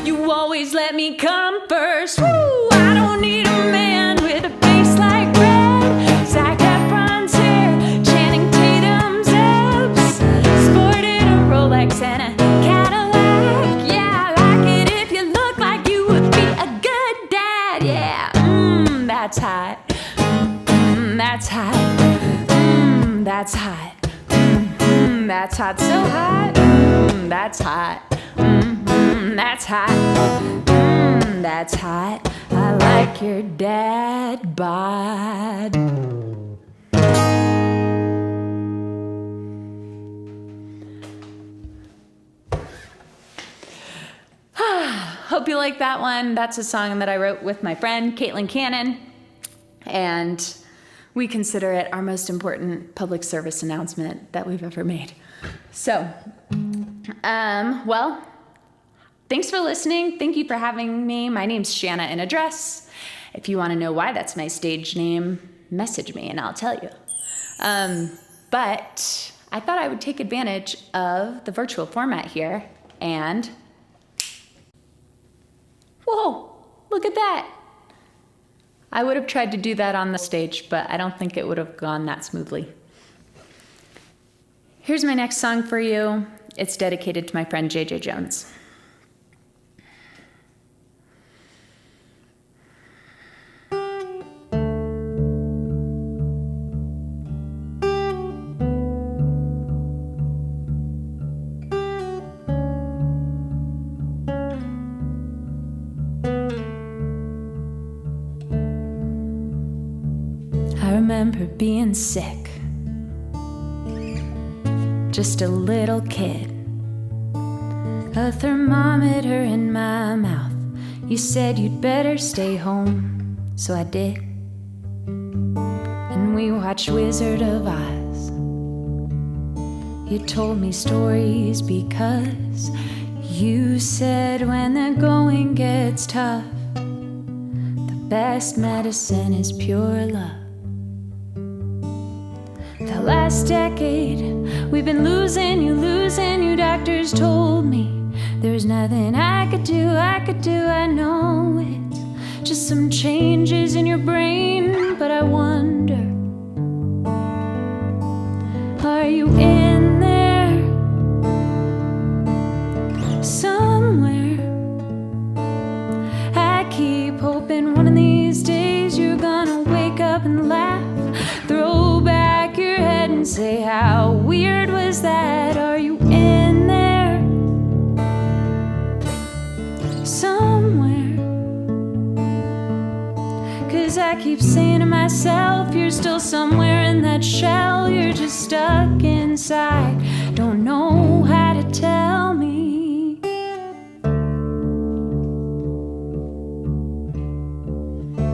You always let me come first. Woo! I don't need a man with a face like bread. Zac Efron's hair, Channing Tatum's abs, sported a Rolex and a Cadillac. Yeah, I like it if you look like you would be a good dad. Yeah, that's hot. That's hot. That's hot. That's hot. So hot. That's hot. That's hot. That's hot. I like your dad bod. Hope you like that one. That's a song that I wrote with my friend Caitlin Cannon, and we consider it our most important public service announcement that we've ever made. So, well, thanks for listening. Thank you for having me. My name's Shanna in a Dress. If you want to know why that's my stage name, message me and I'll tell you. But I thought I would take advantage of the virtual format here and... Whoa, look at that. I would have tried to do that on the stage, but I don't think it would have gone that smoothly. Here's my next song for you. It's dedicated to my friend JJ Jones. I remember being sick, just a little kid, a thermometer in my mouth. You said you'd better stay home, so I did. And we watched Wizard of Oz. You told me stories because you said when the going gets tough, the best medicine is pure love. The last decade, we've been losing you. Doctors told me there's nothing I could do. I know it's just some changes in your brain, but I wonder, are you in there somewhere? I keep hoping one of these days you're gonna wake up and laugh, throw back your head and say, how weird was that? Are you in there somewhere? 'Cause I keep saying to myself, you're still somewhere in that shell. You're just stuck inside, don't know how to tell me.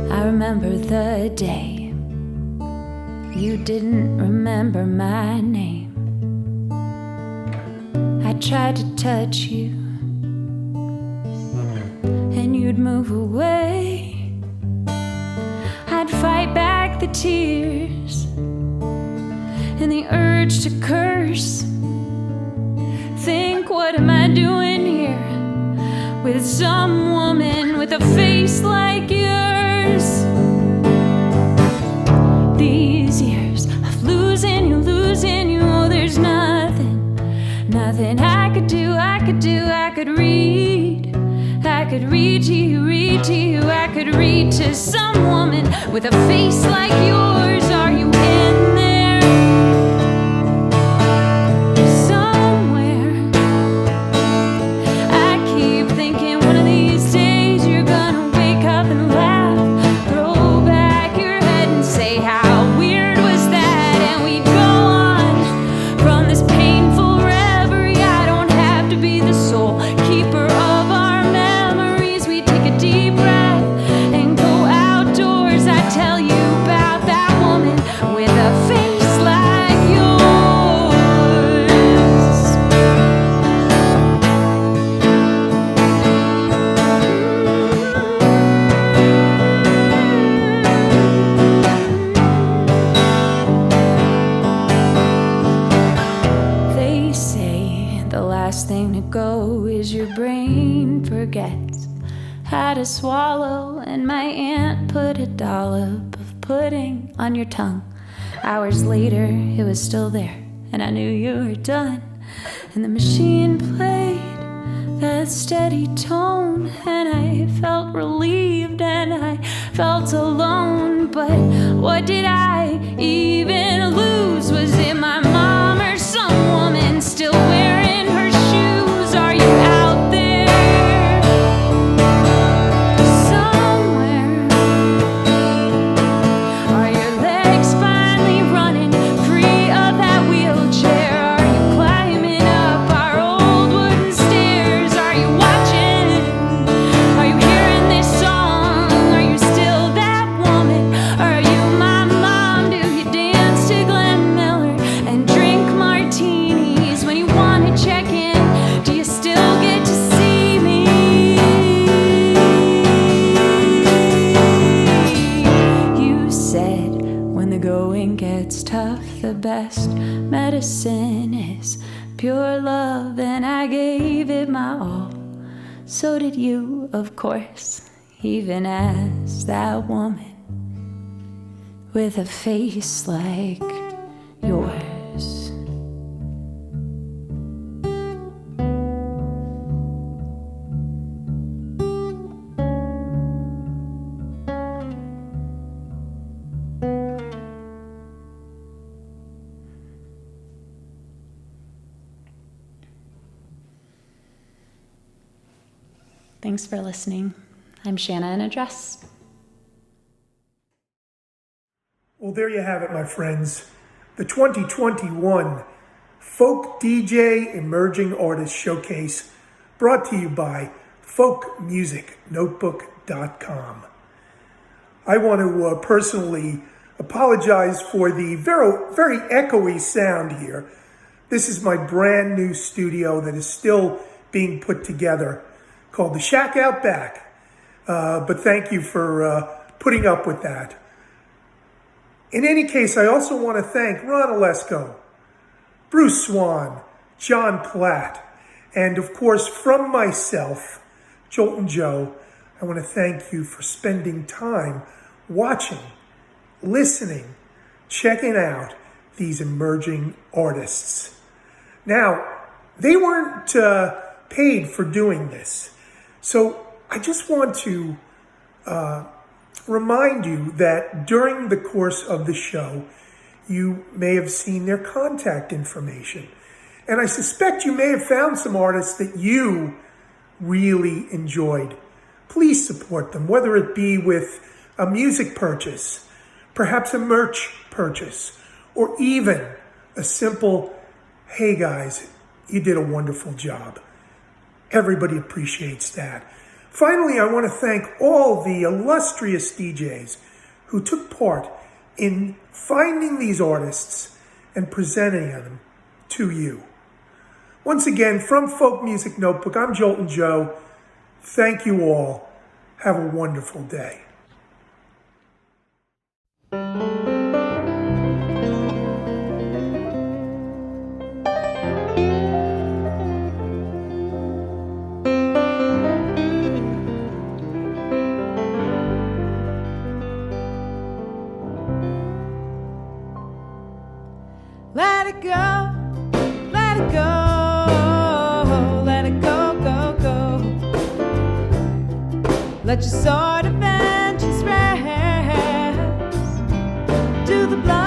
I remember the day you didn't remember my name. I tried to touch you and you'd move away. I'd fight back the tears and the urge to curse. Think, what am I doing here with some woman with a face like yours? These years of losing you, oh, there's nothing I could do. I could read to you, I could read to some woman with a face like yours. Are you in there somewhere? I keep thinking one of these days you're gonna wake up and laugh, throw back your head and say, how weird was that? And we go on from this painful reverie. I don't have to be the sole keeper of our memories. We take a deep breath and go outdoors. I tell you about that woman with a face like yours. They say the last thing to go is your brain forgets how to swallow, and my aunt put a dollop of pudding on your tongue. Hours later, it was still there, and I knew you were done. And the machine played that steady tone, and I felt relieved and I felt alone. But what did I even lose? Was it my mom or some woman still wearing her shoes? Are you out there somewhere? Are your legs finally running free of that wheelchair? Are you climbing up our old wooden stairs? Are you watching? Are you hearing this song? Are you still that woman? Are you my mom? Do you dance to Glenn Miller and drink martinis when you want to check in? Do you still get to see me? You said when the going gets tough, the best medicine is pure love, and I gave it my all. So did you, of course, even as that woman with a face like yours. Thanks for listening. I'm Shanna in a dress. Well, there you have it, my friends. The 2021 Folk DJ Emerging Artist Showcase, brought to you by folkmusicnotebook.com. I want to personally apologize for the very echoey sound here. This is my brand new studio that is still being put together, called the Shack Out Back. But thank you for putting up with that. In any case, I also want to thank Ron Olesko, Bruce Swan, John Platt, and of course from myself, Joltin Joe, I want to thank you for spending time watching, listening, checking out these emerging artists. Now, they weren't paid for doing this, so I just want to remind you that during the course of the show, you may have seen their contact information. And I suspect you may have found some artists that you really enjoyed. Please support them, whether it be with a music purchase, perhaps a merch purchase, or even a simple, hey guys, you did a wonderful job. Everybody appreciates that. Finally, I want to thank all the illustrious DJs who took part in finding these artists and presenting them to you. Once again, from Folk Music Notebook, I'm Joltin Joe. Thank you all. Have a wonderful day. Let it go, let it go, let it go, go, go. Let your sword of vengeance rest to the blood.